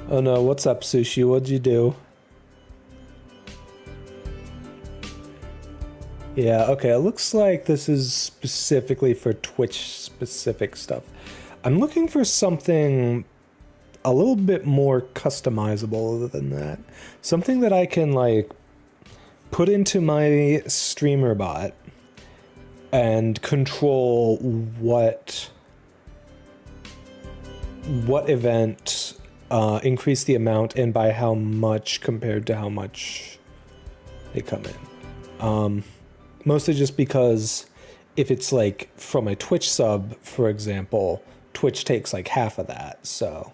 no, what's up, Sushi? What'd you do? Yeah, okay, it looks like this is specifically for Twitch-specific stuff. I'm looking for something a little bit more customizable than that. Something that I can, like, put into my streamer bot and control what event increase the amount and by how much compared to how much they come in. Mostly just because if it's like from a Twitch sub, for example, Twitch takes like half of that, so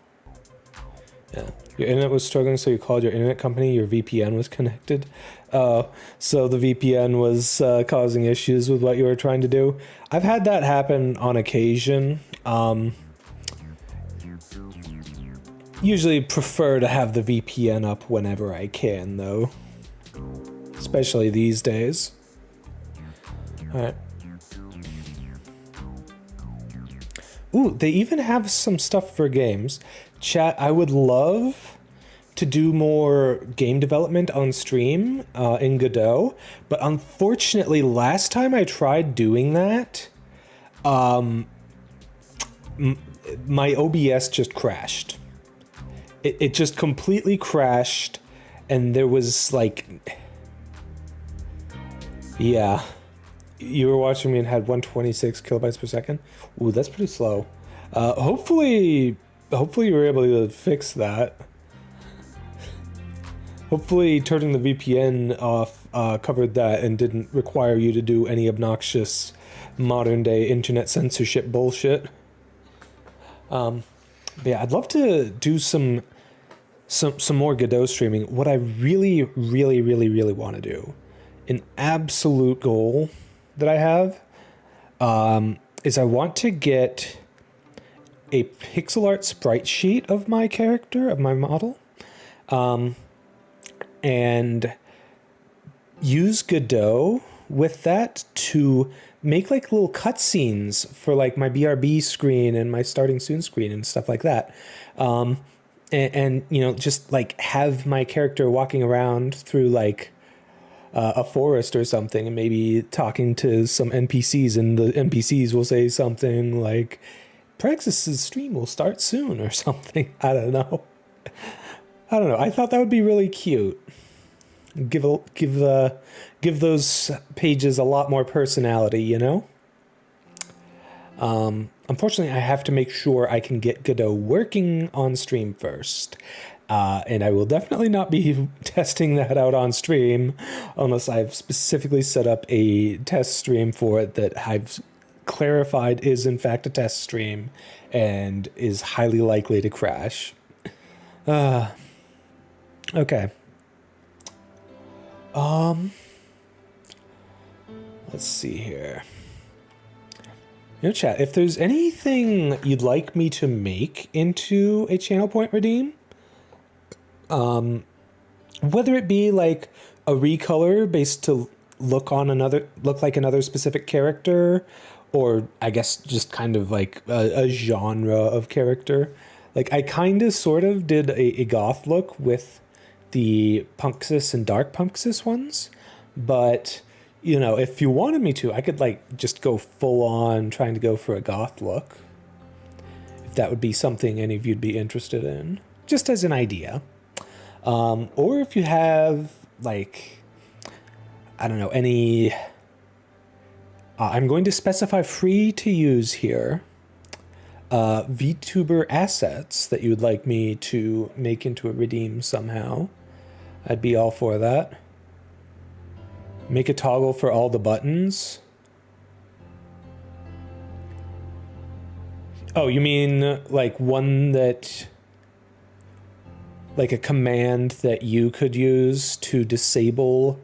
yeah. Your internet was struggling, so you called your internet company, your VPN was connected. So the VPN was causing issues with what you were trying to do. I've had that happen on occasion. Usually prefer to have the VPN up whenever I can, though. Especially these days. Alright. Ooh, they even have some stuff for games. Chat, I would love to do more game development on stream in Godot, but unfortunately, last time I tried doing that, my OBS just crashed. It just completely crashed, and there was like... Yeah. You were watching me and had 126 kilobytes per second? Ooh, that's pretty slow. Hopefully you were able to fix that. Hopefully turning the VPN off covered that and didn't require you to do any obnoxious modern day internet censorship bullshit. But yeah, I'd love to do some more Godot streaming. What I really want to do, an absolute goal that I have, is I want to get a pixel art sprite sheet of my character, of my model, and use Godot with that to make like little cutscenes for like my BRB screen and my starting soon screen and stuff like that. And you know, just like have my character walking around through like a forest or something and maybe talking to some NPCs, and the NPCs will say something like, Praxis's stream will start soon or something. I don't know. I thought that would be really cute. Give those pages a lot more personality, you know? Unfortunately, I have to make sure I can get Godot working on stream first. And I will definitely not be testing that out on stream unless I've specifically set up a test stream for it that I've clarified is in fact a test stream and is highly likely to crash. Okay. Let's see here. Chat, if there's anything you'd like me to make into a channel point redeem, whether it be like a recolor based to look like another specific character, or I guess just kind of like a genre of character. Like I kind of sort of did a goth look with the Punxus and Dark Punxus ones, but if you wanted me to, I could like just go full on trying to go for a goth look. If that would be something any of you'd be interested in, just as an idea. Or if you have like, I don't know, any, I'm going to specify free to use here, vtuber assets that you would like me to make into a redeem somehow. I'd be all for that. Make a toggle for all the buttons. Oh, you mean like one that, like a command that you could use to disable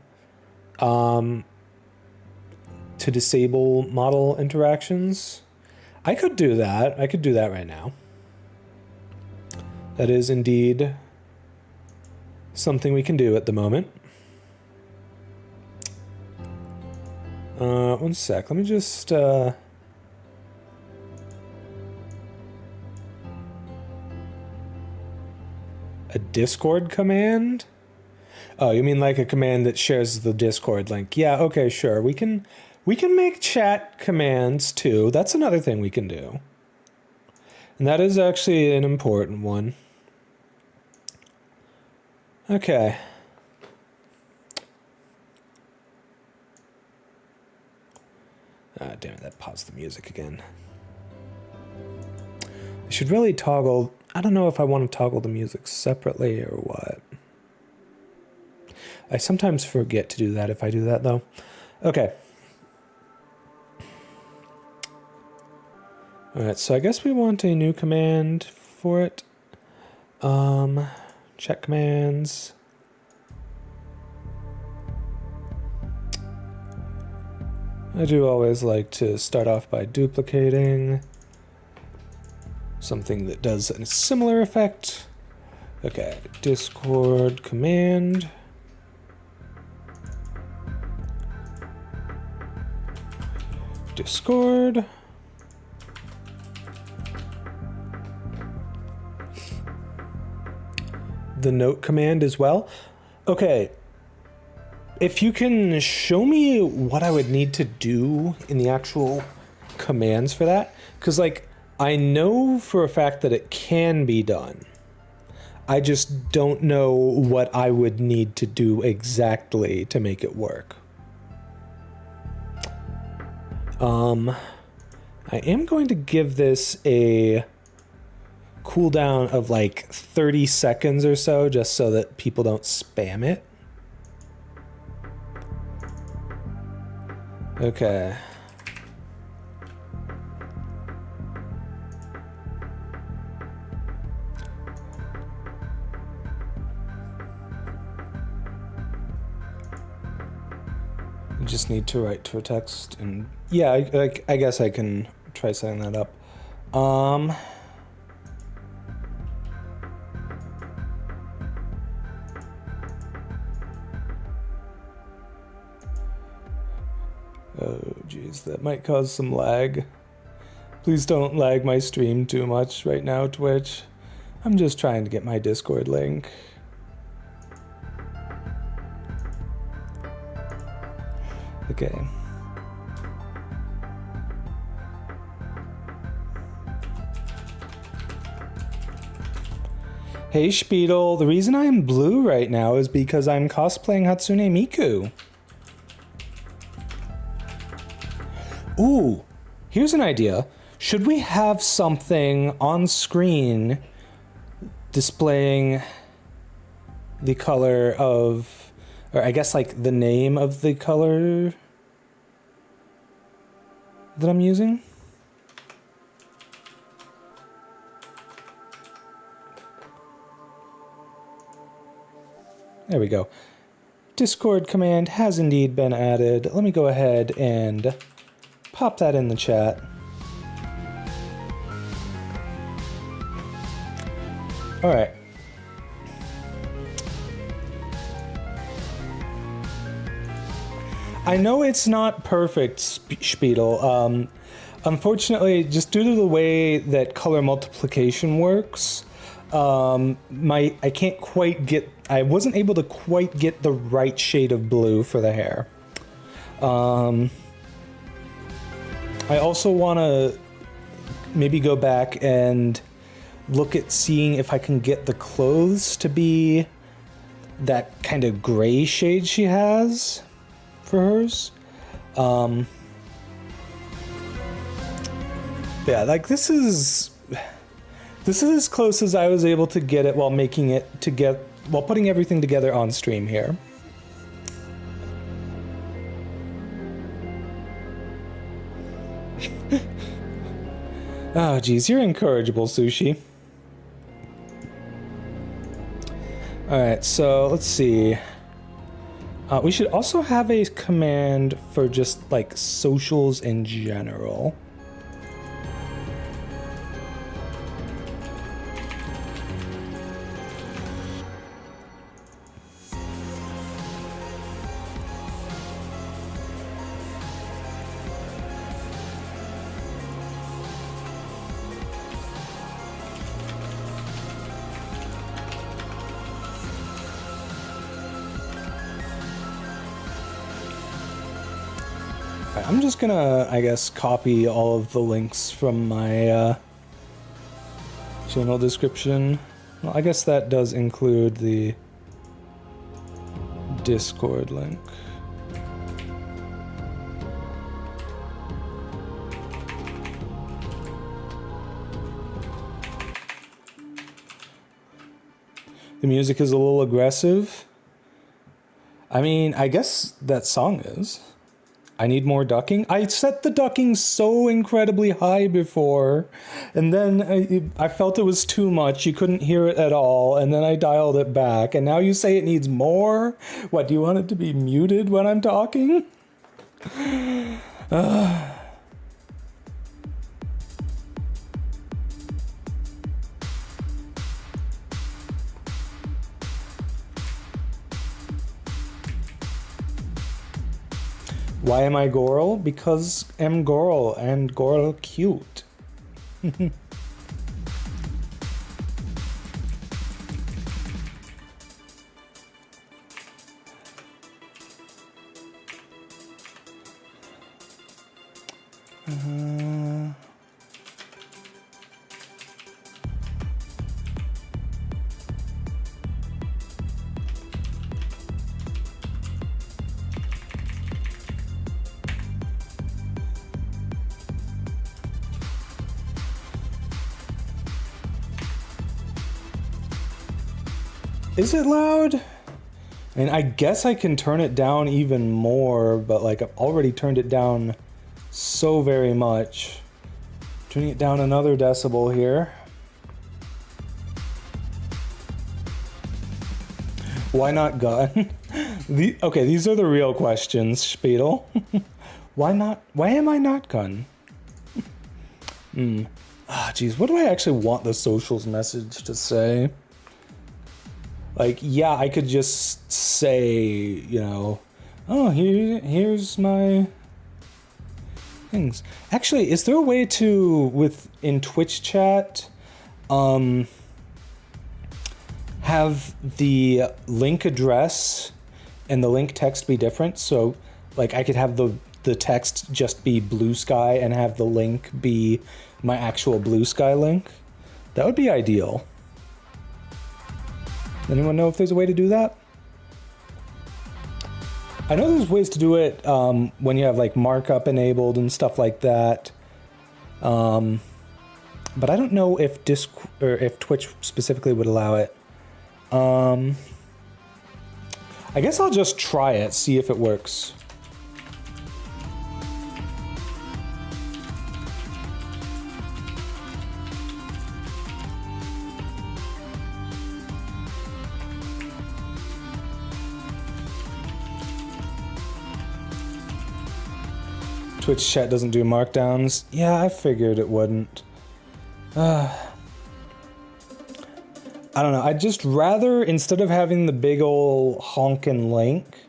model interactions? I could do that. I could do that right now. That is indeed something we can do at the moment. One sec. Let me just a Discord command? Oh, you mean like a command that shares the Discord link? Yeah, okay, sure. We can make chat commands too. That's another thing we can do. And that is actually an important one. Okay. Ah, damn it, that paused the music again. I should really toggle, I don't know if I want to toggle the music separately or what. I sometimes forget to do that if I do that though. Okay. Alright, so I guess we want a new command for it. Check commands. I do always like to start off by duplicating something that does a similar effect. Okay, Discord command. Discord. The note command as well. Okay. If you can show me what I would need to do in the actual commands for that, because like I know for a fact that it can be done. I just don't know what I would need to do exactly to make it work. I am going to give this a cooldown of like 30 seconds or so, just so that people don't spam it. Okay. You just need to write to a text, and yeah, I guess I can try setting that up. Oh, geez, that might cause some lag. Please don't lag my stream too much right now, Twitch. I'm just trying to get my Discord link. Okay. Hey Spiedel, the reason I'm blue right now is because I'm cosplaying Hatsune Miku. Ooh, here's an idea. Should we have something on screen displaying the color of, or I guess like the name of the color that I'm using. There we go. Discord command has indeed been added. Let me go ahead and pop that in the chat. All right. I know it's not perfect, Spiedel. Unfortunately, just due to the way that color multiplication works, I can't quite get. I wasn't able to quite get the right shade of blue for the hair. I also want to maybe go back and look at seeing if I can get the clothes to be that kind of gray shade she has for hers. Yeah, like this is as close as I was able to get it while while putting everything together on stream here. Oh geez, you're incorrigible, Sushi. Alright, so let's see. We should also have a command for just like socials in general. I'm just gonna, I guess, copy all of the links from my channel description. Well, I guess that does include the Discord link. The music is a little aggressive. I mean, I guess that song is. I need more ducking. I set the ducking so incredibly high before, and then I felt it was too much. You couldn't hear it at all, and then I dialed it back, and now you say it needs more? What, do you want it to be muted when I'm talking? Why am I Goral? Because I'm Goral and Goral cute. Is it loud? And I guess I can turn it down even more, but like I've already turned it down so very much. Turning it down another decibel here. Why not gun? Okay, these are the real questions, Spiedel. Why not? Why am I not gun? Geez, what do I actually want the socials message to say? Like, yeah, I could just say, you know, oh, here's my things. Actually, is there a way to, in Twitch chat, have the link address and the link text be different? So, like, I could have the text just be Blue Sky and have the link be my actual Blue Sky link? That would be ideal. Anyone know if there's a way to do that? I know there's ways to do it when you have like markup enabled and stuff like that. But I don't know if if Twitch specifically would allow it. I guess I'll just try it, see if it works. Twitch chat doesn't do markdowns. Yeah, I figured it wouldn't. I don't know. I'd just rather, instead of having the big ol' honkin' link,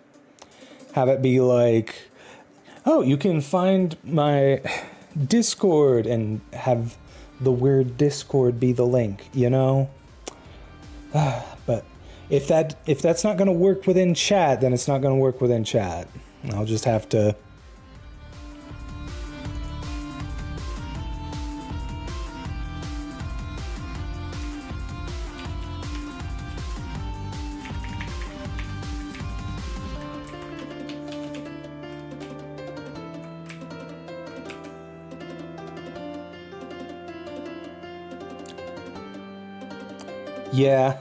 have it be like, oh, you can find my Discord, and have the word Discord be the link, you know? But if that's not gonna work within chat, then it's not gonna work within chat. I'll just have to... Yeah.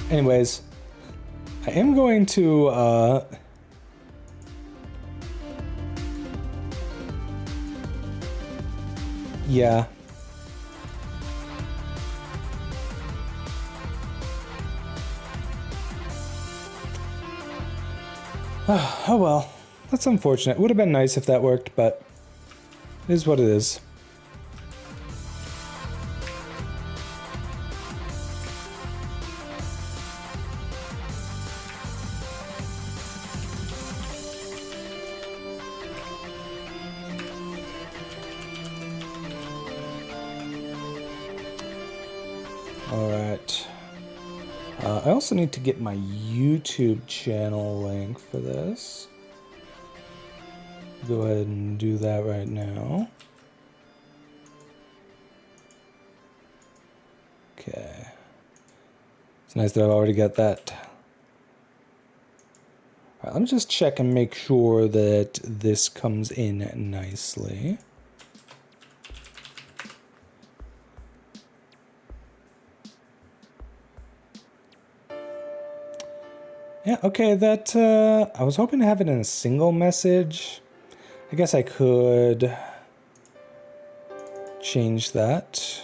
Anyways, I am going to, yeah. Oh well, that's unfortunate. Would have been nice if that worked, but it is what it is. Alright. I also need to get my YouTube channel link for this. Go ahead and do that right now. Okay. It's nice that I've already got that. Alright, let me just check and make sure that this comes in nicely. Yeah, okay, that, I was hoping to have it in a single message. I guess I could change that.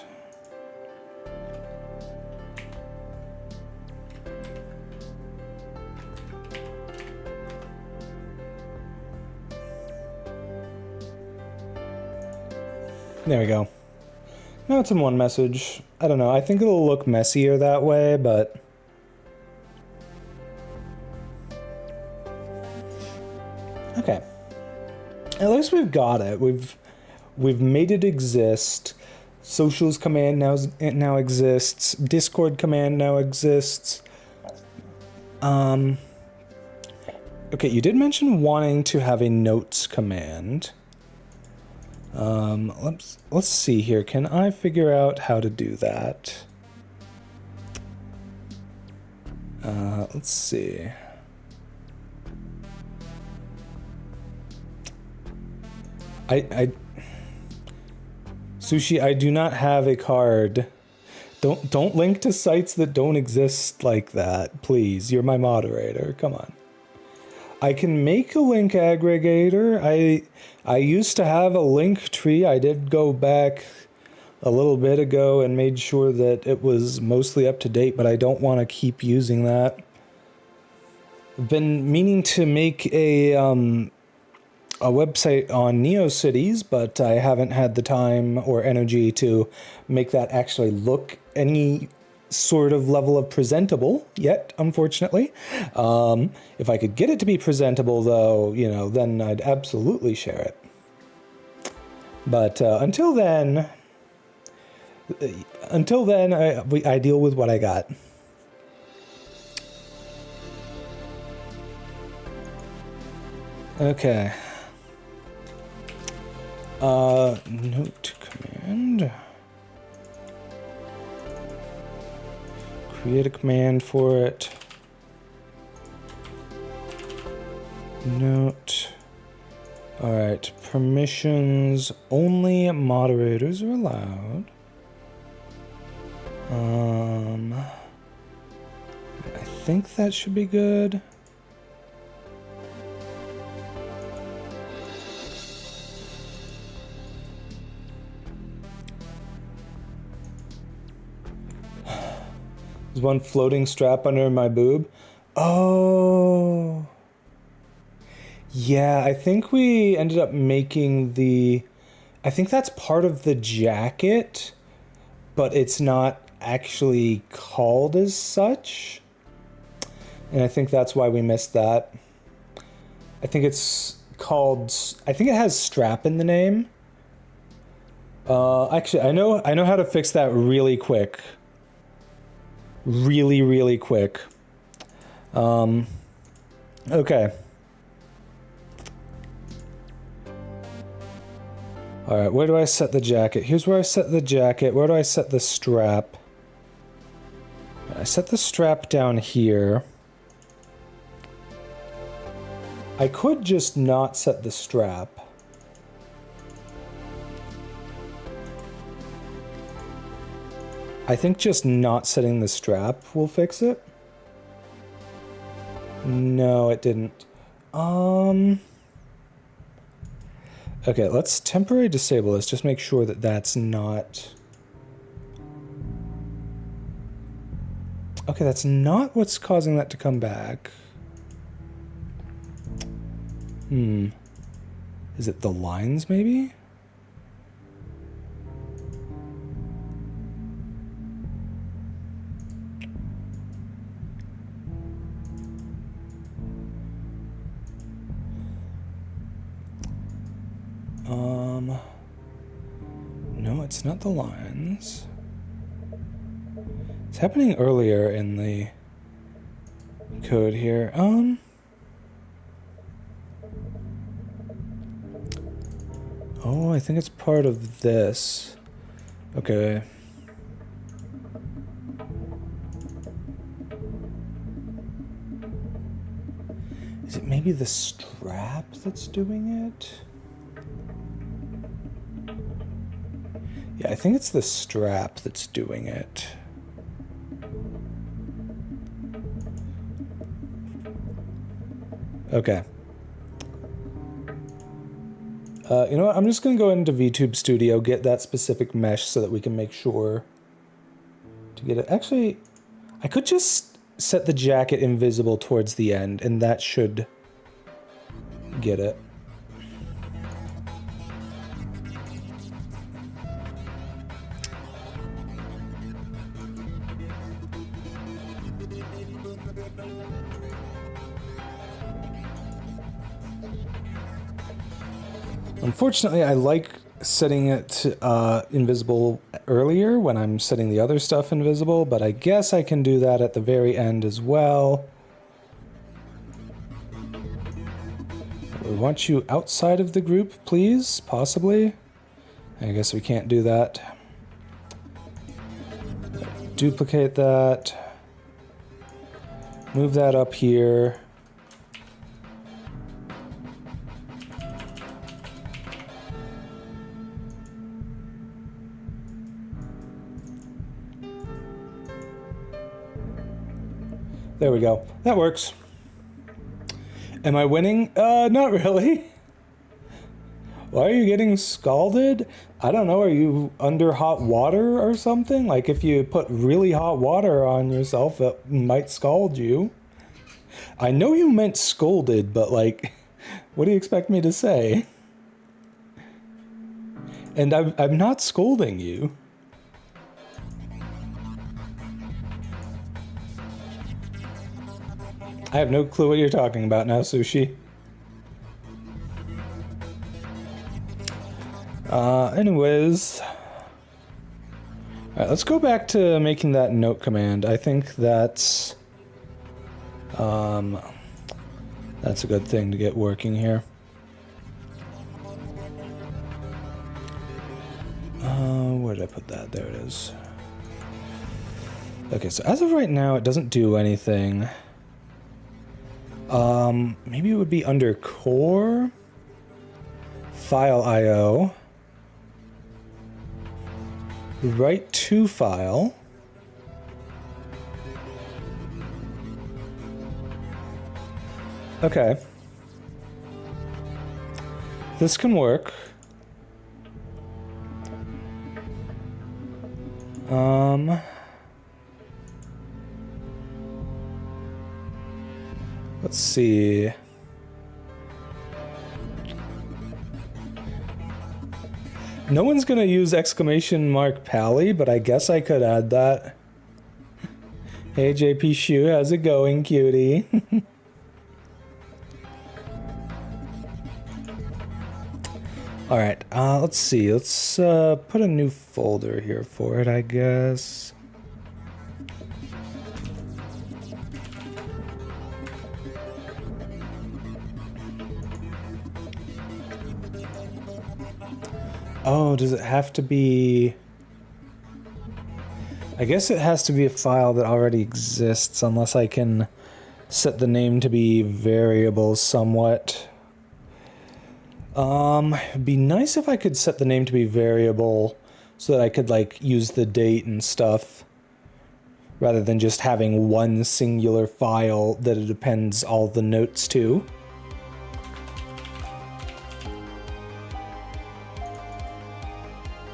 There we go. Now it's in one message. I don't know, I think it'll look messier that way, but... Okay. At least we've got it. We've made it exist. Socials command now exists. Discord command now exists. Okay, you did mention wanting to have a notes command. Let's see here. Can I figure out how to do that? Let's see. Sushi, I do not have a card. Don't link to sites that don't exist like that, please. You're my moderator. Come on. I can make a link aggregator. I used to have a link tree. I did go back a little bit ago and made sure that it was mostly up to date, but I don't want to keep using that. I've been meaning to make a website on NeoCities, but I haven't had the time or energy to make that actually look any sort of level of presentable yet, unfortunately. If I could get it to be presentable, though, you know, then I'd absolutely share it. But until then, I deal with what I got. Okay. Note command. Create a command for it. Note. Alright, permissions. Only moderators are allowed. I think that should be good. There's one floating strap under my boob. Oh. Yeah, I think we ended up making the... I think that's part of the jacket, but it's not actually called as such. And I think that's why we missed that. I think it's called... I think it has strap in the name. Actually, I know how to fix that really quick. Really, really quick. Okay. Alright, where do I set the jacket? Here's where I set the jacket. Where do I set the strap? I set the strap down here. I could just not set the strap. I think just not setting the strap will fix it. No, it didn't. Okay, let's temporarily disable this. Just make sure that that's not... Okay, that's not what's causing that to come back. Is it the lines, maybe? No, it's not the lines. It's happening earlier in the code here. Oh, I think it's part of this. Okay. Is it maybe the strap that's doing it? Yeah, I think it's the strap that's doing it. Okay. You know what? I'm just going to go into VTube Studio, get that specific mesh so that we can make sure to get it. Actually, I could just set the jacket invisible towards the end, and that should get it. Unfortunately, I like setting it invisible earlier when I'm setting the other stuff invisible, but I guess I can do that at the very end as well. We want you outside of the group, please, possibly. I guess we can't do that. Duplicate that. Move that up here. There we go. That works. Am I winning? Not really. Why are you getting scalded? I don't know, are you under hot water or something? Like, if you put really hot water on yourself, it might scald you. I know you meant scolded, but, like, what do you expect me to say? And I'm not scolding you. I have no clue what you're talking about now, Sushi. Anyways. Alright, let's go back to making that note command. I think that's a good thing to get working here. Where did I put that? There it is. Okay, so as of right now, it doesn't do anything. Maybe it would be under core, file IO, write to file, okay, this can work. Let's see. No one's gonna use exclamation mark Pally, but I guess I could add that. Hey JP Shu, how's it going, cutie? Alright, let's see. Let's put a new folder here for it, I guess. Oh, does it have to be... I guess it has to be a file that already exists, unless I can set the name to be variable somewhat. It'd be nice if I could set the name to be variable so that I could, like, use the date and stuff, rather than just having one singular file that it appends all the notes to.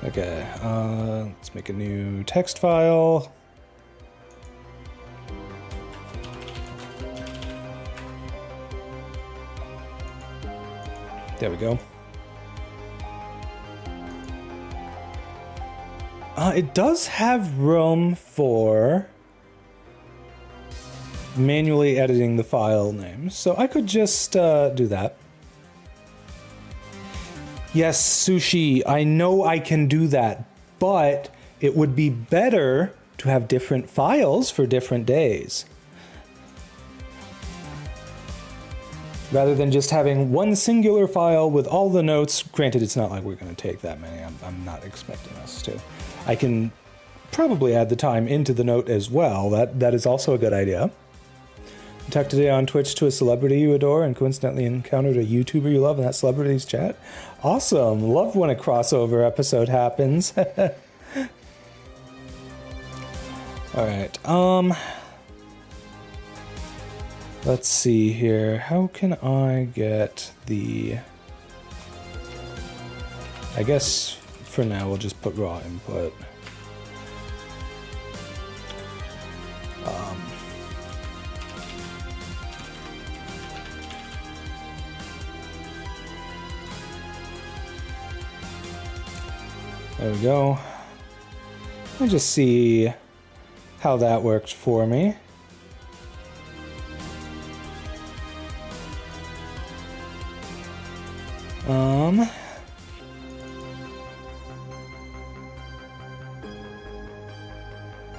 Okay, let's make a new text file. There we go. It does have room for manually editing the file name, so I could just do that. Yes, Sushi, I know I can do that, but it would be better to have different files for different days, rather than just having one singular file with all the notes. Granted, it's not like we're going to take that many. I'm not expecting us to. I can probably add the time into the note as well. That is also a good idea. You talked today on Twitch to a celebrity you adore and coincidentally encountered a YouTuber you love in that celebrity's chat. Awesome. Love when a crossover episode happens. Alright, let's see here. How can I get the... I guess for now we'll just put raw input. There we go. I'll just see how that worked for me.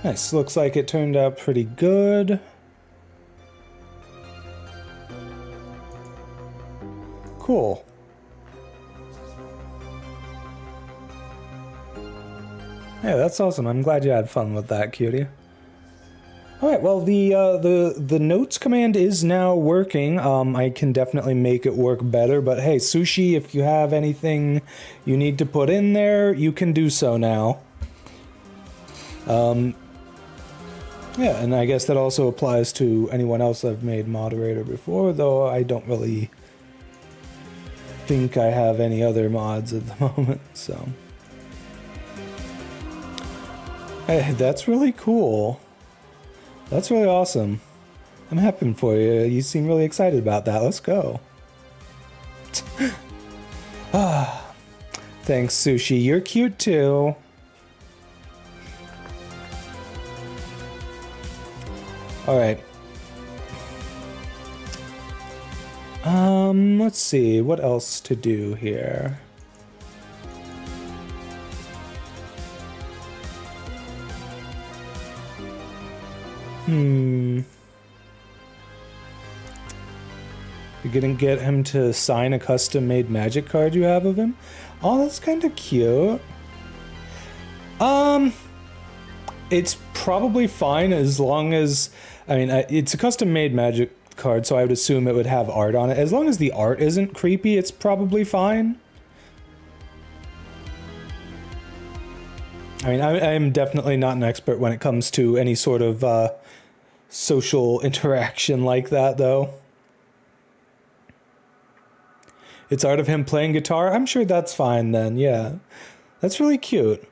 Nice. Looks like it turned out pretty good. Cool. Yeah, that's awesome. I'm glad you had fun with that, cutie. All right, well, the notes command is now working. I can definitely make it work better, but hey, Sushi, if you have anything you need to put in there, you can do so now. Yeah, and I guess that also applies to anyone else I've made moderator before, though I don't really think I have any other mods at the moment, so... Hey, that's really cool. That's really awesome. I'm happy for you. You seem really excited about that. Let's go. Thanks, Sushi. You're cute too. All right. Let's see what else to do here. You're gonna get him to sign a custom-made magic card you have of him? Oh, that's kind of cute. It's probably fine as long as... I mean, it's a custom-made magic card, so I would assume it would have art on it. As long as the art isn't creepy, it's probably fine. I mean, I'm definitely not an expert when it comes to any sort of social interaction like that, though. It's art of him playing guitar? I'm sure that's fine then, yeah. That's really cute.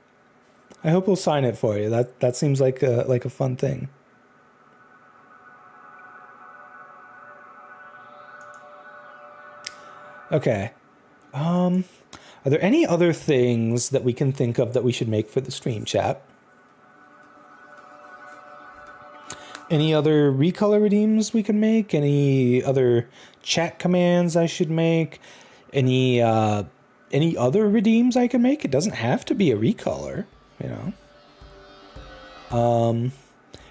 I hope he'll sign it for you. That seems like a fun thing. Okay. Are there any other things that we can think of that we should make for the stream chat? Any other recolor redeems we can make? Any other chat commands I should make? Any other redeems I can make? It doesn't have to be a recolor, you know.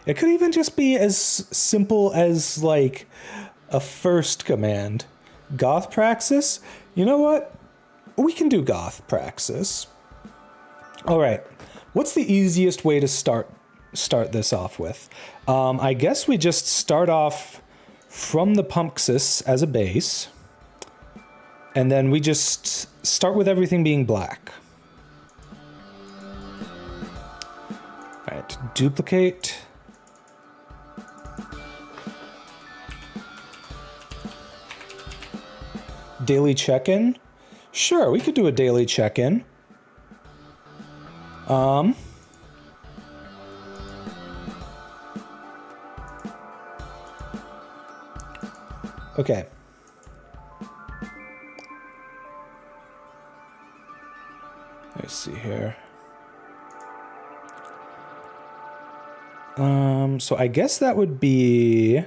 It could even just be as simple as like a first command. Goth Praxis? You know what? We can do Goth Praxis. All right. What's the easiest way to start this off with? I guess we just start off from the Pumpxis as a base, and then we just start with everything being black. All right, duplicate. Daily check-in? Sure, we could do a daily check-in. Okay. Let's see here. So I guess that would be...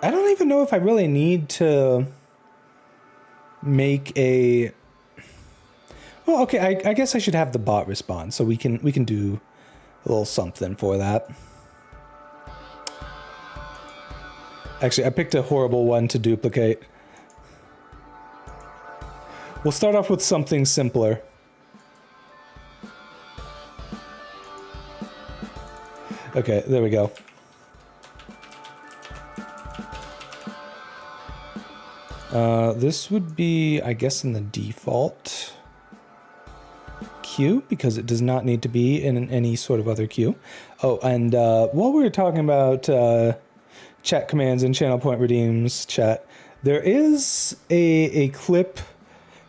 I don't even know if I really need to make a... Well, okay, I guess I should have the bot respond, so we can do a little something for that. Actually, I picked a horrible one to duplicate. We'll start off with something simpler. Okay, there we go. This would be, I guess, in the default queue, because it does not need to be in any sort of other queue. Oh, and while we were talking about chat commands and channel point redeems chat, there is a clip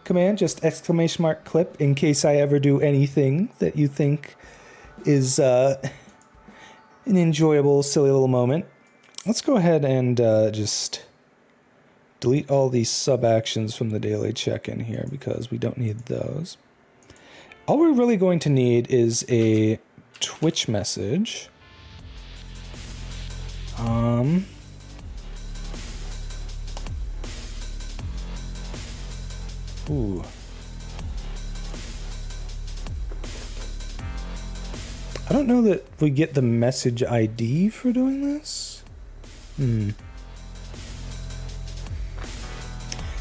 command, just exclamation mark clip, in case I ever do anything that you think is an enjoyable, silly little moment. Let's go ahead and just delete all these sub-actions from the daily check-in here, because we don't need those. All we're really going to need is a Twitch message. Ooh. I don't know that we get the message ID for doing this.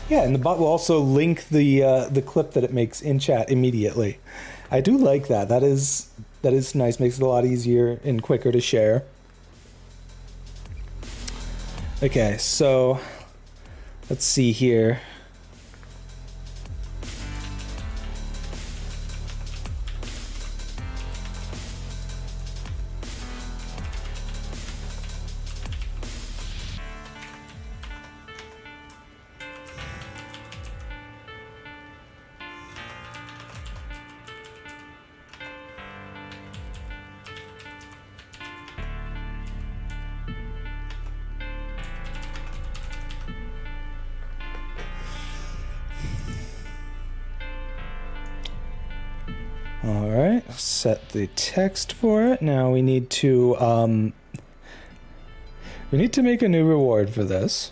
Yeah, and the bot will also link the clip that it makes in chat immediately. I do like that. That is nice. Makes it a lot easier and quicker to share. Okay, so let's see here. All right, set the text for it. Now we need to make a new reward for this.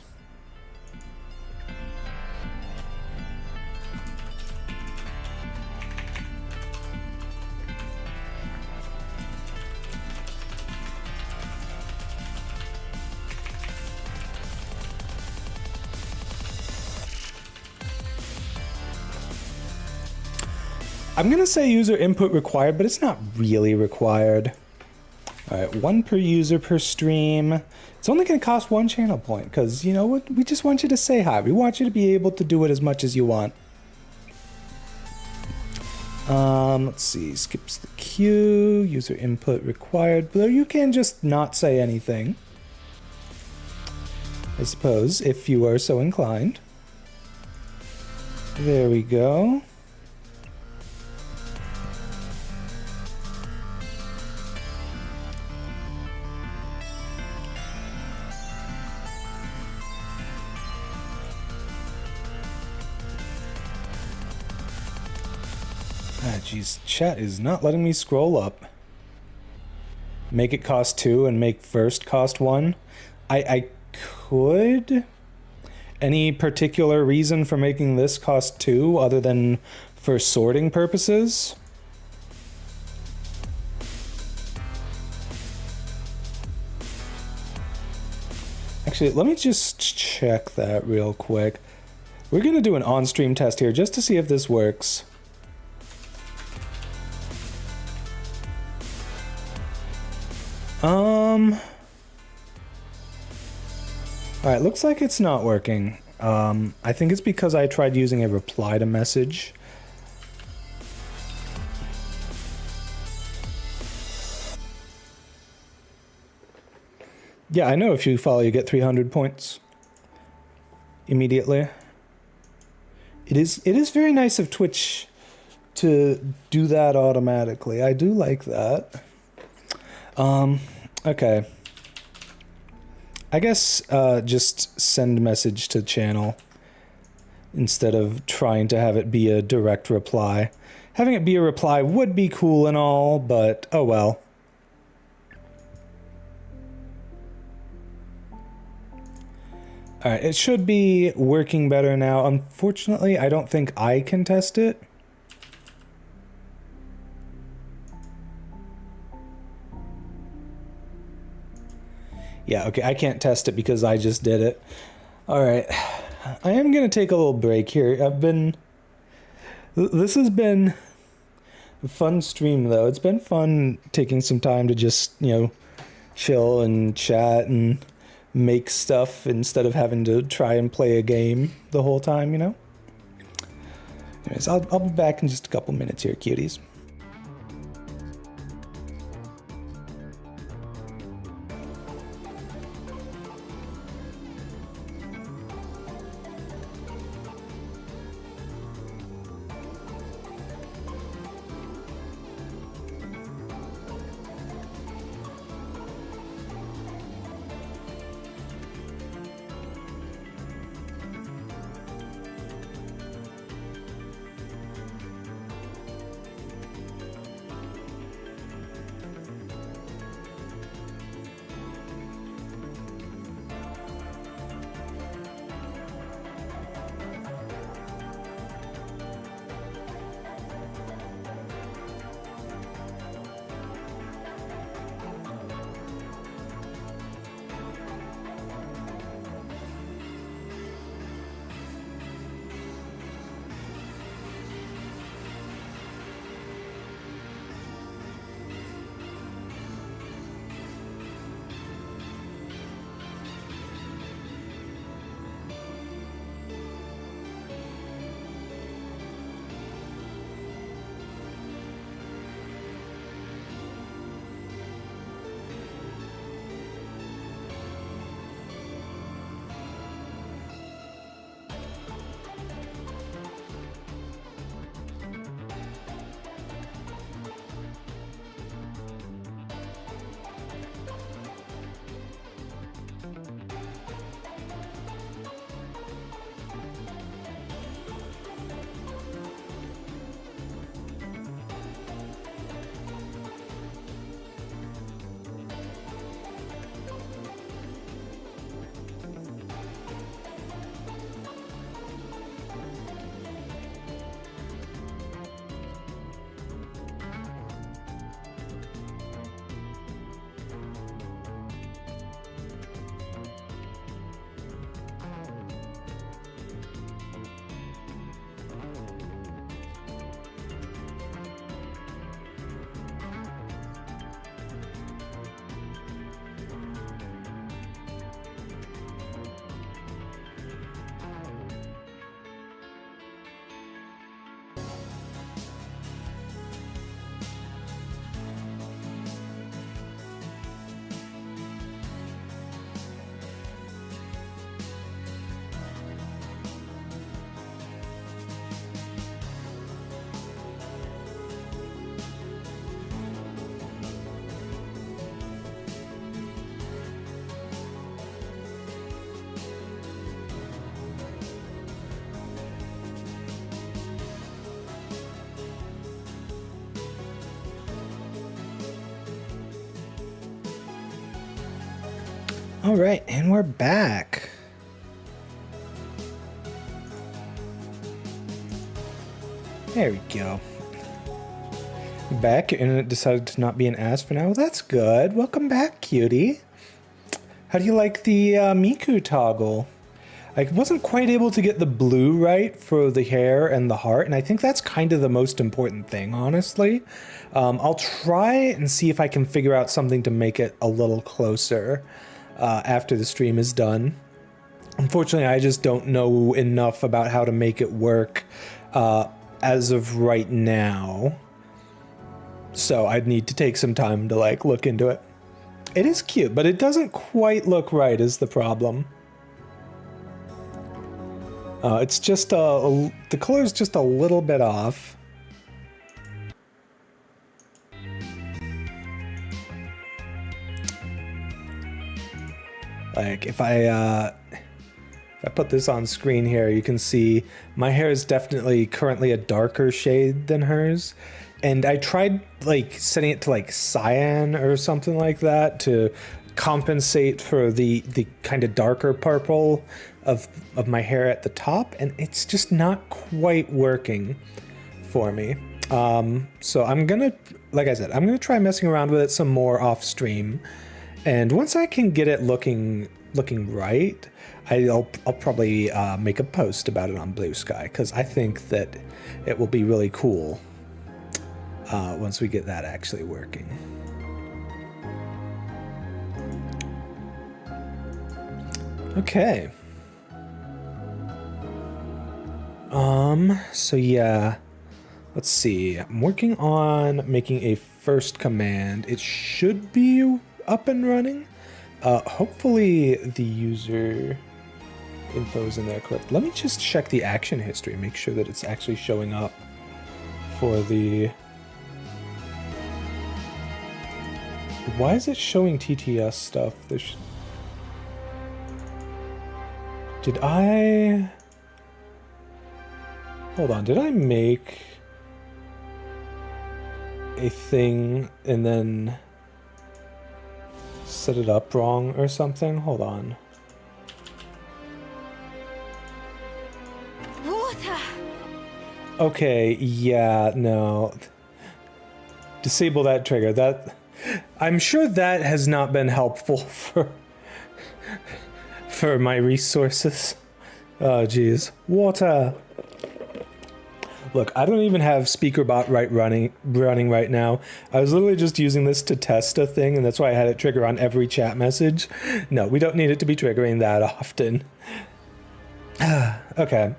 I'm gonna say user input required, but it's not really required. All right, 1 per user per stream. It's only gonna cost 1 channel point, because, you know what, we just want you to say hi. We want you to be able to do it as much as you want. Let's see, skips the queue, user input required, but you can just not say anything, I suppose, if you are so inclined. There we go. Jeez, chat is not letting me scroll up. Make it cost 2 and make first cost 1. I could. Any particular reason for making this cost 2 other than for sorting purposes? Actually, let me just check that real quick. We're going to do an on-stream test here just to see if this works. Alright, looks like it's not working. I think it's because I tried using a reply to message. Yeah, I know if you follow, you get 300 points immediately. It is very nice of Twitch to do that automatically. I do like that. Okay. I guess just send message to channel instead of trying to have it be a direct reply. Having it be a reply would be cool and all, but oh well. Alright, it should be working better now. Unfortunately, I don't think I can test it. Yeah, okay, I can't test it because I just did it. Alright, I am going to take a little break here. This has been a fun stream, though. It's been fun taking some time to just, you know, chill and chat and make stuff instead of having to try and play a game the whole time, you know? Anyways, I'll be back in just a couple minutes here, cuties. All right, and we're back. There we go. Back, your internet decided to not be an ass for now. Well, that's good. Welcome back, cutie. How do you like the Miku toggle? I wasn't quite able to get the blue right for the hair and the heart, and I think that's kind of the most important thing, honestly. I'll try and see if I can figure out something to make it a little closer after the stream is done. Unfortunately, I just don't know enough about how to make it work as of right now. So I'd need to take some time to like look into it. It is cute, but it doesn't quite look right is the problem. It's just the color's just a little bit off. Like if I put this on screen here, you can see my hair is definitely currently a darker shade than hers. And I tried like setting it to like cyan or something like that to compensate for the kind of darker purple of my hair at the top, and it's just not quite working for me. So I'm gonna, like I said, I'm gonna try messing around with it some more off stream, and once I can get it looking right, I'll probably make a post about it on Blue Sky, because I think that it will be really cool once we get that actually working. Okay. So yeah, let's see. I'm working on making a first command. It should be up and running. Hopefully the user info is in there correct. Let me just check the action history, make sure that it's actually showing up for the... Why is it showing TTS stuff? Did I... Hold on, did I make a thing and then set it up wrong or something? Hold on. Water. Okay, yeah, no. Disable that trigger. That... I'm sure that has not been helpful for my resources. Oh, geez. Water. Look, I don't even have SpeakerBot running right now. I was literally just using this to test a thing, and that's why I had it trigger on every chat message. No, we don't need it to be triggering that often. Okay.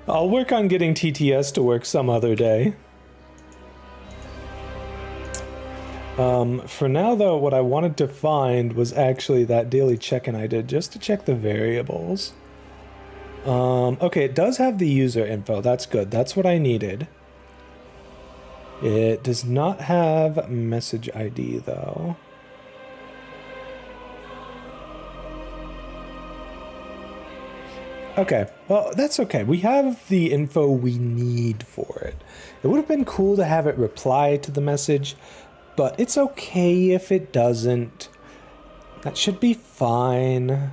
I'll work on getting TTS to work some other day. For now, though, what I wanted to find was actually that daily check-in I did, just to check the variables. Okay, it does have the user info. That's good. That's what I needed. It does not have message ID, though. Okay, well, that's okay. We have the info we need for it. It would have been cool to have it reply to the message, but it's okay if it doesn't. That should be fine.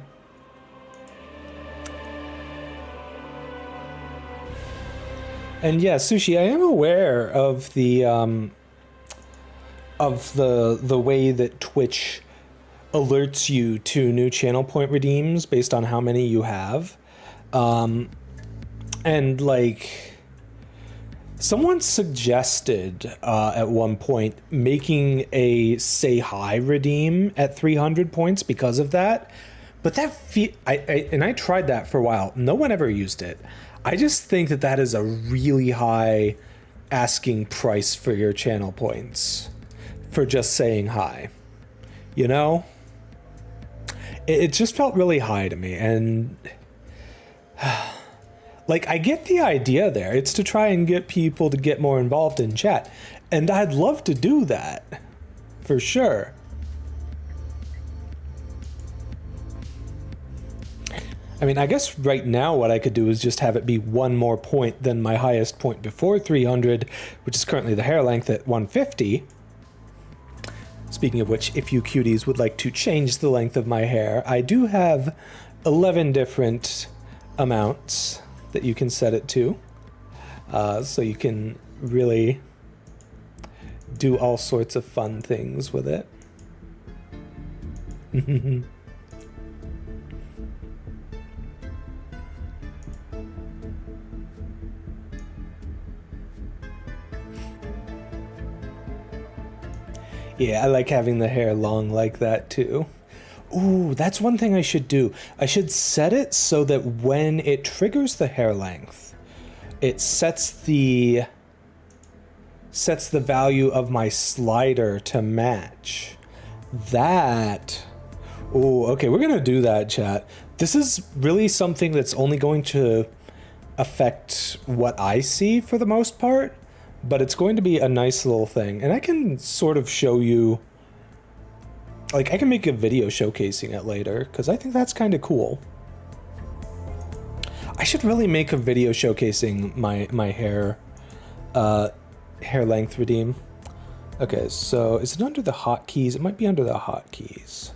And yeah, Sushi, I am aware of the way that Twitch alerts you to new channel point redeems based on how many you have. And like someone suggested at one point making a say hi redeem at 300 points because of that. But that I tried that for a while. No one ever used it. I just think that that is a really high asking price for your channel points for just saying hi. You know? It just felt really high to me, and like, I get the idea there. It's to try and get people to get more involved in chat, and I'd love to do that for sure. I mean, I guess right now what I could do is just have it be one more point than my highest point before 300, which is currently the hair length at 150. Speaking of which, if you cuties would like to change the length of my hair, I do have 11 different amounts that you can set it to. So you can really do all sorts of fun things with it. Yeah, I like having the hair long like that too. Ooh, that's one thing I should do. I should set it so that when it triggers the hair length, it sets the value of my slider to match. That... Ooh, okay, we're gonna do that, chat. This is really something that's only going to affect what I see for the most part, but it's going to be a nice little thing. And I can sort of show you... Like, I can make a video showcasing it later, because I think that's kind of cool. I should really make a video showcasing my hair length redeem. Okay, so is it under the hotkeys? It might be under the hotkeys.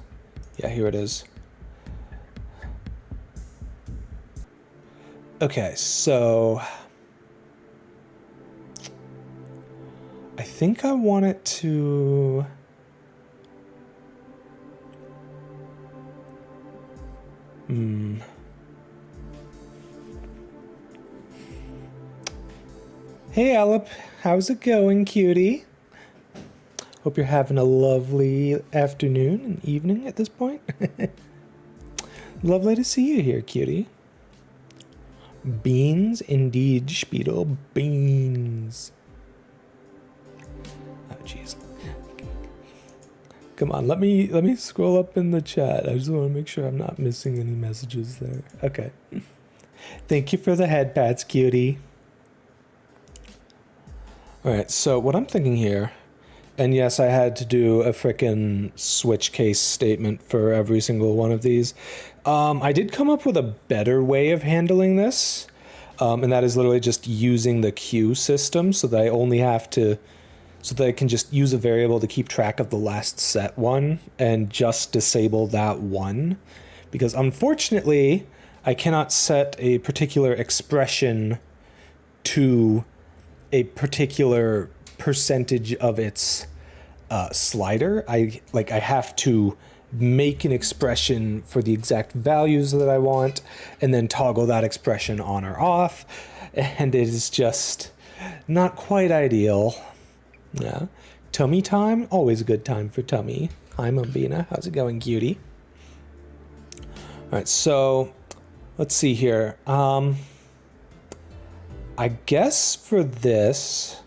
Yeah, here it is. Okay, so I think I want it to... Hey, Alep. How's it going, cutie? Hope you're having a lovely afternoon and evening at this point. Lovely to see you here, cutie. Beans, indeed, Speedo. Beans. Oh, jeez. Come on, let me scroll up in the chat. I just want to make sure I'm not missing any messages there. Okay. Thank you for the head pats, cutie. Alright, so what I'm thinking here, and yes, I had to do a frickin' switch case statement for every single one of these. I did come up with a better way of handling this, and that is literally just using the queue system so that I only have to... So that I can just use a variable to keep track of the last set one and just disable that one. Because unfortunately, I cannot set a particular expression to a particular percentage of its slider. I have to make an expression for the exact values that I want and then toggle that expression on or off. And it is just not quite ideal. Yeah. Tummy time? Always a good time for tummy. Hi, Mumbina. How's it going, cutie? Alright, so let's see here. I guess for this,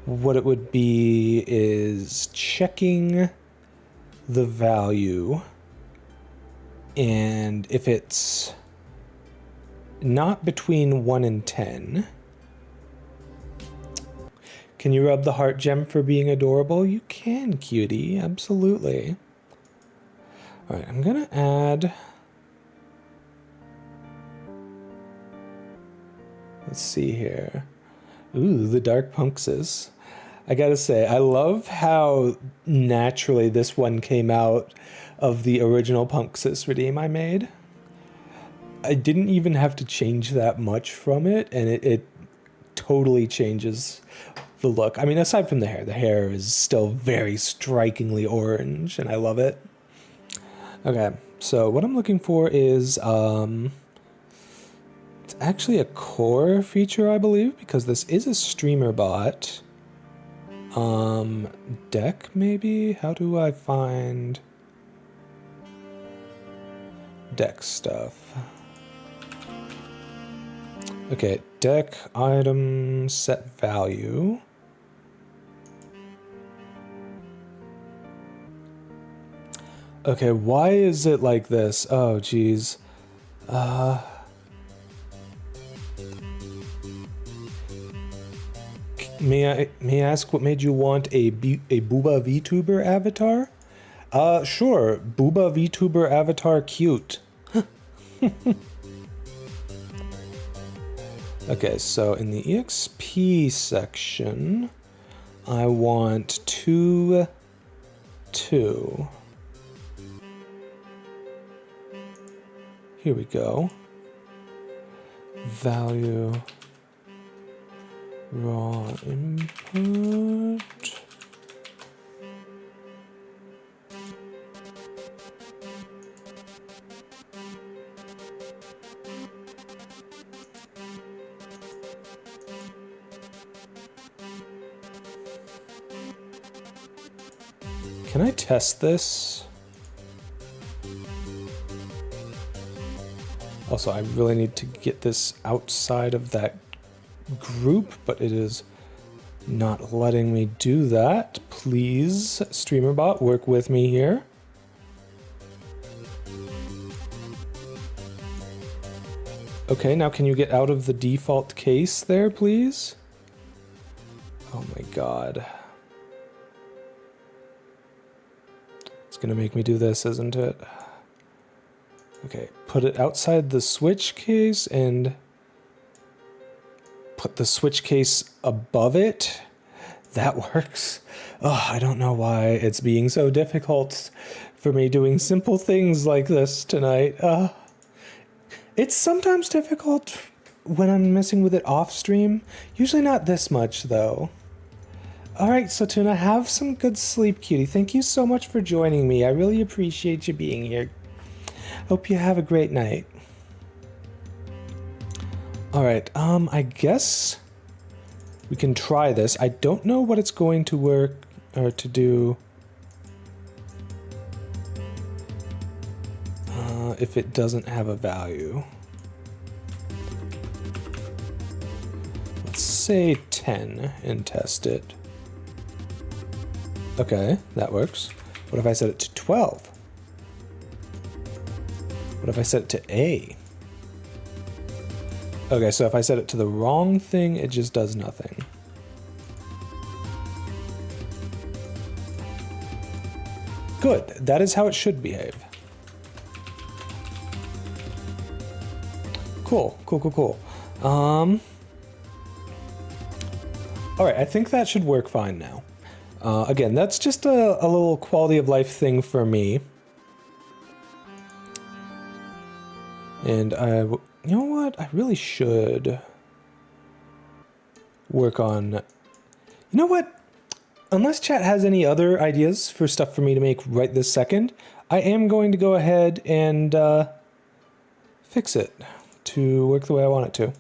what it would be is checking the value, and if it's not between 1 and 10, can you rub the heart gem for being adorable? You can, cutie, absolutely. All right, I'm gonna add... Let's see here. Ooh, the Dark Punkses. I gotta say, I love how naturally this one came out of the original Punksis redeem I made. I didn't even have to change that much from it, and it totally changes the look. I mean, aside from the hair is still very strikingly orange, and I love it. Okay, so what I'm looking for is... It's actually a core feature, I believe, because this is a streamer bot. Deck, maybe? How do I find deck stuff? Okay, deck, item, set value. Okay, why is it like this? Oh, geez. May I ask what made you want a Booba VTuber avatar? Sure. Booba VTuber avatar cute. Okay, so in the EXP section, I want 2 2. Here we go. Value raw input. Can I test this? Also, I really need to get this outside of that group, but it is not letting me do that. Please, StreamerBot, work with me here. Okay, now can you get out of the default case there, please? Oh my god. It's gonna make me do this, isn't it? Okay, put it outside the switch case and put the switch case above it. That works. Oh, I don't know why it's being so difficult for me doing simple things like this tonight. It's sometimes difficult when I'm messing with it off stream. Usually not this much though. Alright, so Tuna, have some good sleep, cutie. Thank you so much for joining me. I really appreciate you being here. Hope you have a great night. Alright, I guess we can try this. I don't know what it's going to work or to do if it doesn't have a value. Let's say 10 and test it. Okay, that works. What if I set it to 12? What if I set it to A? Okay, so if I set it to the wrong thing, it just does nothing. Good, that is how it should behave. Cool, cool, cool, cool. Alright, I think that should work fine now. Again, that's just a little quality of life thing for me. And you know what? I really should work on... You know what? Unless chat has any other ideas for stuff for me to make right this second, I am going to go ahead and fix it to work the way I want it to.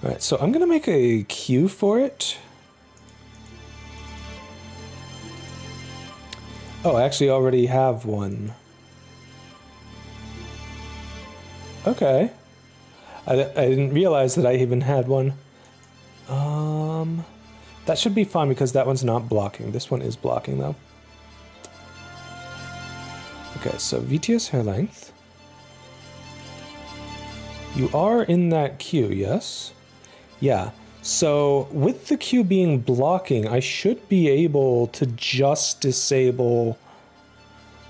Alright, so I'm going to make a queue for it. Oh, I actually already have one. Okay. I didn't realize that I even had one. That should be fine because that one's not blocking. This one is blocking though. Okay, so VTS hair length. You are in that queue, yes? Yeah. So with the queue being blocking, I should be able to just disable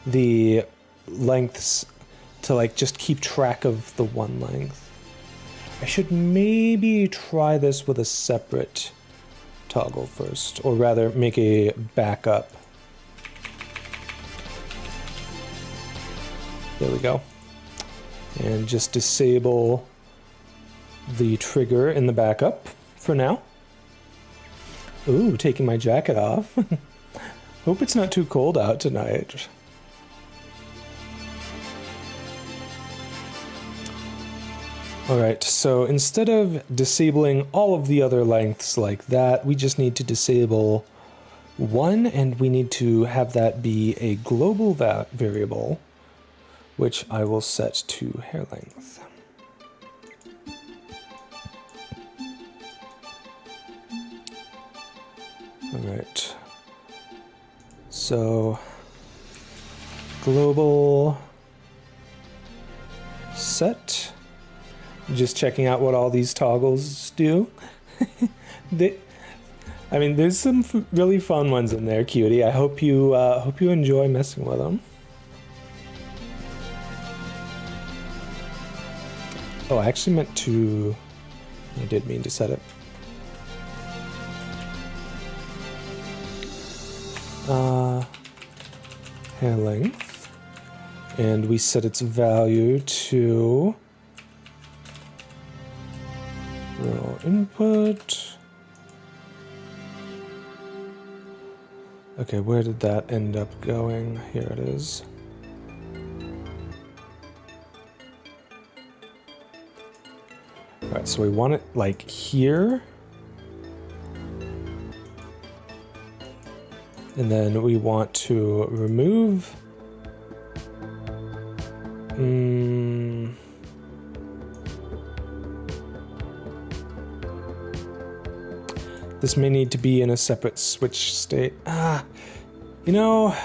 the lengths to like just keep track of the one length. I should maybe try this with a separate toggle first, or rather make a backup. There we go. And just disable the trigger in the backup for now. Ooh, taking my jacket off. Hope it's not too cold out tonight. Alright, so instead of disabling all of the other lengths like that, we just need to disable one, and we need to have that be a global variable, which I will set to hair length. Alright, so global set. Just checking out what all these toggles do. I mean, there's some really fun ones in there, cutie. I hope you enjoy messing with them. Oh, I actually meant to... I did mean to set it. hair length, and we set its value to raw input. Okay, where did that end up going? Here it is. Alright, so we want it like here. And then we want to remove. This may need to be in a separate switch state. You know,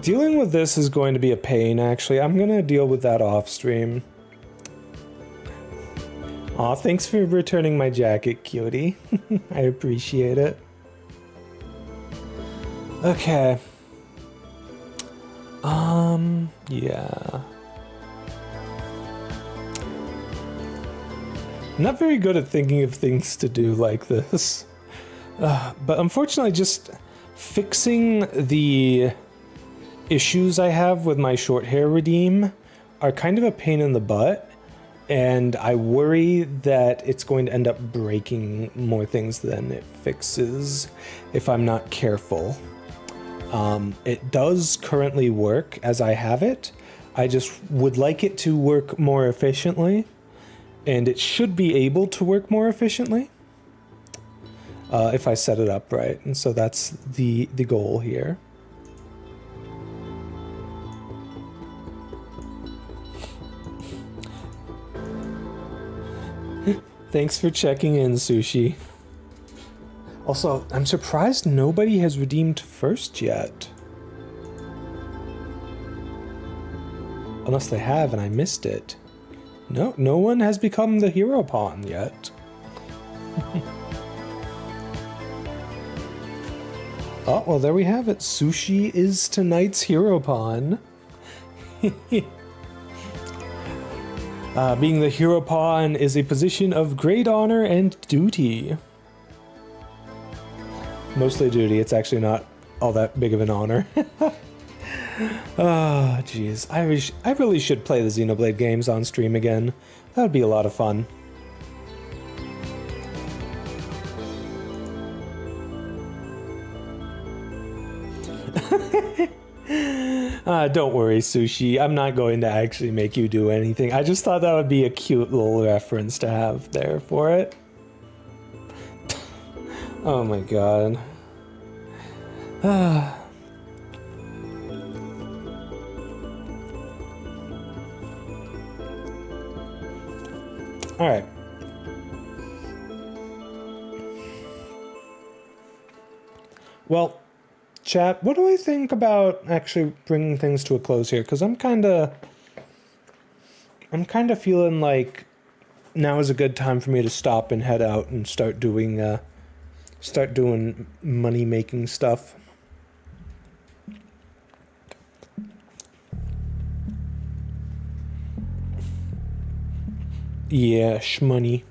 dealing with this is going to be a pain, actually. I'm gonna deal with that off stream. Aw, thanks for returning my jacket, cutie. I appreciate it. Okay. Yeah. I'm not very good at thinking of things to do like this. But unfortunately, just fixing the issues I have with my short hair redeem are kind of a pain in the butt. And I worry that it's going to end up breaking more things than it fixes if I'm not careful. It does currently work as I have it. I just would like it to work more efficiently. And it should be able to work more efficiently if I set it up right. And so that's the goal here. Thanks for checking in, Sushi. Also, I'm surprised nobody has redeemed first yet. Unless they have and I missed it. No one has become the hero pawn yet. Oh, well, there we have it. Sushi is tonight's hero pawn. Being the hero pawn is a position of great honor and duty. Mostly duty. It's actually not all that big of an honor. Oh, jeez. I really should play the Xenoblade games on stream again. That would be a lot of fun. Don't worry, Sushi. I'm not going to actually make you do anything. I just thought that would be a cute little reference to have there for it. Oh my god. Alright. Well, chat, what do I think about actually bringing things to a close here? Because I'm kind of feeling like now is a good time for me to stop and head out and start doing money-making stuff. Yeah, shmoney.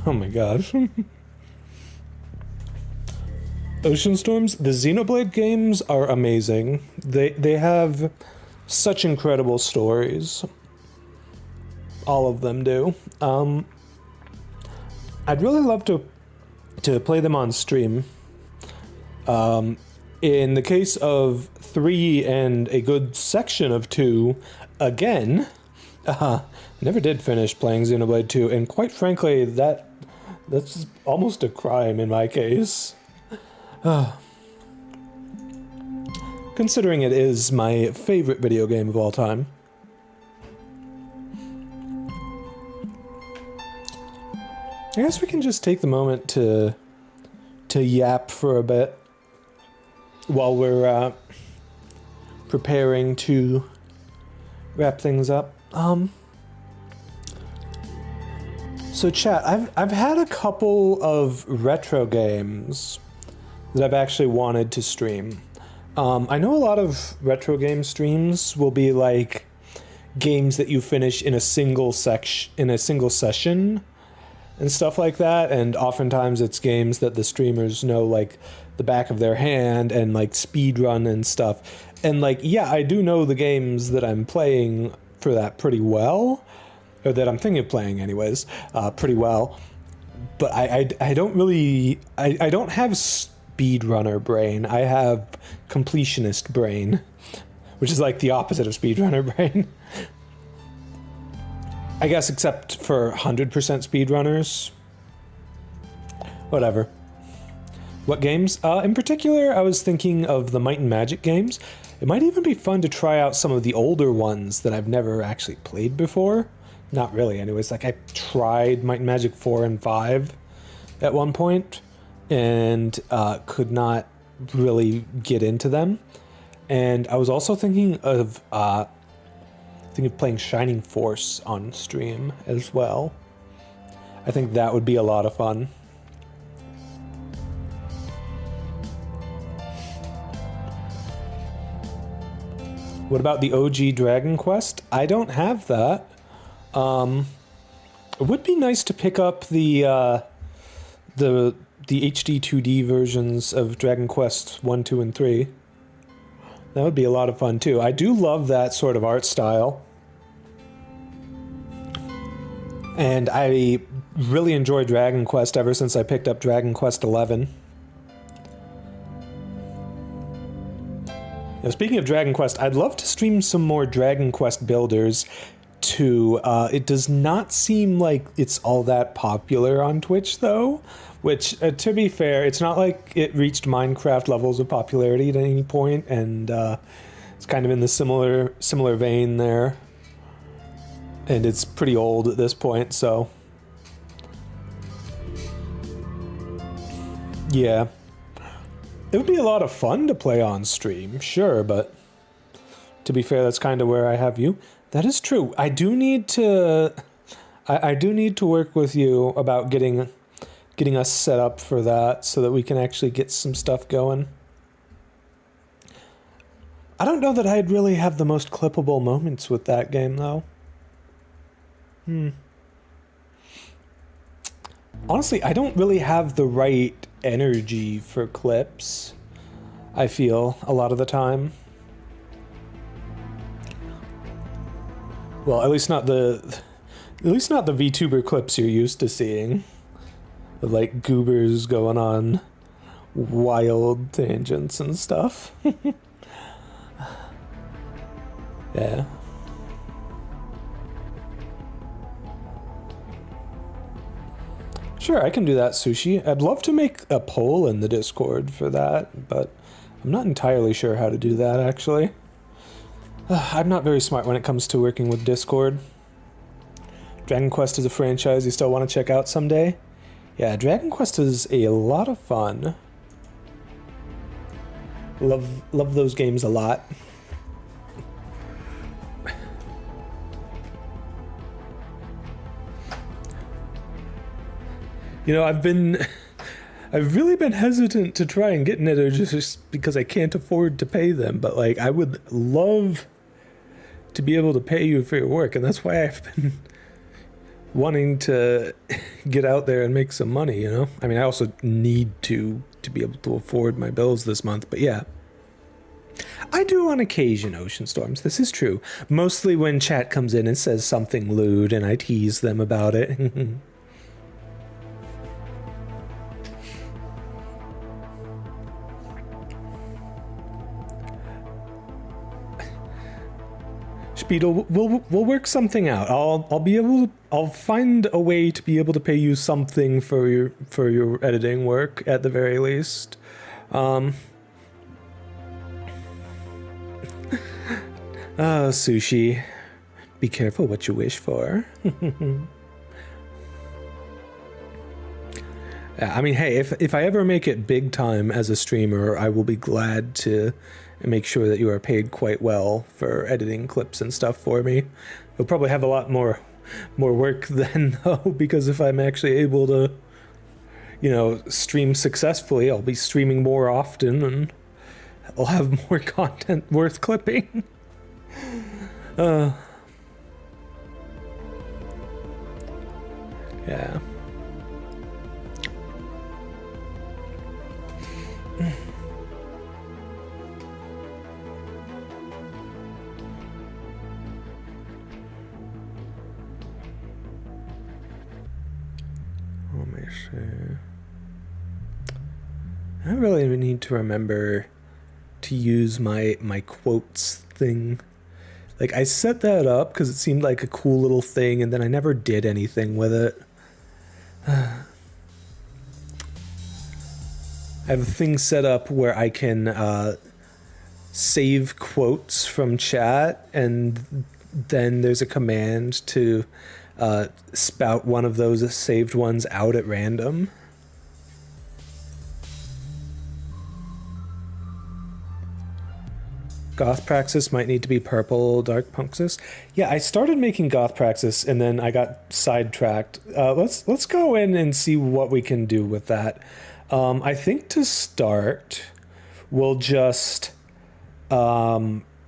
Oh my gosh. Ocean Storms, the Xenoblade games are amazing. They have such incredible stories. All of them do. I'd really love to play them on stream. In the case of 3 and a good section of 2, again, I never did finish playing Xenoblade 2, and quite frankly, that's almost a crime in my case. Considering it is my favorite video game of all time. I guess we can just take the moment to yap for a bit while we're preparing to wrap things up. So chat, I've had a couple of retro games that I've actually wanted to stream. I know a lot of retro game streams will be like games that you finish in a single session. and stuff like that. And oftentimes it's games that the streamers know like the back of their hand and like speed run and stuff. And like, yeah, I do know the games that I'm playing for that pretty well, or that I'm thinking of playing anyways, pretty well. But I don't really, I don't have speedrunner brain. I have completionist brain, which is like the opposite of speedrunner brain. I guess except for 100% speedrunners. Whatever. What games? In particular, I was thinking of the Might and Magic games. It might even be fun to try out some of the older ones that I've never actually played before. Not really, anyways. Like, I tried Might and Magic 4 and 5 at one point, and could not really get into them. And I was also thinking of playing Shining Force on stream as well. I think that would be a lot of fun. What about the OG Dragon Quest? I don't have that. It would be nice to pick up the HD 2D versions of Dragon Quest 1, 2, and 3. That would be a lot of fun too. I do love that sort of art style. And I really enjoyed Dragon Quest ever since I picked up Dragon Quest 11. Now, speaking of Dragon Quest, I'd love to stream some more Dragon Quest builders too. It does not seem like it's all that popular on Twitch though, which, to be fair, it's not like it reached Minecraft levels of popularity at any point, and it's kind of in the similar vein there. And it's pretty old at this point, so yeah. It would be a lot of fun to play on stream, sure, but to be fair, that's kind of where I have you. That is true. I do need to work with you about getting us set up for that so that we can actually get some stuff going. I don't know that I'd really have the most clippable moments with that game, though. Honestly, I don't really have the right energy for clips, I feel, a lot of the time. Well, at least not the VTuber clips you're used to seeing. Like goobers going on wild tangents and stuff. Yeah. Sure, I can do that, Sushi. I'd love to make a poll in the Discord for that, but I'm not entirely sure how to do that, actually. I'm not very smart when it comes to working with Discord. Dragon Quest is a franchise you still want to check out someday? Yeah, Dragon Quest is a lot of fun. Love those games a lot. You know, I've really been hesitant to try and get in it just because I can't afford to pay them, but like I would love to be able to pay you for your work, and that's why I've been wanting to get out there and make some money, you know? I mean, I also need to be able to afford my bills this month, but yeah. I do on occasion, Ocean Storms, this is true. Mostly when chat comes in and says something lewd and I tease them about it. Speedo, we'll work something out. I'll find a way to be able to pay you something for your editing work at the very least. Sushi, be careful what you wish for. I mean, hey, if I ever make it big time as a streamer, I will be glad to make sure that you are paid quite well for editing clips and stuff for me. You'll probably have a lot more work then, though, because if I'm actually able to, you know, stream successfully, I'll be streaming more often and I'll have more content worth clipping. Yeah. I really need to remember to use my quotes thing. Like, I set that up because it seemed like a cool little thing, and then I never did anything with it. I have a thing set up where I can save quotes from chat, and then there's a command to spout one of those saved ones out at random. Goth Praxis might need to be purple Dark Punxis. Yeah, I started making Goth Praxis and then I got sidetracked. Let's go in and see what we can do with that. I think to start, we'll just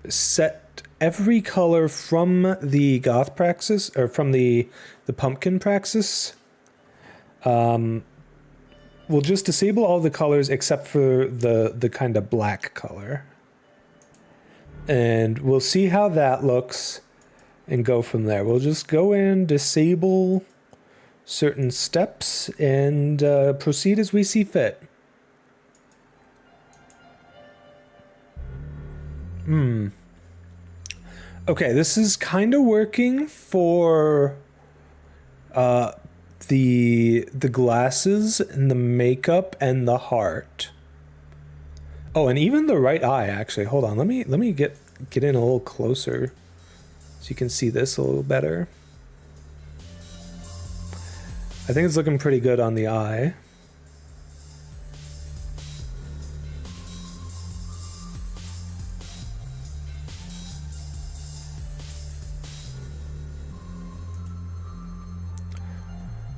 set every color from the Goth Praxis, or from the Pumpkin Praxis. We'll just disable all the colors except for the kind of black color. And we'll see how that looks and go from there. We'll just go in, disable certain steps, and proceed as we see fit. Okay, this is kind of working for the glasses and the makeup and the heart. Oh, and even the right eye, actually. Hold on, let me get in a little closer so you can see this a little better. I think it's looking pretty good on the eye.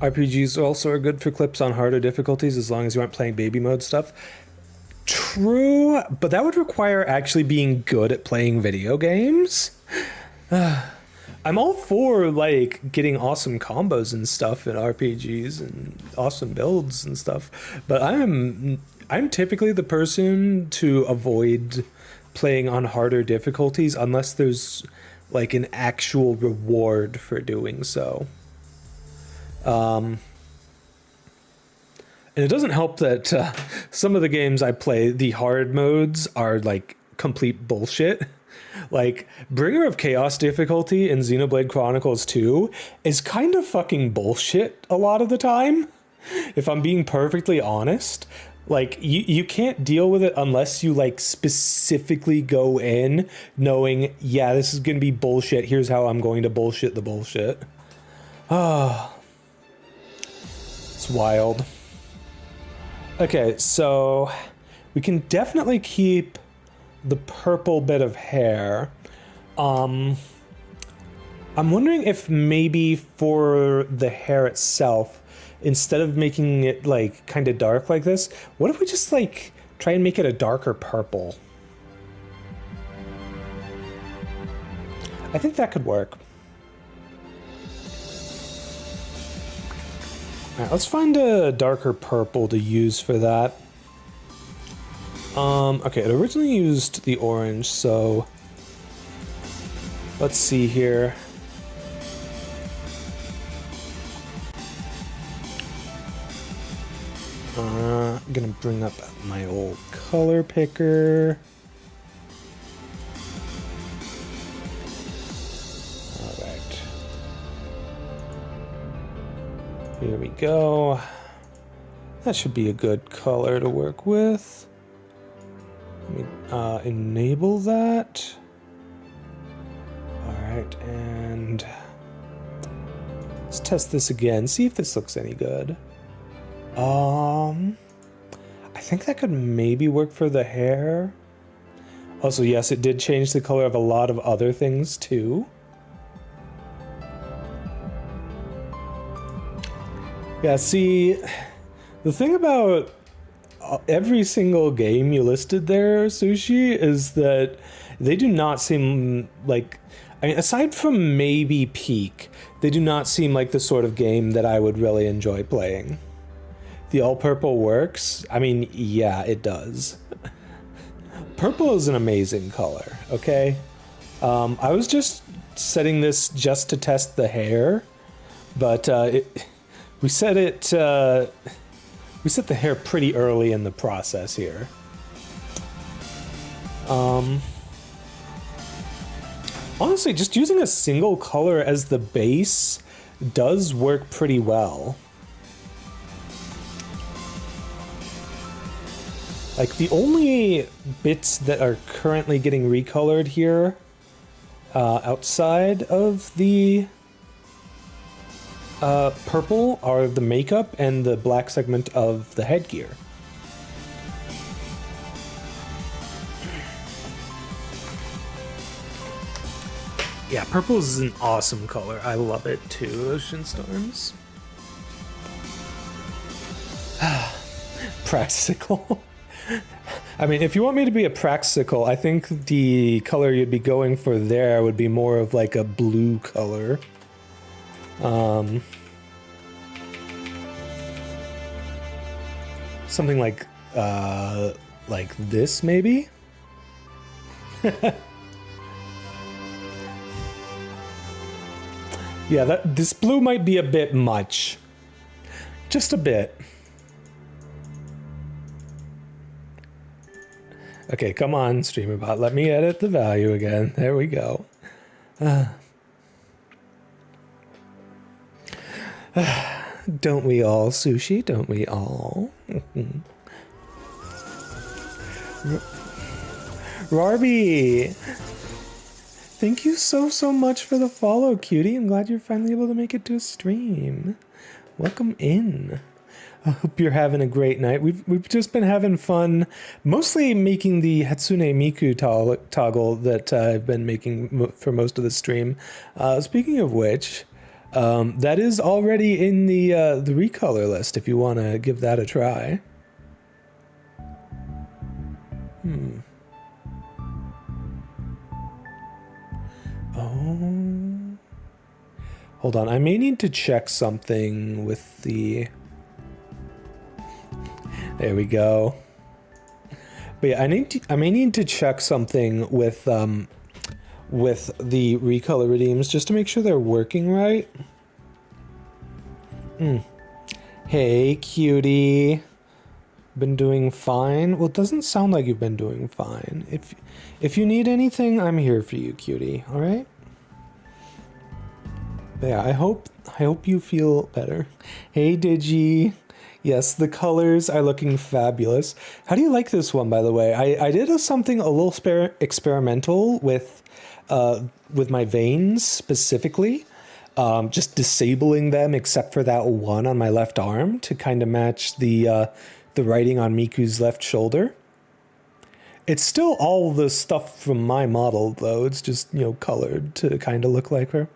RPGs also are good for clips on harder difficulties as long as you aren't playing baby mode stuff. True, but that would require actually being good at playing video games. I'm all for like getting awesome combos and stuff in RPGs and awesome builds and stuff, but I'm typically the person to avoid playing on harder difficulties unless there's like an actual reward for doing so. And it doesn't help that some of the games I play, the hard modes are like complete bullshit. Like Bringer of Chaos difficulty in Xenoblade Chronicles 2 is kind of fucking bullshit a lot of the time. If I'm being perfectly honest, like you can't deal with it unless you like specifically go in knowing, yeah, this is going to be bullshit. Here's how I'm going to bullshit the bullshit. It's wild. Okay, so we can definitely keep the purple bit of hair. I'm wondering if maybe for the hair itself, instead of making it like kind of dark like this, what if we just like try and make it a darker purple? I think that could work. All right, let's find a darker purple to use for that. Okay, it originally used the orange, so let's see here. I'm gonna bring up my old color picker. Here we go. That should be a good color to work with. Let me enable that. All right, and let's test this again. See if this looks any good. I think that could maybe work for the hair. Also, yes, it did change the color of a lot of other things too. Yeah, see, the thing about every single game you listed there, Sushi, is that they do not seem like, I mean, aside from maybe Peak, they do not seem like the sort of game that I would really enjoy playing. The all purple works? I mean, yeah, it does. Purple is an amazing color, okay? I was just setting this just to test the hair, but we set we set the hair pretty early in the process here. Honestly, just using a single color as the base does work pretty well. Like, the only bits that are currently getting recolored here, outside of the purple, are the makeup and the black segment of the headgear. Yeah, purple is an awesome color. I love it too, Ocean Storms. Praxicle. I mean, if you want me to be a Praxicle, I think the color you'd be going for there would be more of like a blue color. Something like this, maybe? Yeah, this blue might be a bit much. Just a bit. Okay, come on, StreamerBot. Let me edit the value again. There we go. Don't we all, Sushi? Don't we all? Rarby! Thank you so much for the follow, cutie. I'm glad you're finally able to make it to a stream. Welcome in. I hope you're having a great night. We've just been having fun, mostly making the Hatsune Miku toggle that I've been making for most of the stream. Speaking of which, that is already in the recolor list if you want to give that a try. Oh. Hold on, I may need to check something with the... There we go. But yeah, I may need to check something with the recolor redeems just to make sure they're working right. Hey, cutie. Been doing fine? Well, it doesn't sound like you've been doing fine. If you need anything, I'm here for you, cutie. All right? But yeah, I hope you feel better. Hey, Digi. Yes, the colors are looking fabulous. How do you like this one, by the way? I did something a little experimental with my veins specifically. Just disabling them except for that one on my left arm to kind of match the writing on Miku's left shoulder. It's still all the stuff from my model, though. It's just, colored to kind of look like her.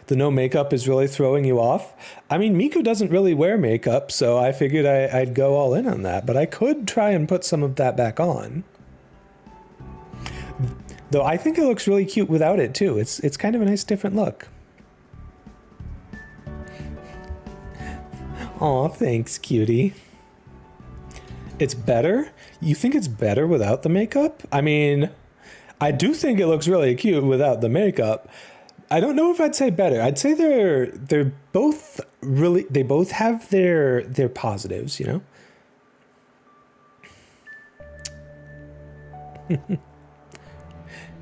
The no makeup is really throwing you off. I mean, Miku doesn't really wear makeup, so I figured I'd go all in on that. But I could try and put some of that back on. Though I think it looks really cute without it, too. It's kind of a nice different look. Aw, thanks, cutie. It's better? You think it's better without the makeup? I mean, I do think it looks really cute without the makeup. I don't know if I'd say better. I'd say they're both really, they both have their positives,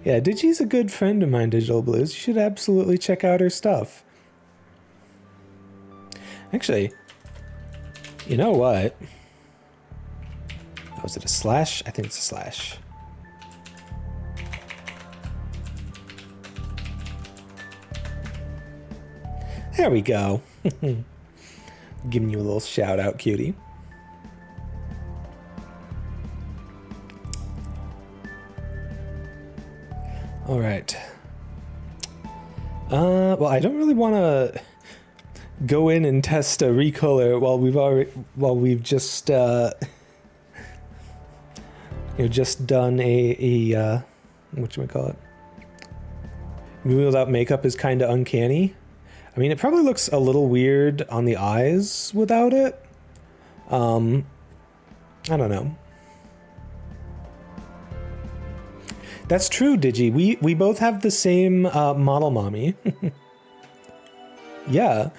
Yeah, Digi's a good friend of mine, Digital Blues. You should absolutely check out her stuff. Actually, you know what? Was it a slash? I think it's a slash. There we go. Giving you a little shout out, cutie. All right. Well, I don't really want to go in and test a recolor while we've just just done a whatchamacallit. Moving without makeup is kind of uncanny. I mean, it probably looks a little weird on the eyes without it. I don't know. That's true, Digi. We both have the same model mommy. Yeah.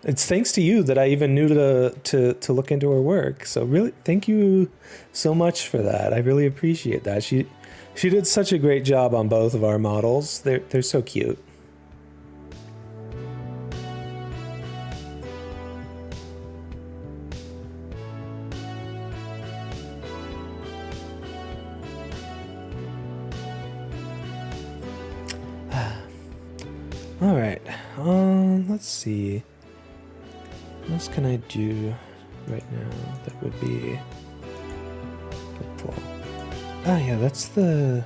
It's thanks to you that I even knew to look into her work. So really, thank you so much for that. I really appreciate that. She did such a great job on both of our models. They're so cute. All right. Let's see. What else can I do right now that would be helpful? Ah, yeah, that's the...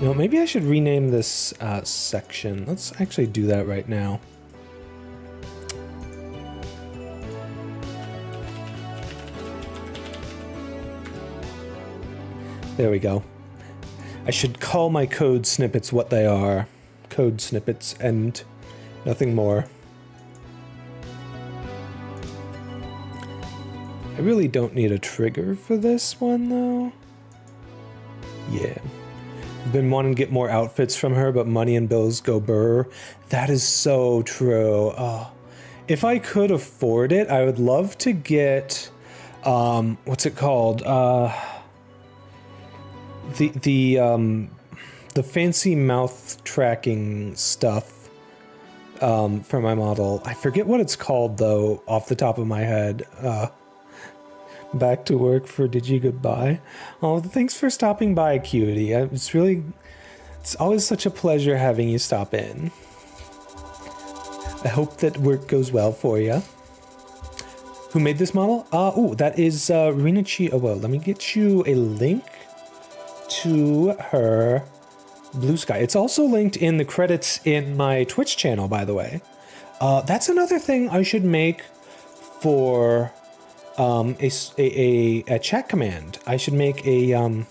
You know, maybe I should rename this section. Let's actually do that right now. There we go. I should call my code snippets what they are. Code snippets and nothing more. I really don't need a trigger for this one, though. Yeah. I've been wanting to get more outfits from her, but money and bills go burr. That is so true. Oh. If I could afford it, I would love to get... what's it called? The fancy mouth tracking stuff for my model. I forget what it's called, though, off the top of my head. Back to work for Digi Goodbye. Oh, thanks for stopping by, Cutie. It's always such a pleasure having you stop in. I hope that work goes well for you. Who made this model? Oh, that is Rina Chi. Oh, well, let me get you a link to her Blue Sky. It's also linked in the credits in my Twitch channel, by the way. That's another thing I should make for a chat command. I should make a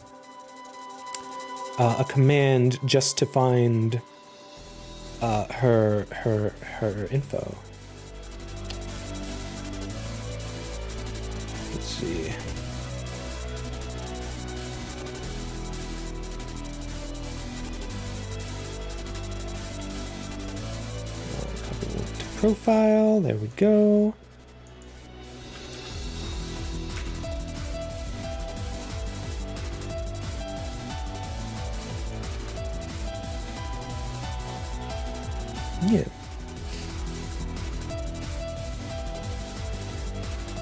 command just to find her info. Let's see. Copy link to profile. There we go. Yeah.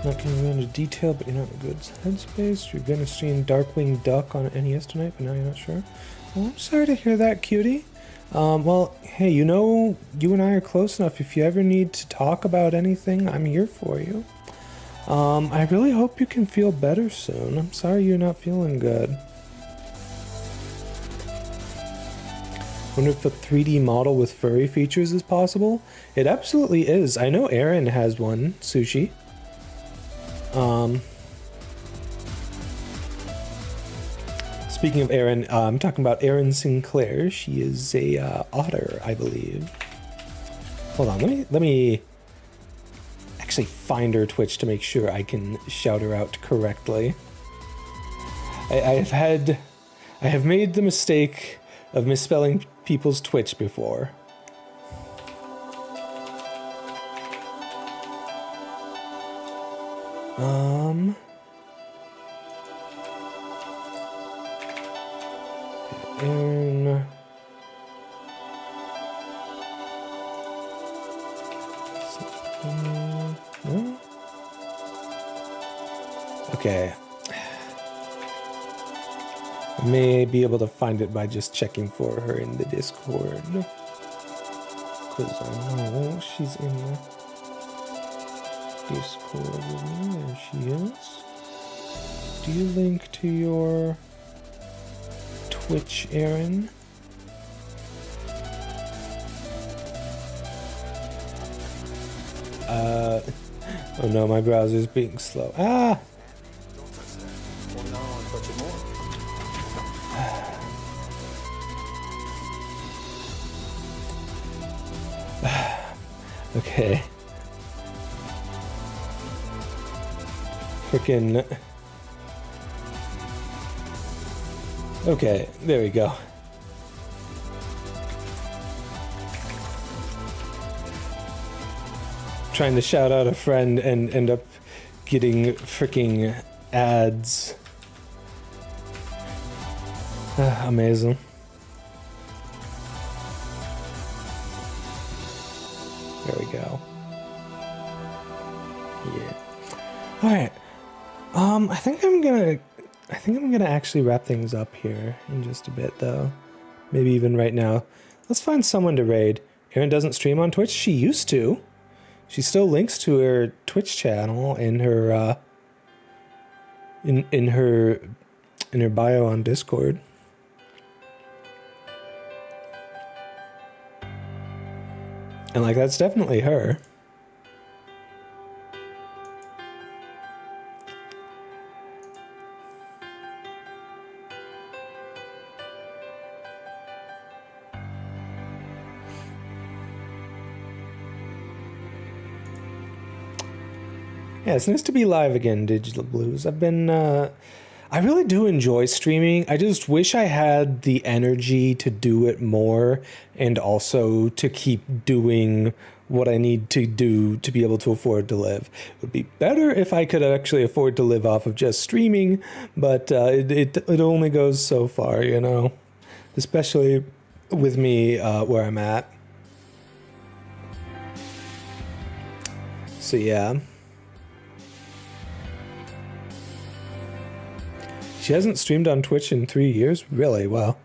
Not going to go into detail, but you're not in a good headspace. You're going to stream Darkwing Duck on NES tonight, but now you're not sure. Well, I'm sorry to hear that, Cutie. Well, hey, you know, you and I are close enough. If you ever need to talk about anything, I'm here for you. I really hope you can feel better soon. I'm sorry you're not feeling good. Wonder if a 3D model with furry features is possible? It absolutely is. I know Aaron has one, Sushi. Speaking of Aaron, I'm talking about Aaron Sinclair. She is a otter, I believe. Hold on, let me actually find her Twitch to make sure I can shout her out correctly. I have made the mistake of misspelling people's Twitch before. Aaron. No? Okay. I may be able to find it by just checking for her in the Discord. Because I know she's in the Discord with me. There she is. Do you link to your Twitch, Aaron? Oh no, my browser's being slow. Ah! Okay. Frickin'. Okay, there we go. trying to shout out a friend and end up getting freaking ads. Amazing. There we go. Yeah. All right. I think I'm gonna actually wrap things up here in just a bit, though. Maybe even right now. Let's find someone to raid. Erin doesn't stream on Twitch. She used to. She still links to her Twitch channel in her in her bio on Discord. And like that's definitely her. Yeah, it's nice to be live again, Digital Blues. I've been, I really do enjoy streaming. I just wish I had the energy to do it more and also to keep doing what I need to do to be able to afford to live. It would be better if I could actually afford to live off of just streaming, but it only goes so far, you know, especially with me where I'm at. So yeah. She hasn't streamed on Twitch in 3 years? Really? Wow.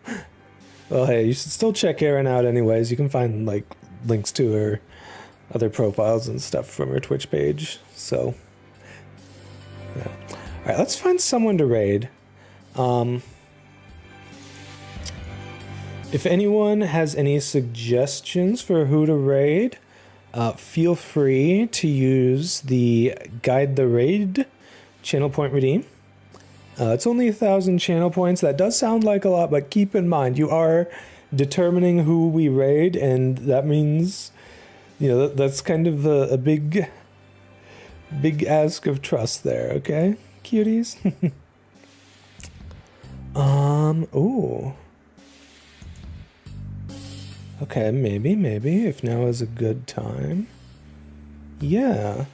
Well, hey, you should still check Erin out anyways. You can find, like, links to her other profiles and stuff from her Twitch page. So, yeah. All right, let's find someone to raid. If anyone has any suggestions for who to raid, feel free to use the Guide the Raid channel point redeem. It's only 1,000 channel points. That does sound like a lot, but keep in mind, you are determining who we raid, and that means, you know, that's kind of a big ask of trust there, okay, cuties? Ooh. Okay, maybe, if now is a good time. Yeah.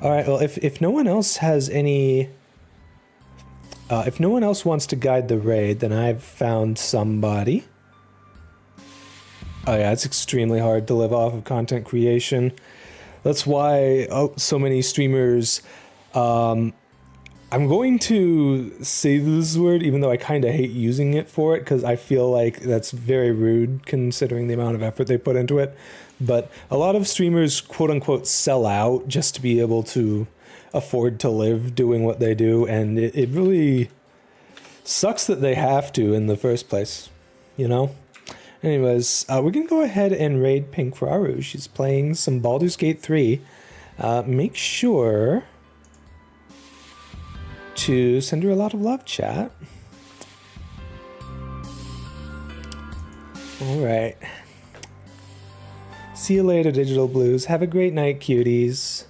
Alright, well, if no one else has any... if no one else wants to guide the raid, then I've found somebody. Oh yeah, it's extremely hard to live off of content creation. That's why so many streamers... I'm going to say this word, even though I kind of hate using it for it, because I feel like that's very rude considering the amount of effort they put into it. But a lot of streamers, quote-unquote, sell out just to be able to afford to live doing what they do, and it really sucks that they have to in the first place, you know? Anyways, we're gonna go ahead and raid Pink Fararu. She's playing some Baldur's Gate 3. Make sure to send her a lot of love, chat. Alright. See you later, Digital Blues. Have a great night, cuties.